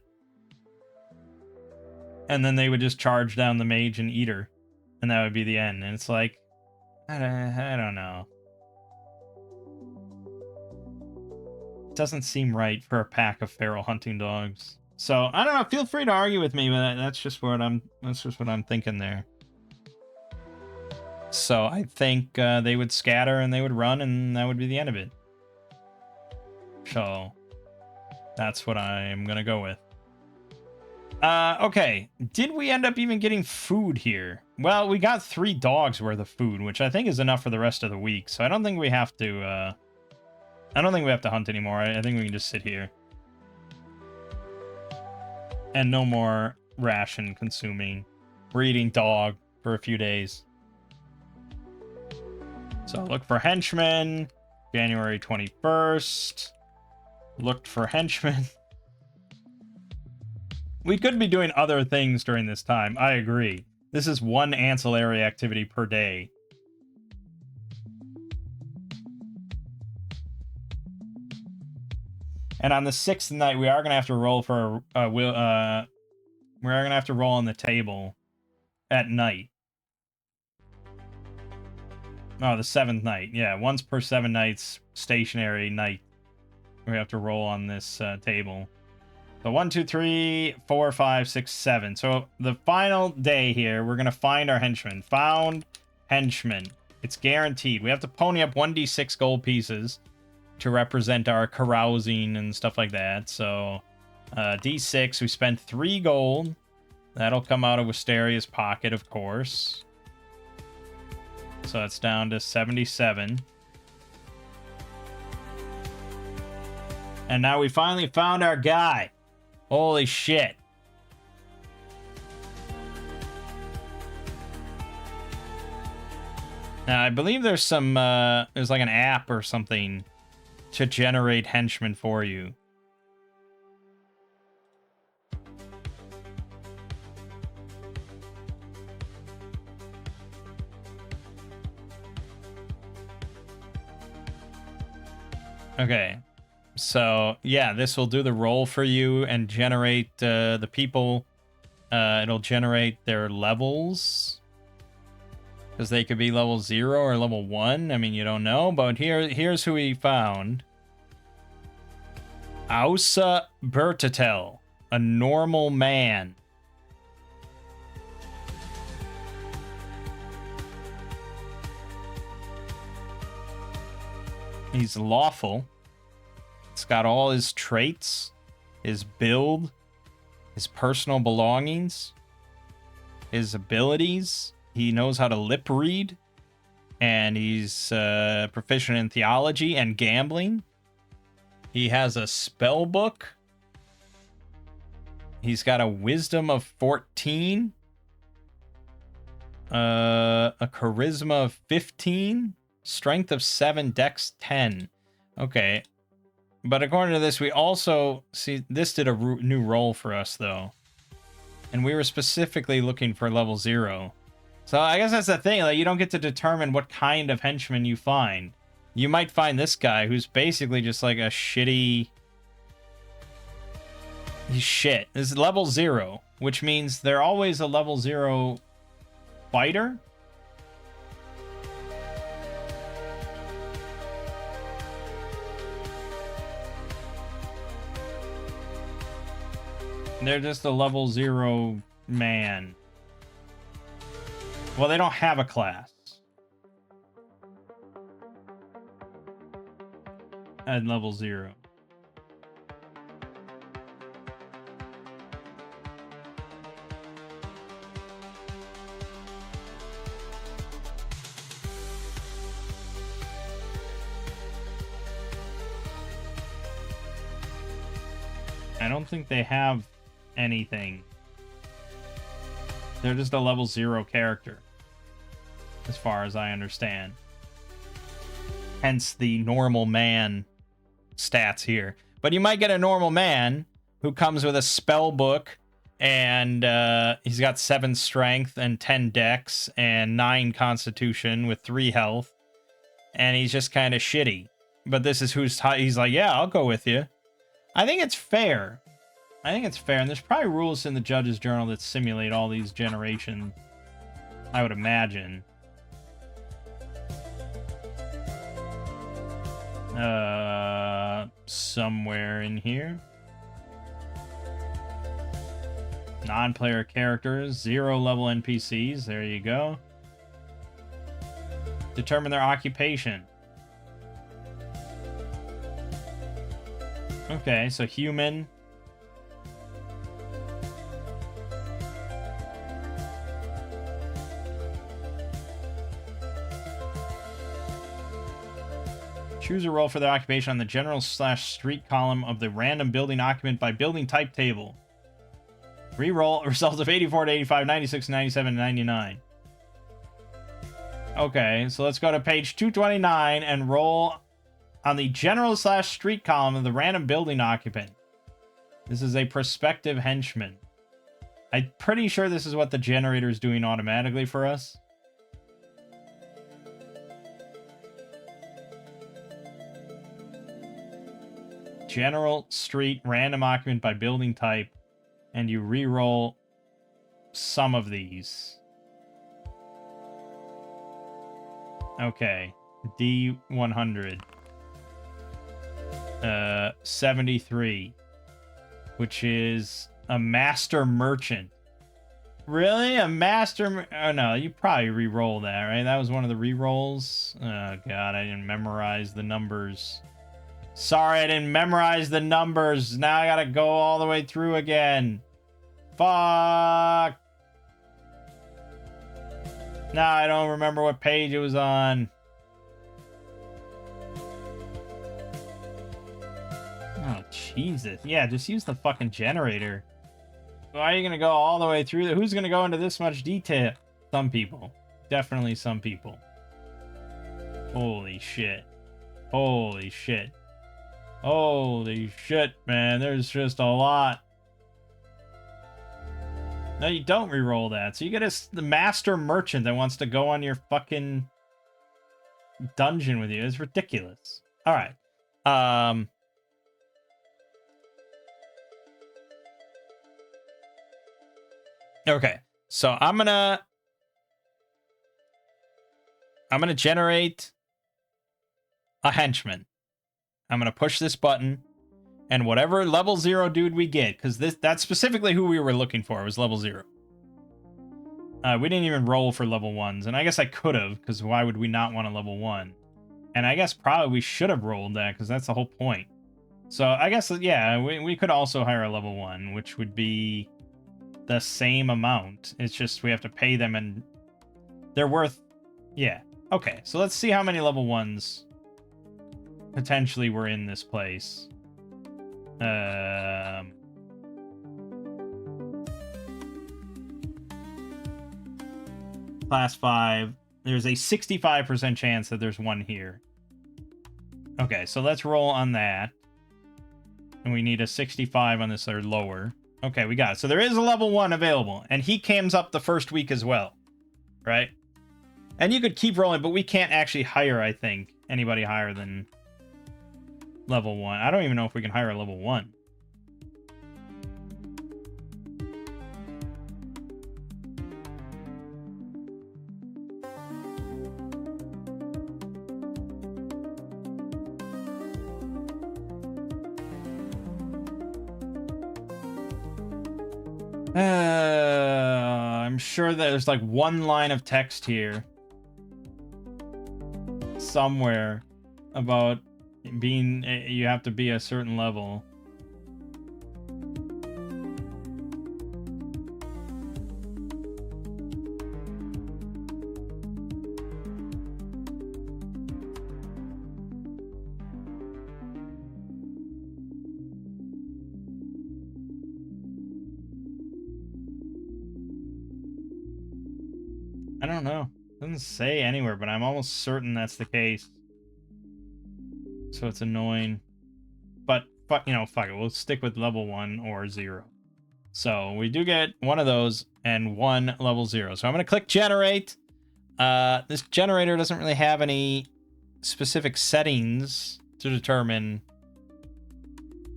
And then they would just charge down the mage and eater, and that would be the end. And it's like, I don't know. It doesn't seem right for a pack of feral hunting dogs. So I don't know. Feel free to argue with me, but that's just what I'm thinking there. So I think they would scatter and they would run, and that would be the end of it. So that's what I'm gonna go with. Okay. Did we end up even getting food here? Well, we got 3 dogs worth of food, which I think is enough for the rest of the week. So I don't think we have to, I don't think we have to hunt anymore. I think we can just sit here. And no more ration consuming. We're eating dog for a few days. So look for henchmen. January 21st. Looked for henchmen. We could be doing other things during this time. I agree. This is 1 ancillary activity per day. And on the 6th night, we are gonna have to roll for we are gonna have to roll on the table at night. Oh, the 7th night. Yeah, once per 7 nights, stationary night. We have to roll on this table. So 1, 2, 3, 4, 5, 6, 7. So the final day here, we're gonna find our henchmen. Found henchmen. It's guaranteed. We have to pony up 1d6 gold pieces to represent our carousing and stuff like that. So d6, we spent 3 gold. That'll come out of Wisteria's pocket, of course. So that's down to 77. And now we finally found our guy. Holy shit. Now, I believe there's some, there's like an app or something to generate henchmen for you. Okay. So, yeah, this will do the roll for you and generate the people. It'll generate their levels. Because they could be level 0 or level 1. I mean, you don't know. But here's who we found. Ausa Bertatel. A normal man. He's lawful. It's got all his traits, his build, his personal belongings, his abilities. He knows how to lip read, and he's proficient in theology and gambling. He has a spell book. He's got a wisdom of 14, a charisma of 15, strength of 7, dex 10. Okay. But according to this, we also see this did a new roll for us, though. And we were specifically looking for level 0. So I guess that's the thing. Like, you don't get to determine what kind of henchman you find. You might find this guy who's basically just like a shitty... He's shit. This is level 0, which means they're always a level 0 fighter. They're just a level 0 man. Well, they don't have a class. At level 0. I don't think they have anything. They're just a level 0 character, as far as I understand. Hence the normal man stats here. But you might get a normal man who comes with a spell book, and he's got 7 strength and 10 dex and 9 constitution with 3 health, and he's just kind of shitty. But this is who's he's like, yeah, I'll go with you. I think it's fair. I think it's fair, and there's probably rules in the Judge's Journal that simulate all these generations, I would imagine. Somewhere in here. Non-player characters, 0 level NPCs, there you go. Determine their occupation. Okay, so human. Choose a role for their occupation on the general/street column of the random building occupant by building type table. Reroll results of 84 to 85, 96, 97, 99. Okay, so let's go to page 229 and roll on the general/street column of the random building occupant. This is a prospective henchman. I'm pretty sure this is what the generator is doing automatically for us. General, street, random occupant by building type, and you re-roll some of these. Okay, D100. 73, which is a master merchant. Really? A master? Oh no, you probably re-roll that, right? That was one of the re-rolls. Oh god, I didn't memorize the numbers. Sorry, I didn't memorize the numbers. Now I gotta go all the way through again. Fuck. Now I don't remember what page it was on. Oh, Jesus. Yeah, just use the fucking generator. Why are you gonna go all the way through? Who's gonna go into this much detail? Some people. Definitely some people. Holy shit. Holy shit. Holy shit, man. There's just a lot. No, you don't re-roll that. So you get the master merchant that wants to go on your fucking dungeon with you. It's ridiculous. All right. Okay. So I'm gonna generate a henchman. I'm gonna push this button, and whatever level 0 dude we get, because that's specifically who we were looking for, was level 0. We didn't even roll for level 1s, and I guess I could have, because why would we not want a level 1? And I guess probably we should have rolled that, because that's the whole point. So I guess, yeah, we could also hire a level 1, which would be the same amount. It's just we have to pay them, and they're worth... Yeah. Okay, so let's see how many level 1s potentially were in this place. Class 5. There's a 65% chance that there's one here. Okay, so let's roll on that. And we need a 65 on this, or lower. Okay, we got it. So there is a level 1 available. And he comes up the first week as well. Right? And you could keep rolling, but we can't actually hire, I think, anybody higher than level 1. I don't even know if we can hire a level 1. I'm sure that there's like one line of text here somewhere about being, you have to be a certain level. I don't know. It doesn't say anywhere, but I'm almost certain that's the case. So it's annoying. But, fuck it. We'll stick with level 1 or 0. So we do get one of those and one level 0. So I'm going to click generate. This generator doesn't really have any specific settings to determine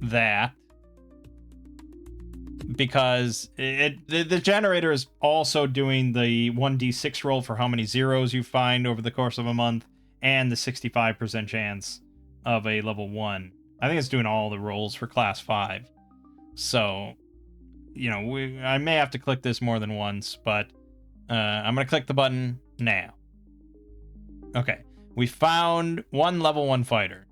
that. Because the generator is also doing the 1d6 roll for how many zeros you find over the course of a month, and the 65% chance of a level 1. I think it's doing all the rolls for class 5. So, you know, I may have to click this more than once, but I'm going to click the button now. Okay, we found one level 1 fighter.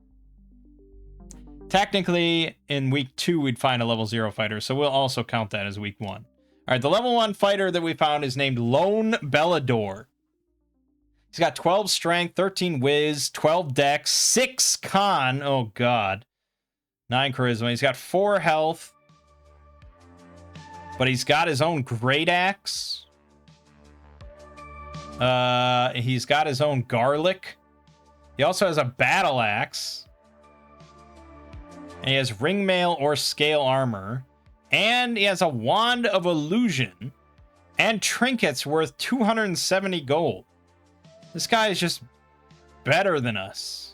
Technically, in week 2, we'd find a level 0 fighter, so we'll also count that as week 1. All right, the level 1 fighter that we found is named Lone Bellador. He's got 12 strength, 13 whiz, 12 dex, 6 con, oh god, 9 charisma. He's got 4 health, but he's got his own great axe. He's got his own garlic. He also has a battle axe. And he has ringmail or scale armor. And he has a wand of illusion. And trinkets worth 270 gold. This guy is just better than us.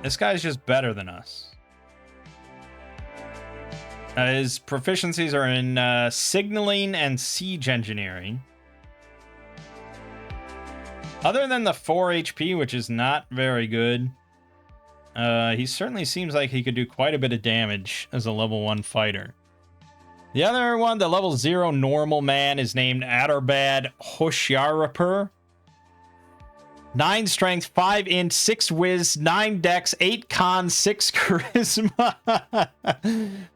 This guy's just better than us. His proficiencies are in signaling and siege engineering. Other than the 4 HP, which is not very good, he certainly seems like he could do quite a bit of damage as a level 1 fighter. The other one, the level 0 normal man, is named Adarbad Hoshyarapur. 9 strength, 5 int, 6 whiz, 9 dex, 8 con, 6 charisma.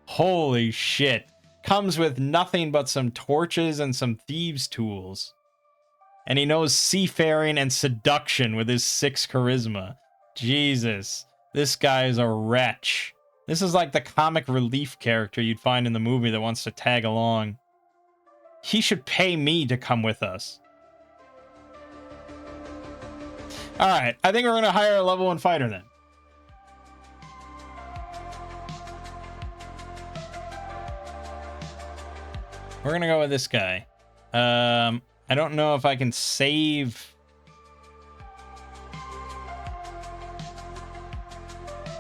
Holy shit. Comes with nothing but some torches and some thieves' tools. And he knows seafaring and seduction with his 6 charisma. Jesus. This guy is a wretch. This is like the comic relief character you'd find in the movie that wants to tag along. He should pay me to come with us. Alright, I think we're going to hire a level 1 fighter then. We're going to go with this guy. I don't know if I can save.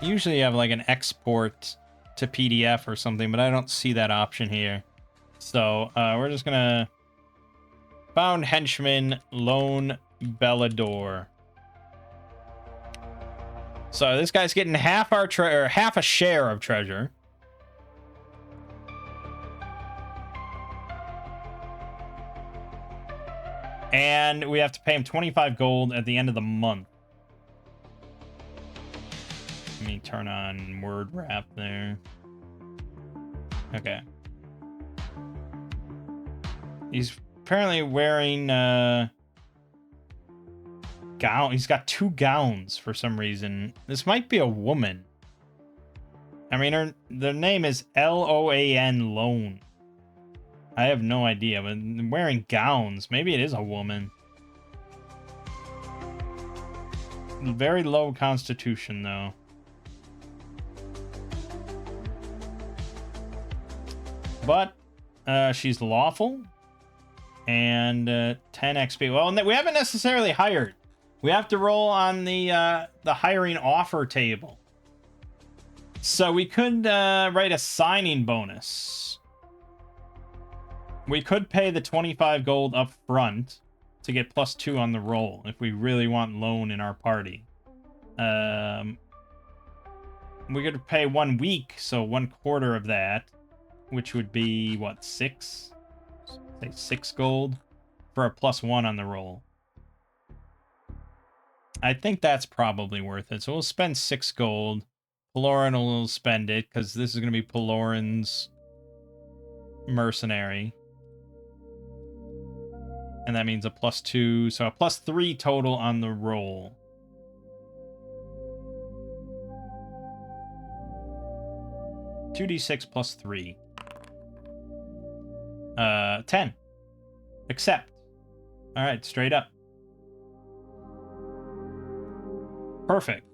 Usually you have like an export to PDF or something, but I don't see that option here. So we're just gonna found henchman Lone Bellador. So this guy's getting half our half a share of treasure. And we have to pay him 25 gold at the end of the month. Let me turn on word wrap there. Okay. He's apparently wearing gown. He's got 2 gowns for some reason. This might be a woman. I mean, their name is Loan Lone. I have no idea, but wearing gowns. Maybe it is a woman. Very low constitution, though. But she's lawful. And 10 XP. Well, we haven't necessarily hired. We have to roll on the hiring offer table. So we could write a signing bonus. We could pay the 25 gold up front to get +2 on the roll if we really want Lone in our party. We could pay 1 week, so 1/4 of that, which would be, what, 6? Say 6 gold for a +1 on the roll. I think that's probably worth it. So we'll spend 6 gold. Pelorin will spend it, because this is going to be Pelorin's mercenary. And that means a +2, so a +3 total on the roll. $2d6 +3. 10. Accept. Alright, straight up. Perfect.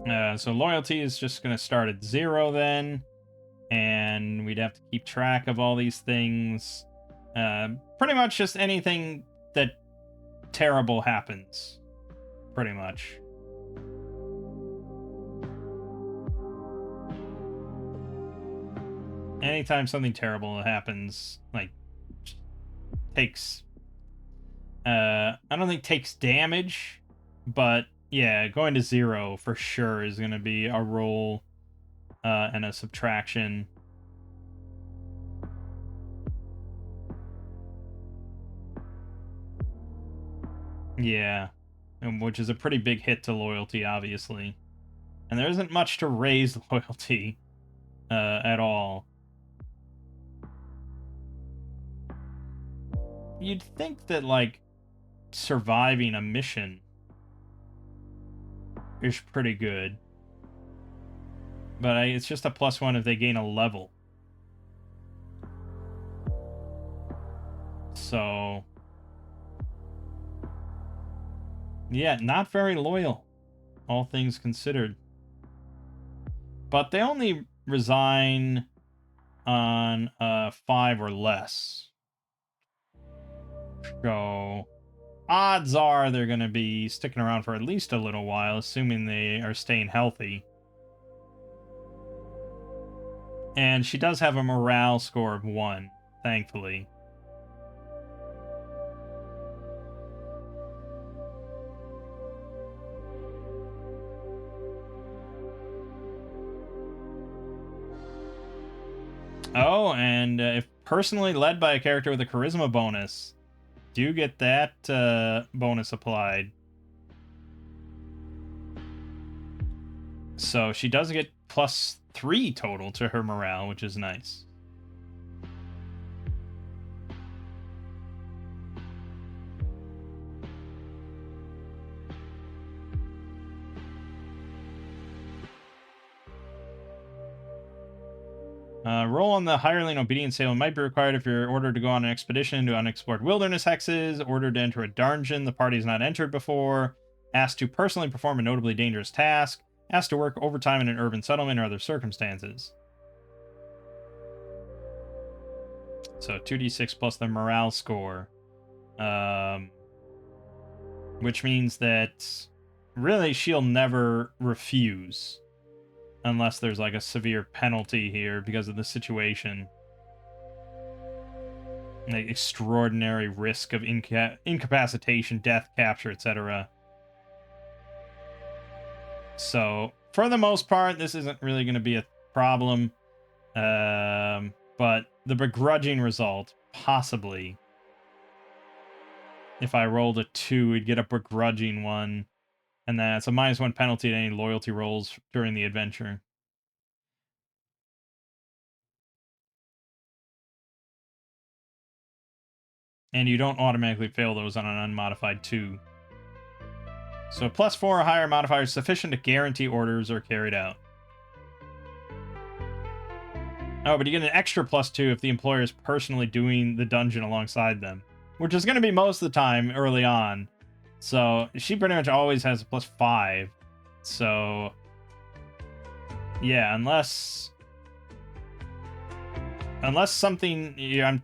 So loyalty is just going to start at 0 then. And we'd have to keep track of all these things. Pretty much just anything that terrible happens. Pretty much. Anytime something terrible happens, like, takes... I don't think takes damage, but yeah, going to 0 for sure is going to be a roll and a subtraction. Yeah, which is a pretty big hit to loyalty, obviously. And there isn't much to raise loyalty at all. You'd think that, like, surviving a mission is pretty good. But it's just a +1 if they gain a level. So... yeah, not very loyal, all things considered. But they only resign on 5 or less. So odds are they're going to be sticking around for at least a little while, assuming they are staying healthy. And she does have a morale score of 1, thankfully. Oh, and if personally led by a character with a charisma bonus, do get that bonus applied. So she does get +3 total to her morale, which is nice. Roll on the hireling obedience sale might be required if you're ordered to go on an expedition to unexplored wilderness hexes, ordered to enter a dungeon the party has not entered before, asked to personally perform a notably dangerous task, asked to work overtime in an urban settlement or other circumstances. So 2d6 plus the morale score. Which means that really she'll never refuse. Unless there's like a severe penalty here because of the situation. Like extraordinary risk of incapacitation, death, capture, etc. So, for the most part, this isn't really going to be a problem. But the begrudging result, possibly. If I rolled a 2, we'd get a begrudging one. And that's a -1 penalty to any loyalty rolls during the adventure. And you don't automatically fail those on an unmodified 2. So +4 or higher modifier is sufficient to guarantee orders are carried out. Oh, but you get an extra +2 if the employer is personally doing the dungeon alongside them. Which is going to be most of the time early on. So she pretty much always has a +5. So yeah, unless something,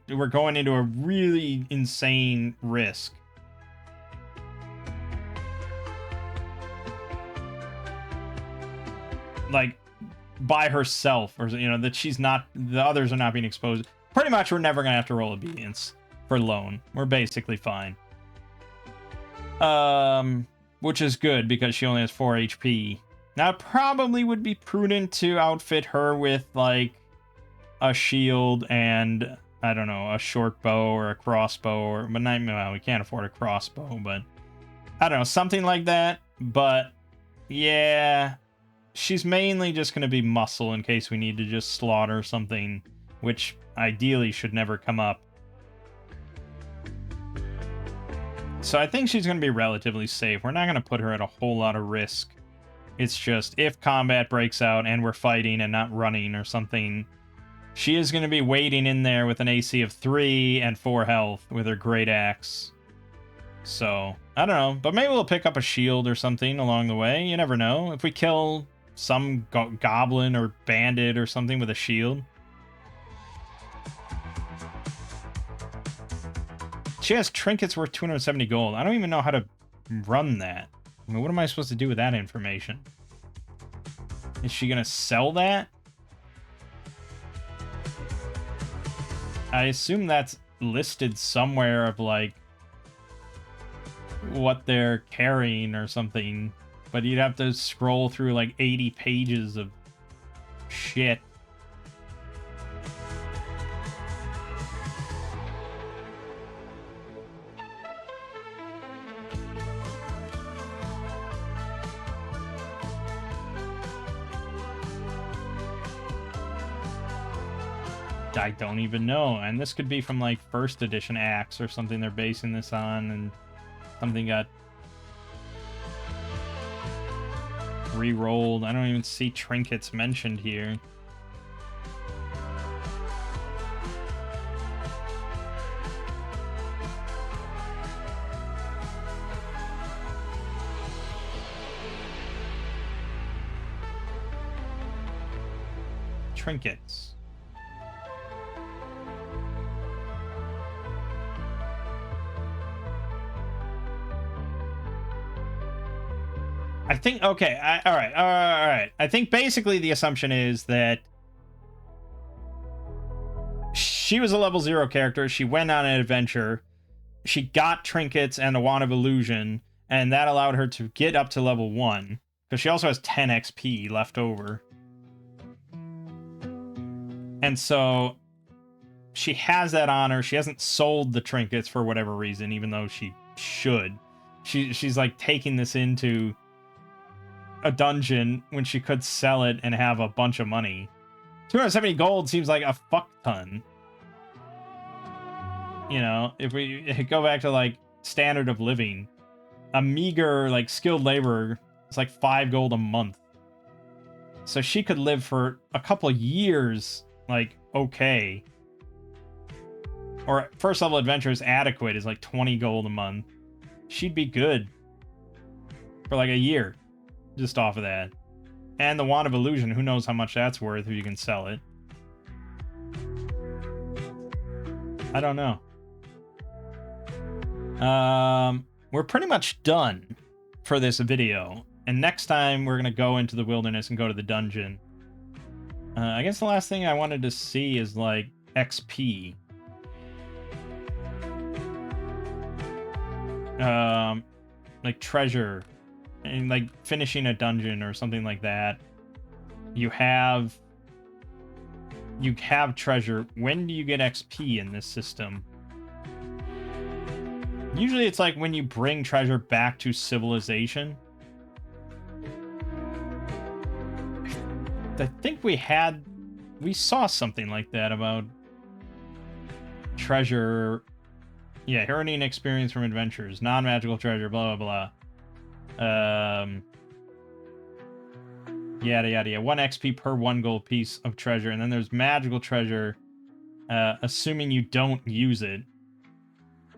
we're going into a really insane risk. Like by herself, or that she's not, the others are not being exposed. Pretty much we're never gonna have to roll obedience for loan. We're basically fine. Which is good because she only has 4 HP. Now it probably would be prudent to outfit her with like a shield and I don't know, a short bow or a crossbow, but not, well, we can't afford a crossbow, but I don't know, something like that. But yeah, she's mainly just going to be muscle in case we need to just slaughter something, which ideally should never come up. So I think she's going to be relatively safe. We're not going to put her at a whole lot of risk. It's just if combat breaks out and we're fighting and not running or something, she is going to be waiting in there with an AC of 3 and 4 health with her great axe. So, I don't know. But maybe we'll pick up a shield or something along the way. You never know. If we kill some goblin or bandit or something with a shield. She has trinkets worth 270 gold. I don't even know how to run that. I mean, what am I supposed to do with that information? Is she gonna sell that? I assume that's listed somewhere of like what they're carrying or something, but you'd have to scroll through like 80 pages of shit. I don't even know. And this could be from like first edition ACKS or something they're basing this on, and something got re-rolled. I don't even see trinkets mentioned here. Trinkets. I think, okay, all right. I think basically the assumption is that she was a level 0 character. She went on an adventure. She got trinkets and a wand of illusion, and that allowed her to get up to level 1. Because she also has 10 XP left over. And so she has that on her. She hasn't sold the trinkets for whatever reason, even though she should. She's like taking this into a dungeon when she could sell it and have a bunch of money. 270 gold seems like a fuck ton. You know, if we go back to like standard of living, a meager like skilled laborer is like 5 gold a month. So she could live for a couple of years like okay. Or first level adventurers adequate is like 20 gold a month. She'd be good for like a year. Just off of that. And the Wand of Illusion, who knows how much that's worth if you can sell it. I don't know. We're pretty much done for this video. And next time we're going to go into the wilderness and go to the dungeon. I guess the last thing I wanted to see is like XP. Like treasure. And like finishing a dungeon or something like that. You have treasure. When do you get XP in this system? Usually it's like when you bring treasure back to civilization. I think we saw something like that about treasure. Yeah, earning experience from adventures, non-magical treasure, blah blah blah. Yada yada yada. 1 XP per 1 gold piece of treasure, and then there's magical treasure, assuming you don't use it.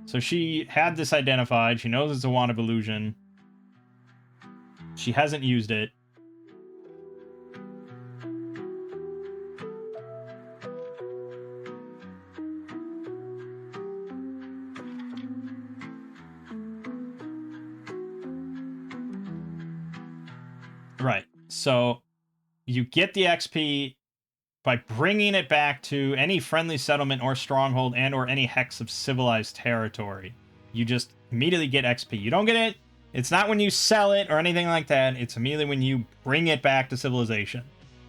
So she had this identified. She knows it's a Wand of Illusion. She hasn't used it. Right. So you get the XP by bringing it back to any friendly settlement or stronghold and or any hex of civilized territory. You just immediately get XP. You don't get it. It's not when you sell it or anything like that. It's immediately when you bring it back to civilization.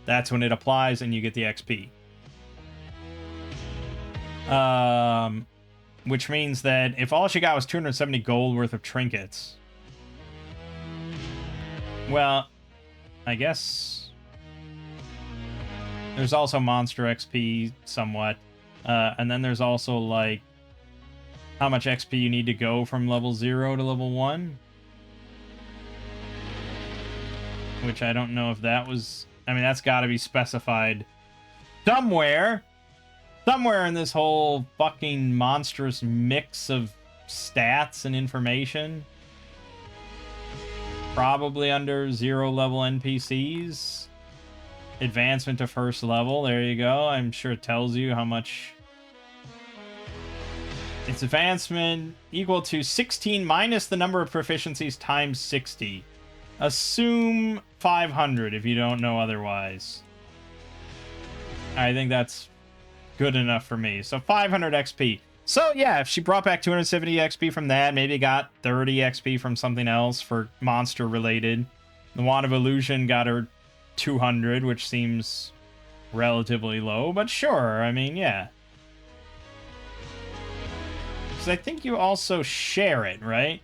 That's when it applies and you get the XP. Which means that if all she got was 270 gold worth of trinkets, well, I guess there's also monster XP somewhat. And then there's also like how much XP you need to go from level 0 to level 1. Which I don't know if that was... I mean, that's got to be specified somewhere. Somewhere in this whole fucking monstrous mix of stats and information. probably under 0 level NPCs. Advancement to first level, there you go. I'm sure it tells you how much. Its advancement equal to 16 minus the number of proficiencies times 60. Assume 500 if you don't know otherwise. I think that's good enough for me. So 500 XP. So yeah, if she brought back 270 XP from that, maybe got 30 XP from something else for monster related. The Wand of Illusion got her 200, which seems relatively low, but sure, I mean, yeah. Because I think you also share it, right?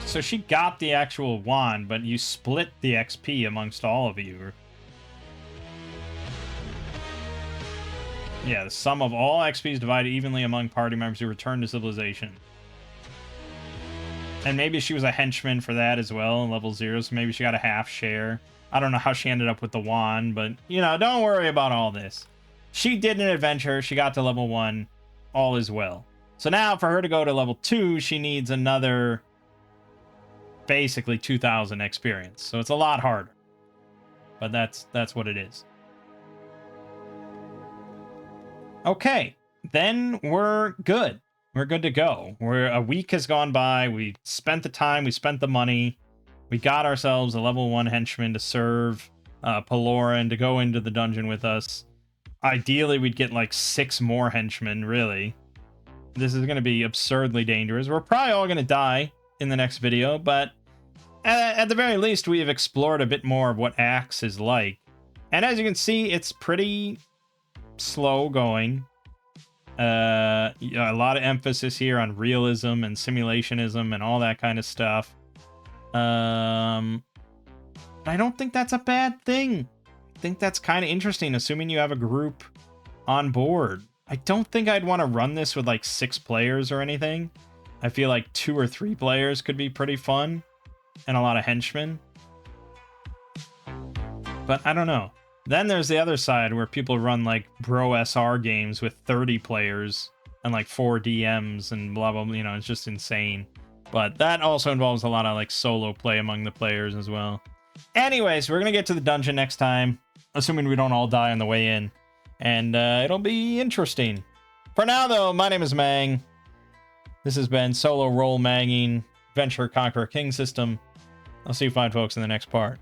So she got the actual wand, but you split the XP amongst all of you. Yeah, the sum of all XP is divided evenly among party members who return to civilization. And maybe she was a henchman for that as well, level 0, so maybe she got a half share. I don't know how she ended up with the wand, but, you know, don't worry about all this. She did an adventure, she got to level 1, all is well. So now, for her to go to level 2, she needs another, basically 2,000 experience. So it's a lot harder. But that's what it is. Okay, then we're good. We're good to go. A week has gone by. We spent the time. We spent the money. We got ourselves a level 1 henchman to serve Pelora and to go into the dungeon with us. Ideally, we'd get like 6 more henchmen, really. This is going to be absurdly dangerous. We're probably all going to die in the next video, but at the very least, we have explored a bit more of what ACKS is like. And as you can see, it's pretty slow going. A lot of emphasis here on realism and simulationism and all that kind of stuff. I don't think that's a bad thing. I think that's kind of interesting, assuming you have a group on board. I don't think I'd want to run this with like 6 players or anything. I feel like 2 or 3 players could be pretty fun, and a lot of henchmen. But I don't know. Then there's the other side where people run like bro SR games with 30 players and like 4 DMs and blah, blah, blah. You know, it's just insane. But that also involves a lot of like solo play among the players as well. Anyways, we're going to get to the dungeon next time, assuming we don't all die on the way in. And it'll be interesting. For now, though, my name is Mang. This has been Solo Roll Mangging, Venture Conqueror King System. I'll see you fine folks in the next part.